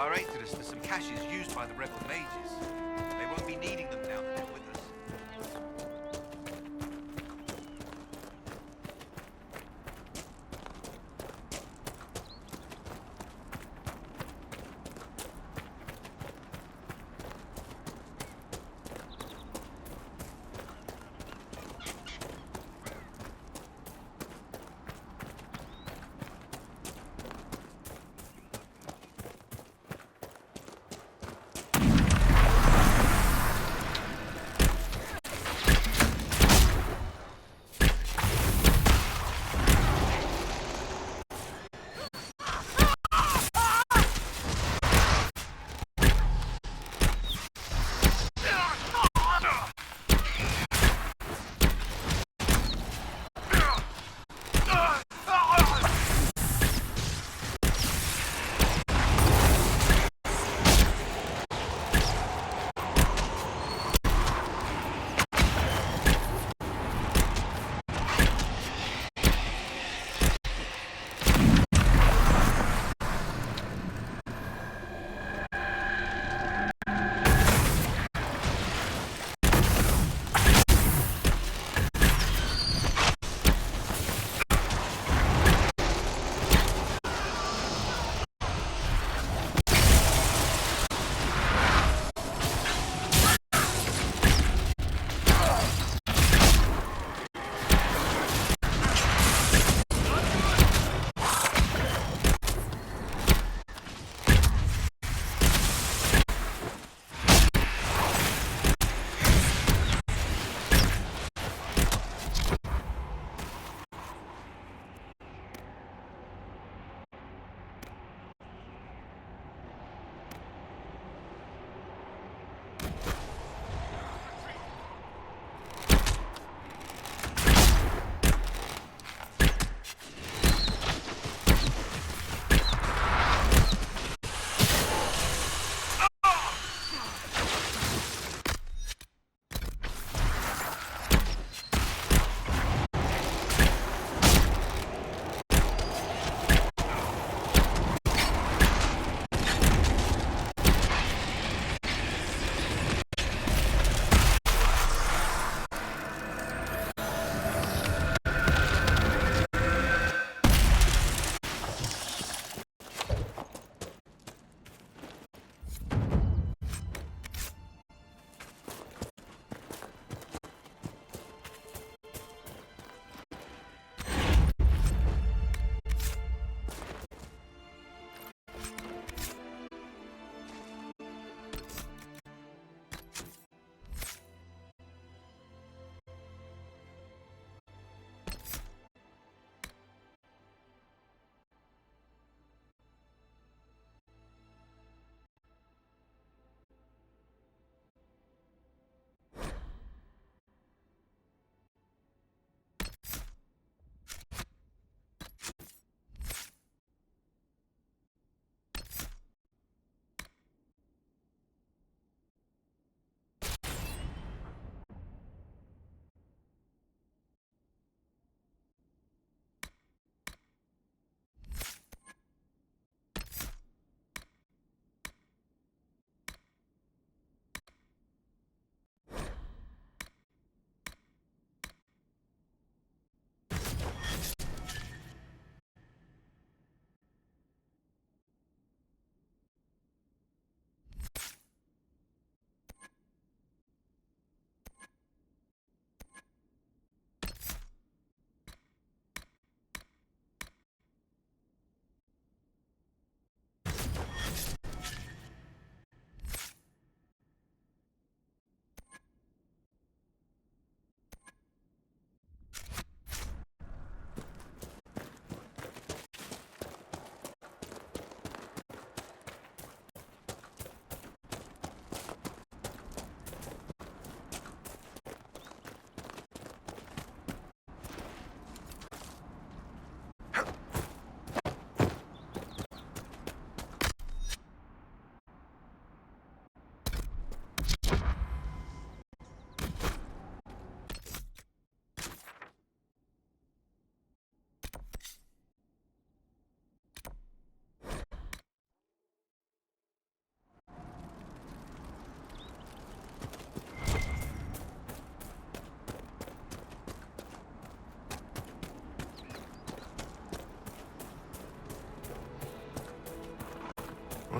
directed us to some caches used by the rebel mages. They won't be needing them now that they're with us.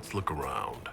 Let's look around.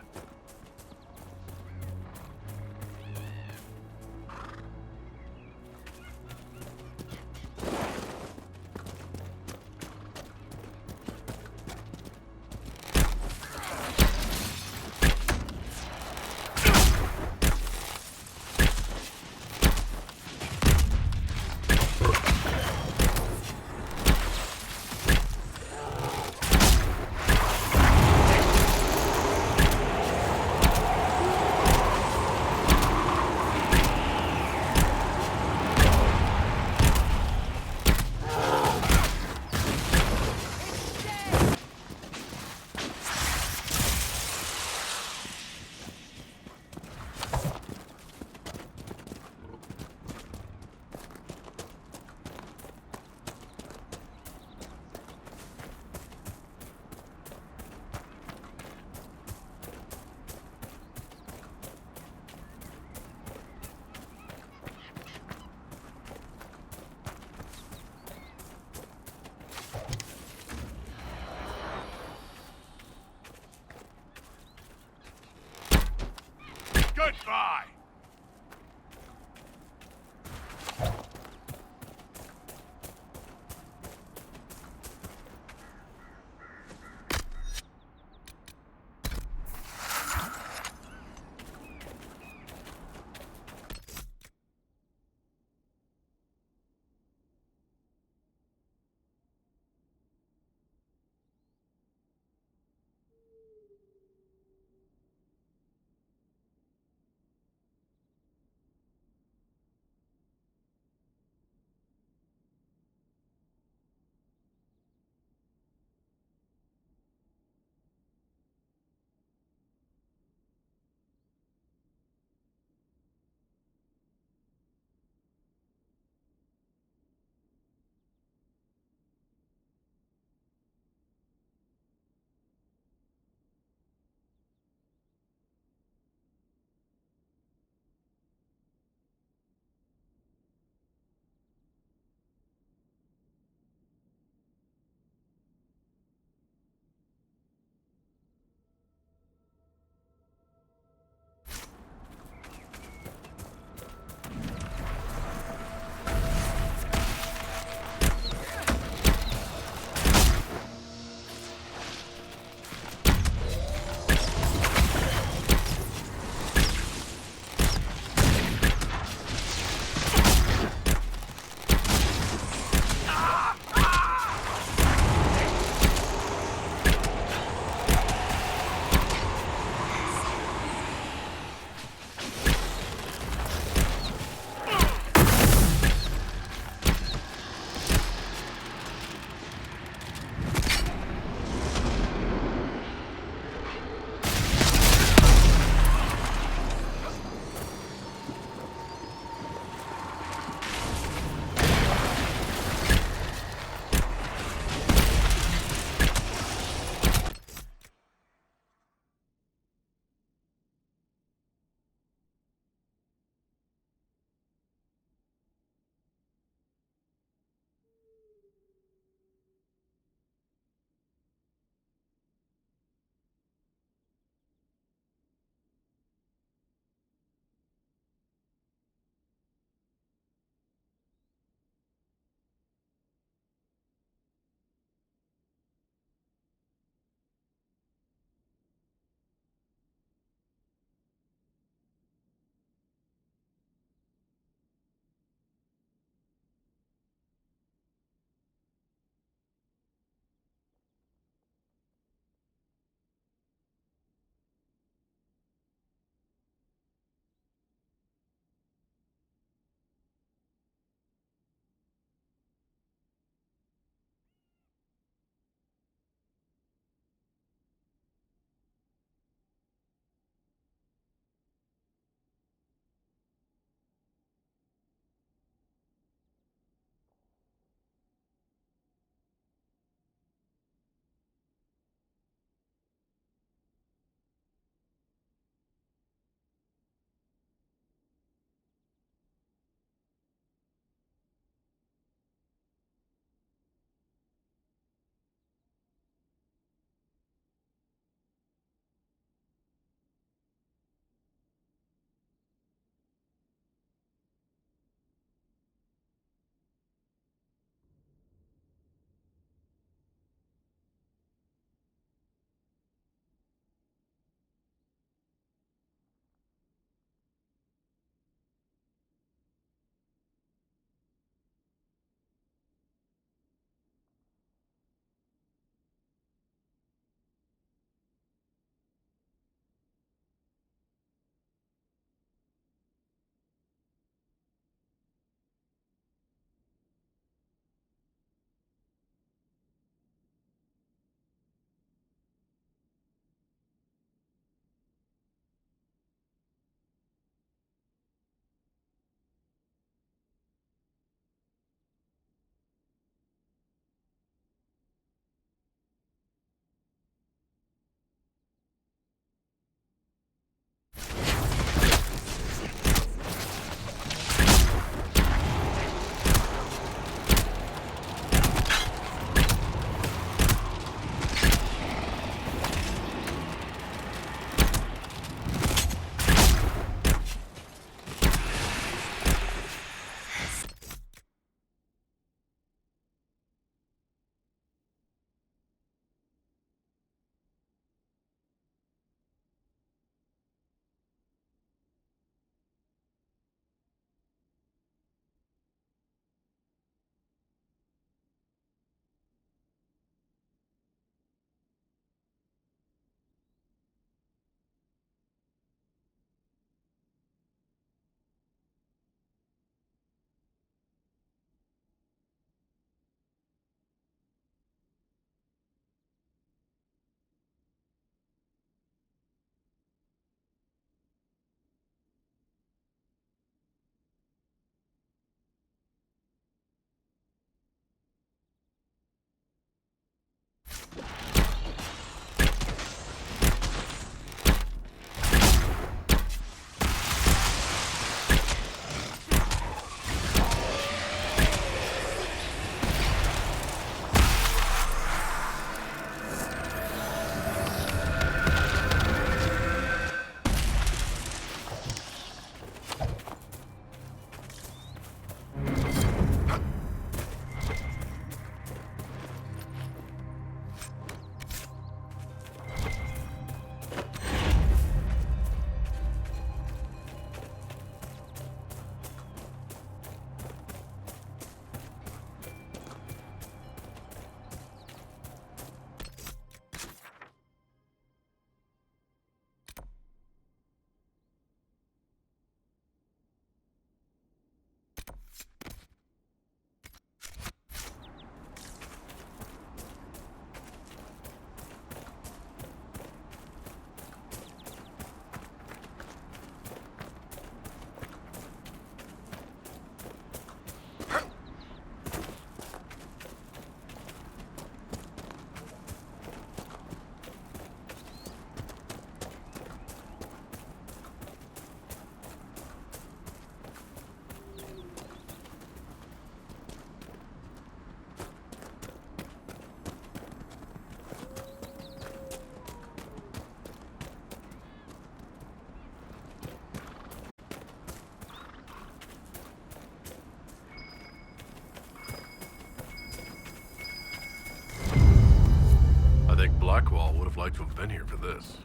like to have been here for this.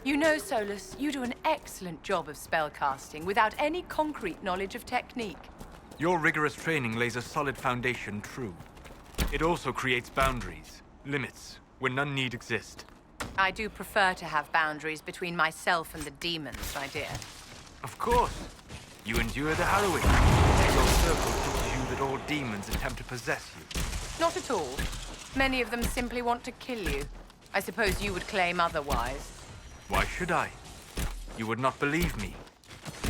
You know, Solus, you do an excellent job of spellcasting without any concrete knowledge of technique. Your rigorous training lays a solid foundation, true. It also creates boundaries, limits, where none need exist. I do prefer to have boundaries between myself and the demons, my dear. Of course. You endure the harrowing. Your circle teaches you that all demons attempt to possess you. Not at all. Many of them simply want to kill you. I suppose you would claim otherwise. Why should I? You would not believe me.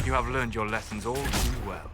You have learned your lessons all too well.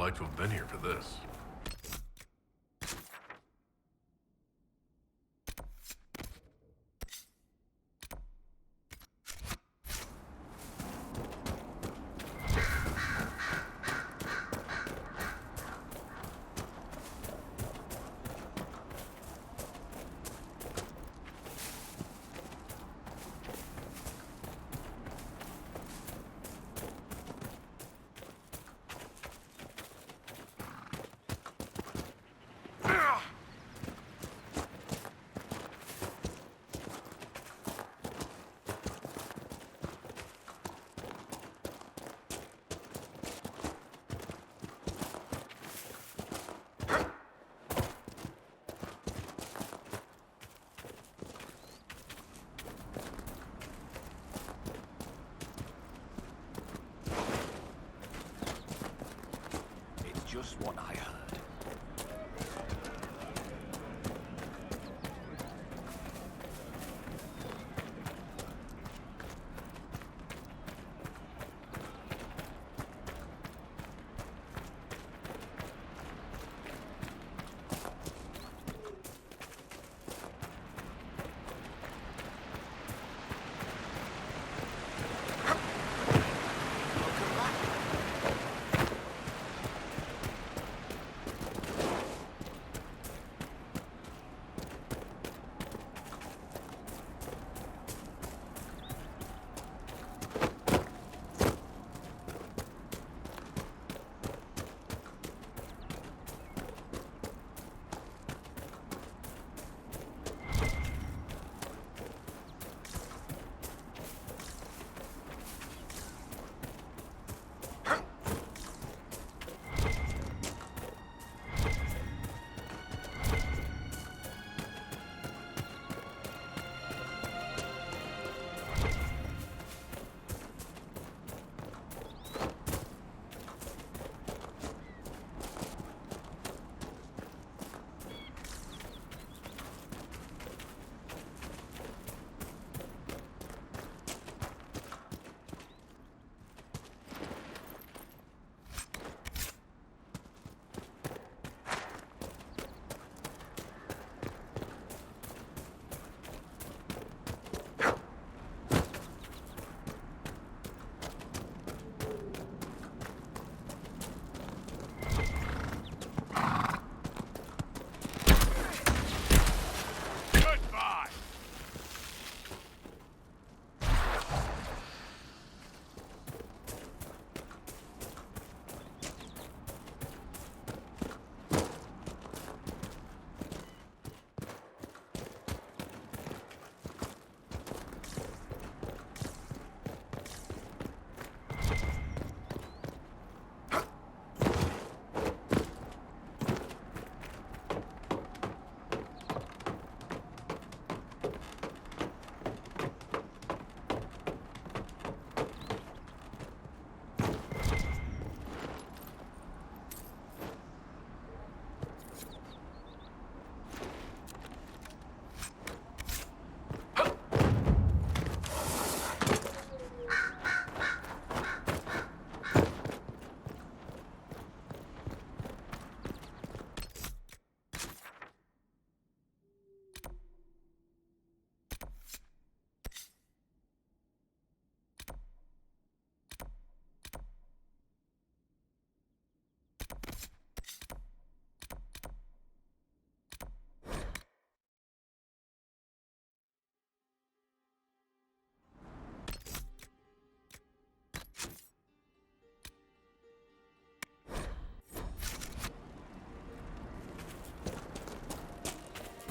like to have been here for this. Just what I heard.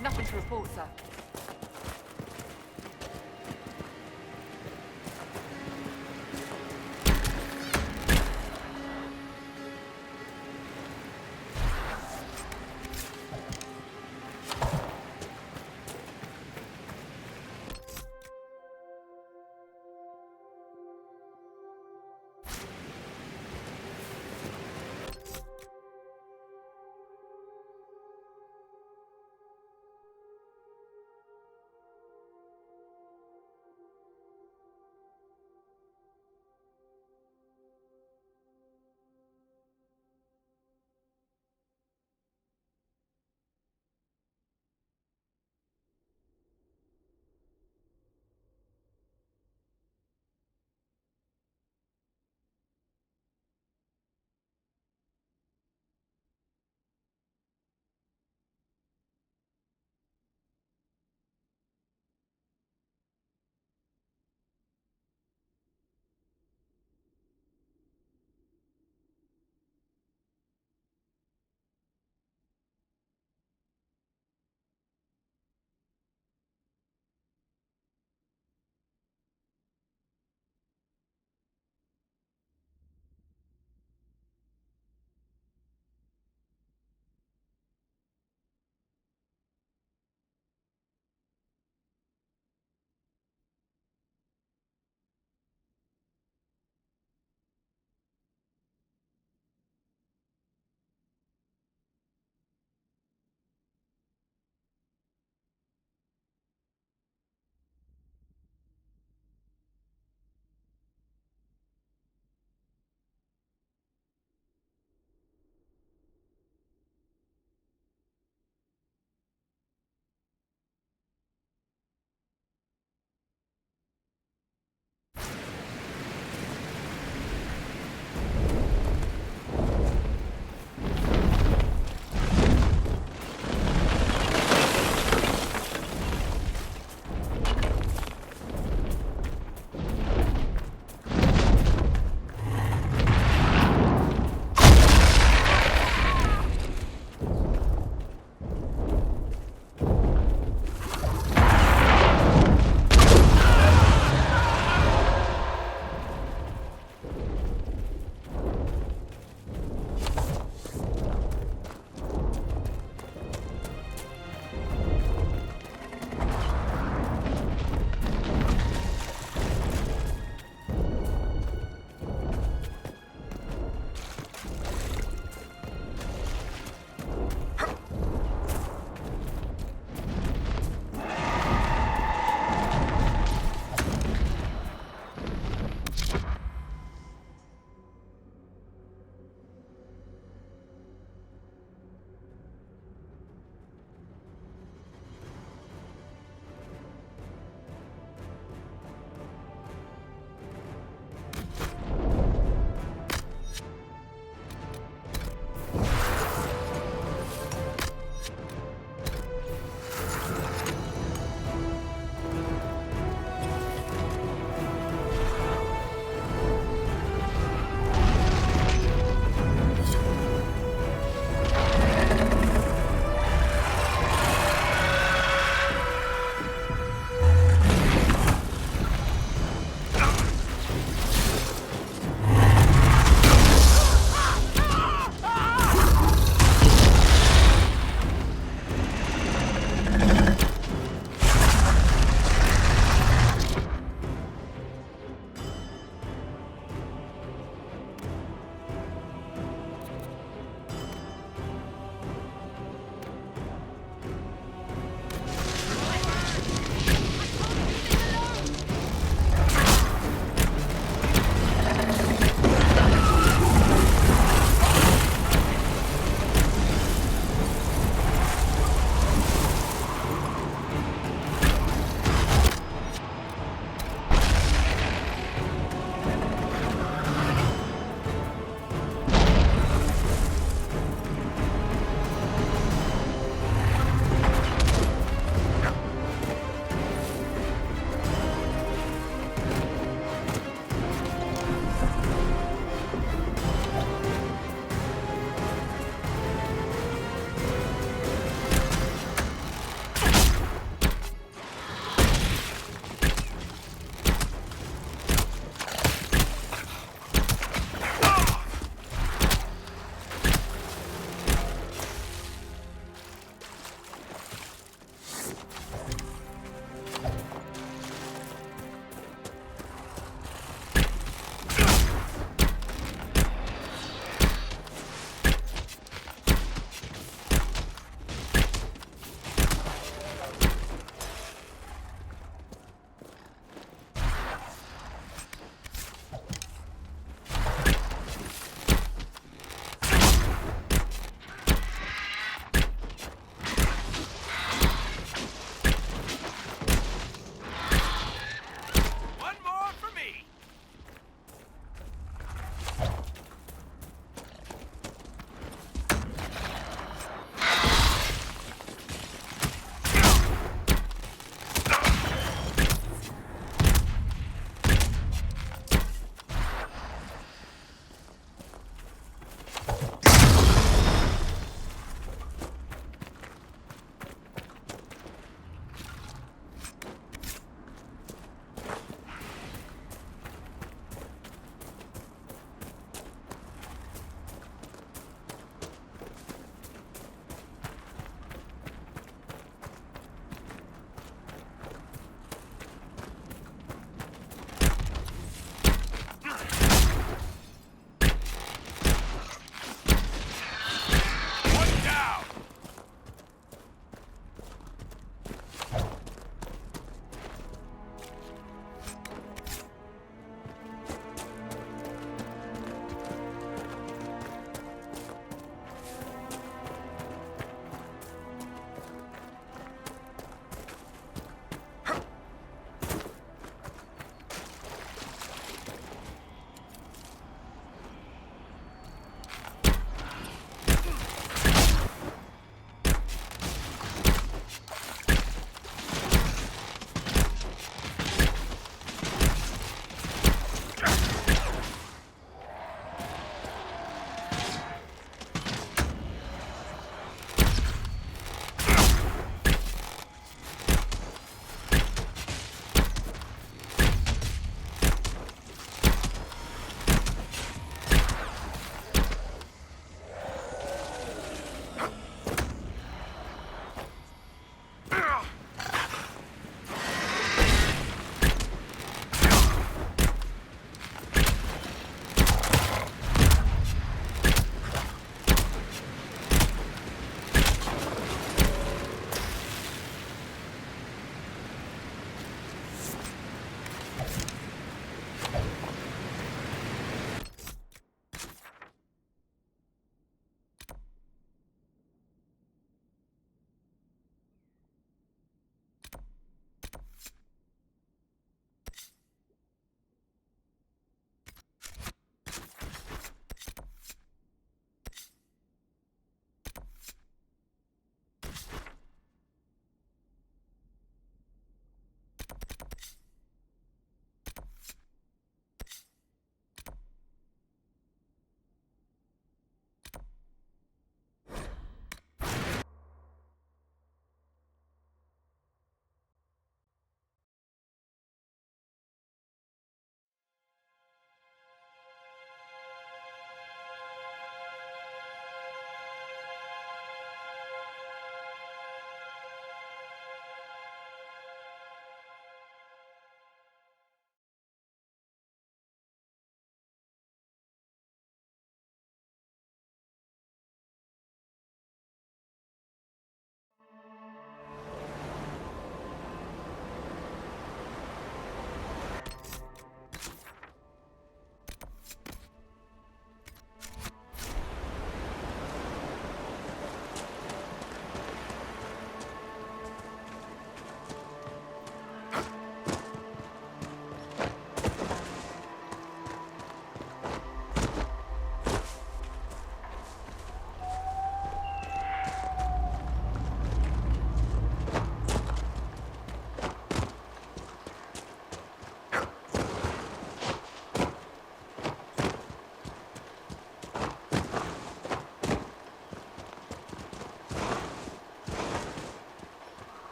Nothing to report, sir.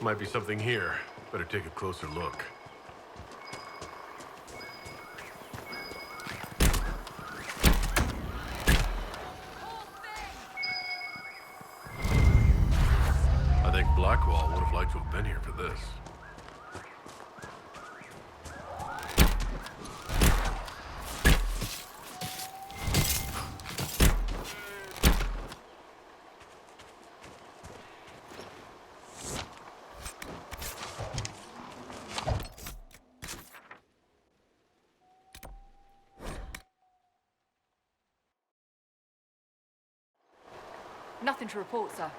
might be something here. Better take a closer look. I think Blackwall would have liked to have been here for this. Nothing to report, sir.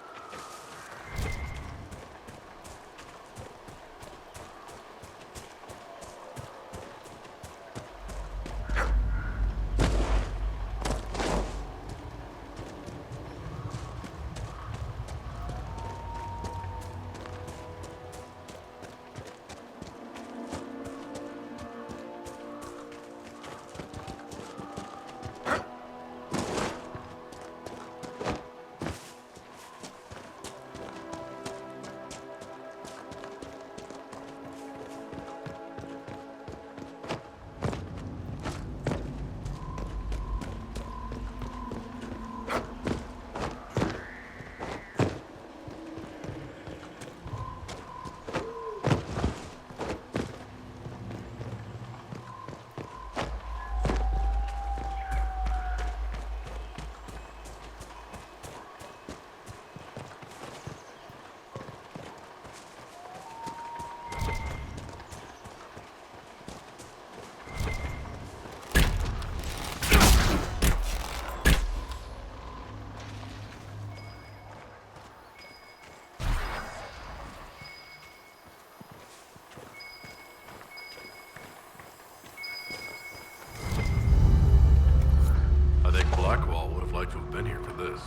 I think Blackwall would have liked to have been here for this.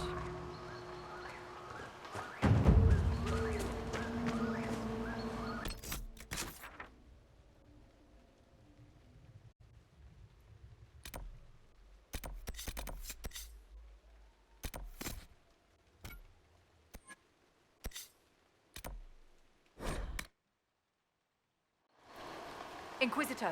Inquisitor.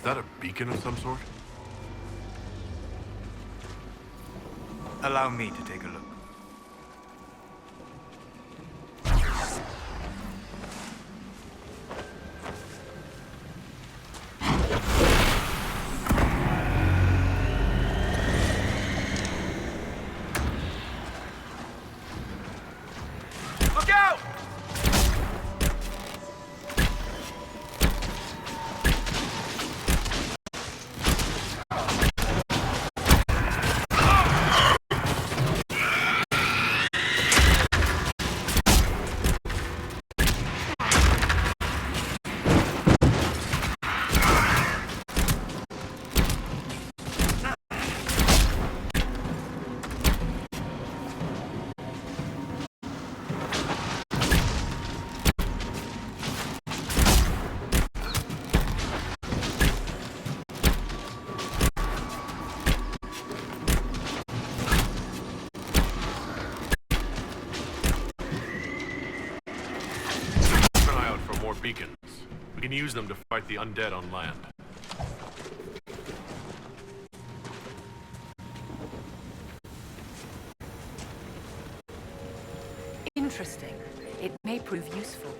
that a beacon of some sort? Allow me to take a look. Look out! Beacons. We can use them to fight the undead on land. Interesting. It may prove useful.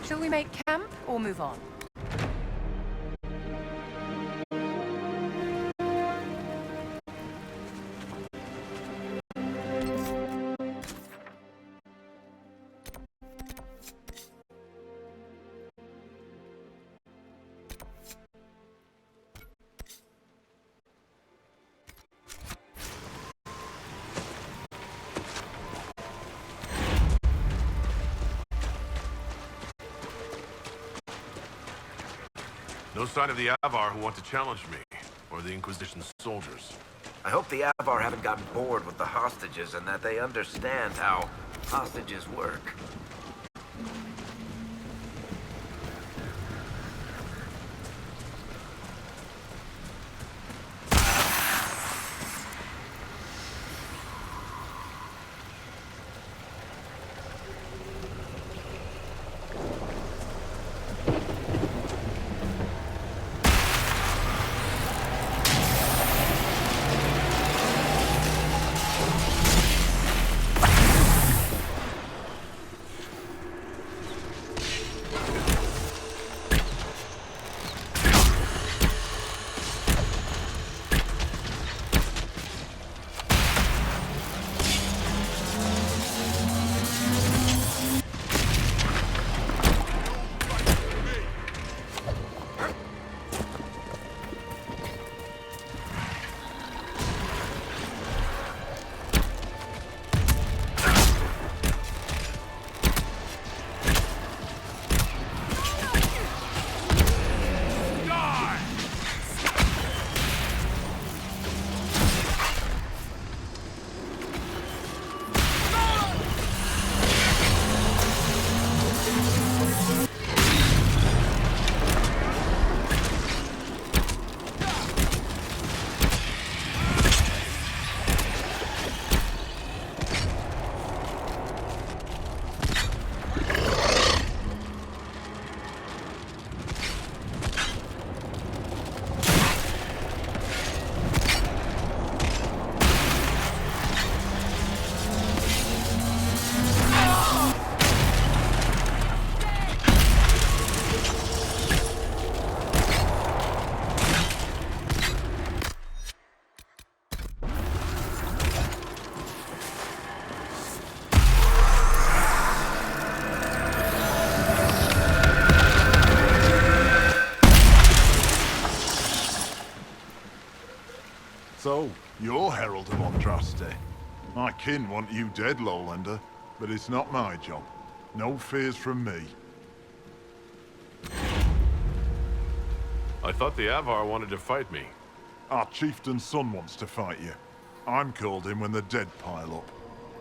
Shall we make camp or move on? No sign of the Avar who want to challenge me, or the Inquisition's soldiers. I hope the Avar haven't gotten bored with the hostages and that they understand how hostages work. So, you're Herald of Andraste. My kin want you dead, Lowlander, but it's not my job. No fears from me. I thought the Avar wanted to fight me. Our chieftain's son wants to fight you. I'm called in when the dead pile up.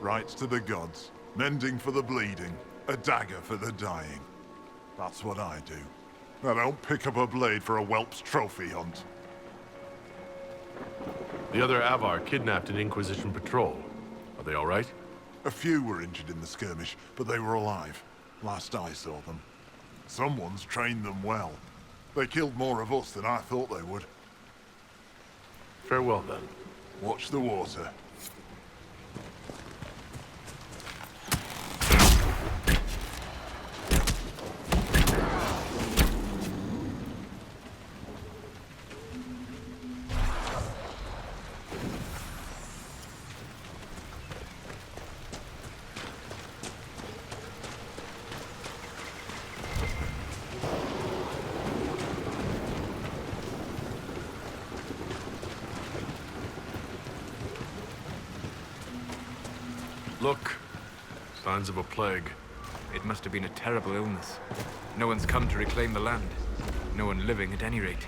Rights to the gods, mending for the bleeding, a dagger for the dying. That's what I do. I don't pick up a blade for a whelp's trophy hunt. The other Avar kidnapped an Inquisition patrol. Are they all right? A few were injured in the skirmish, but they were alive. Last I saw them. Someone's trained them well. They killed more of us than I thought they would. Farewell, then. Watch the water. Look. Signs of a plague. It must have been a terrible illness. No one's come to reclaim the land. No one living, at any rate.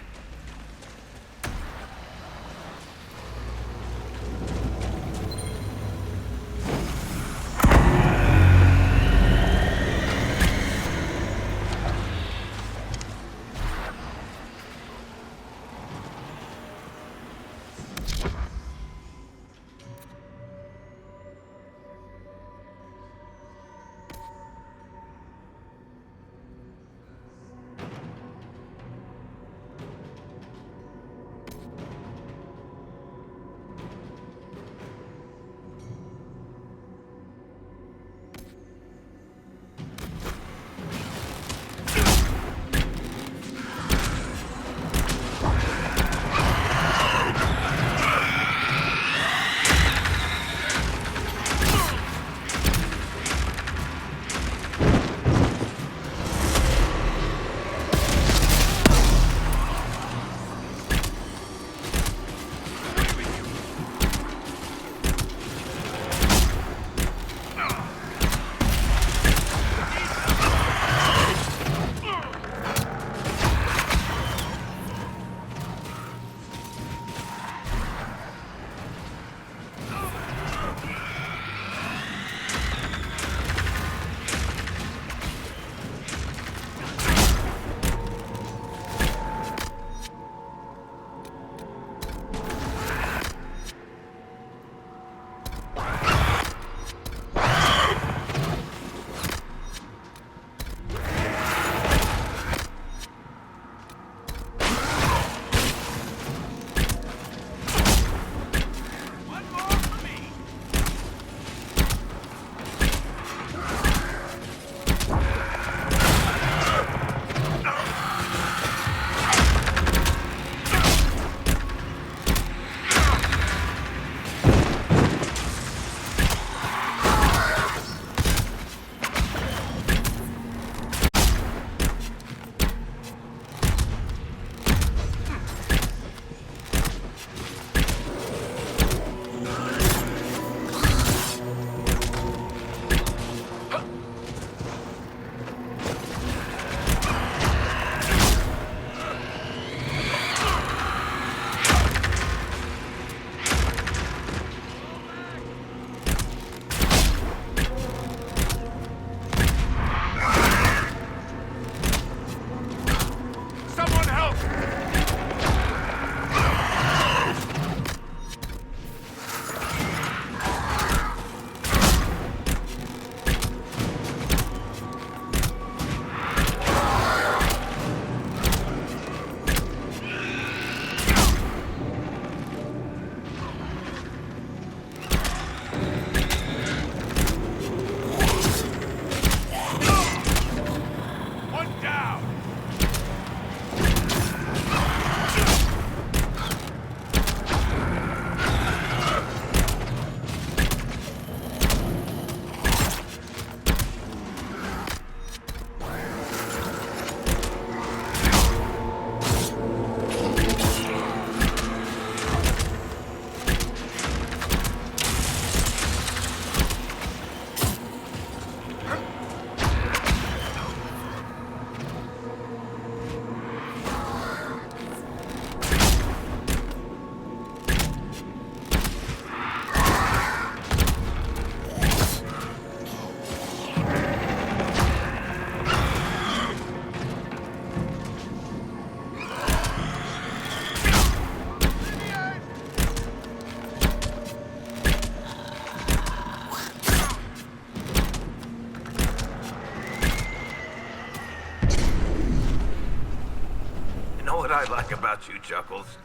like about you, Chuckles?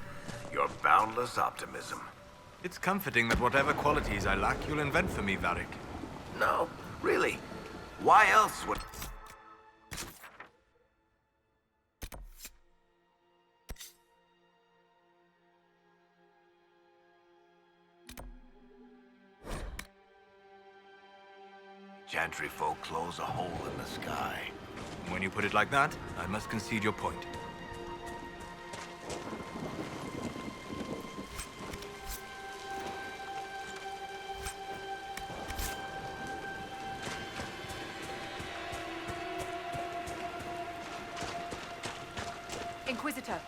Your boundless optimism. It's comforting that whatever qualities I lack, you'll invent for me, Varric. No, really. Why else would... Chantry folk close a hole in the sky. When you put it like that, I must concede your point. Inquisitor.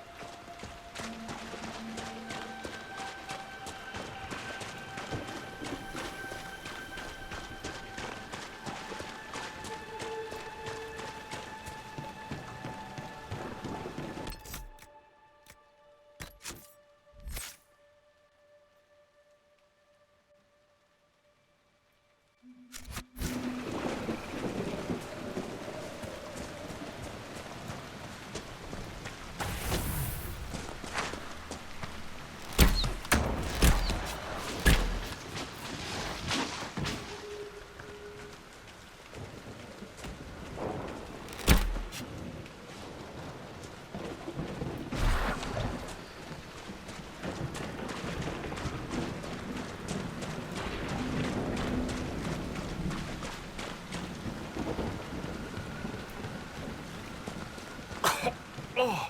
Oh,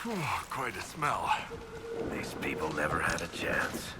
whew, quite a smell. These people never had a chance.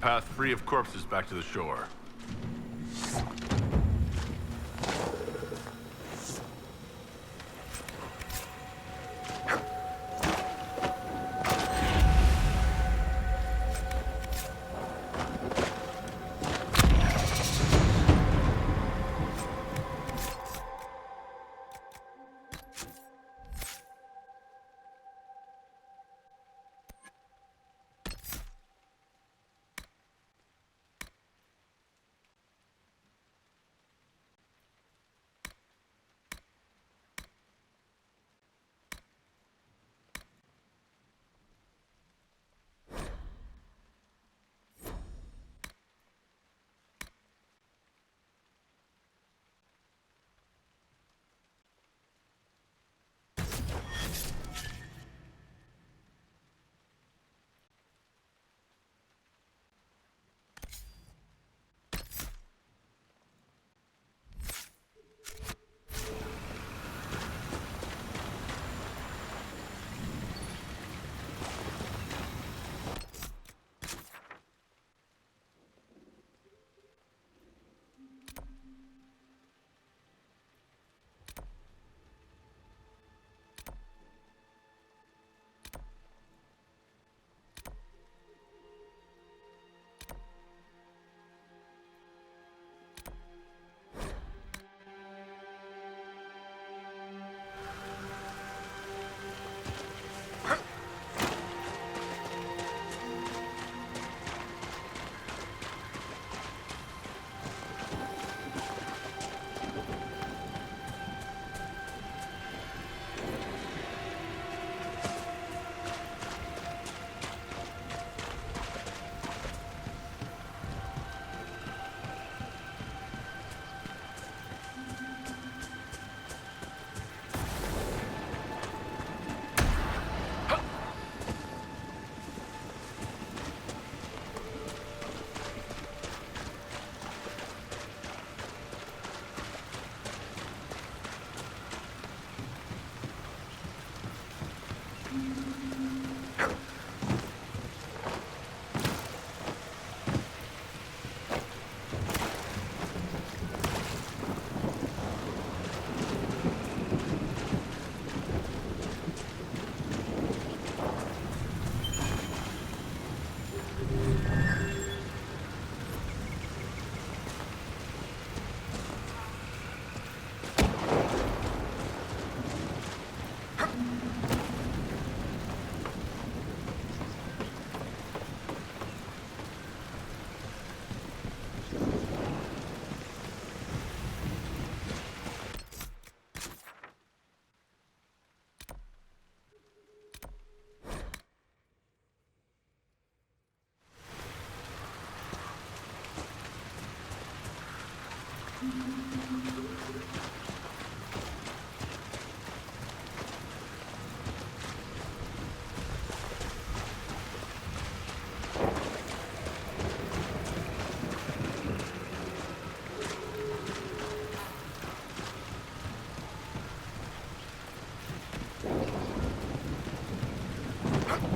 path free of corpses back to the shore. Huh?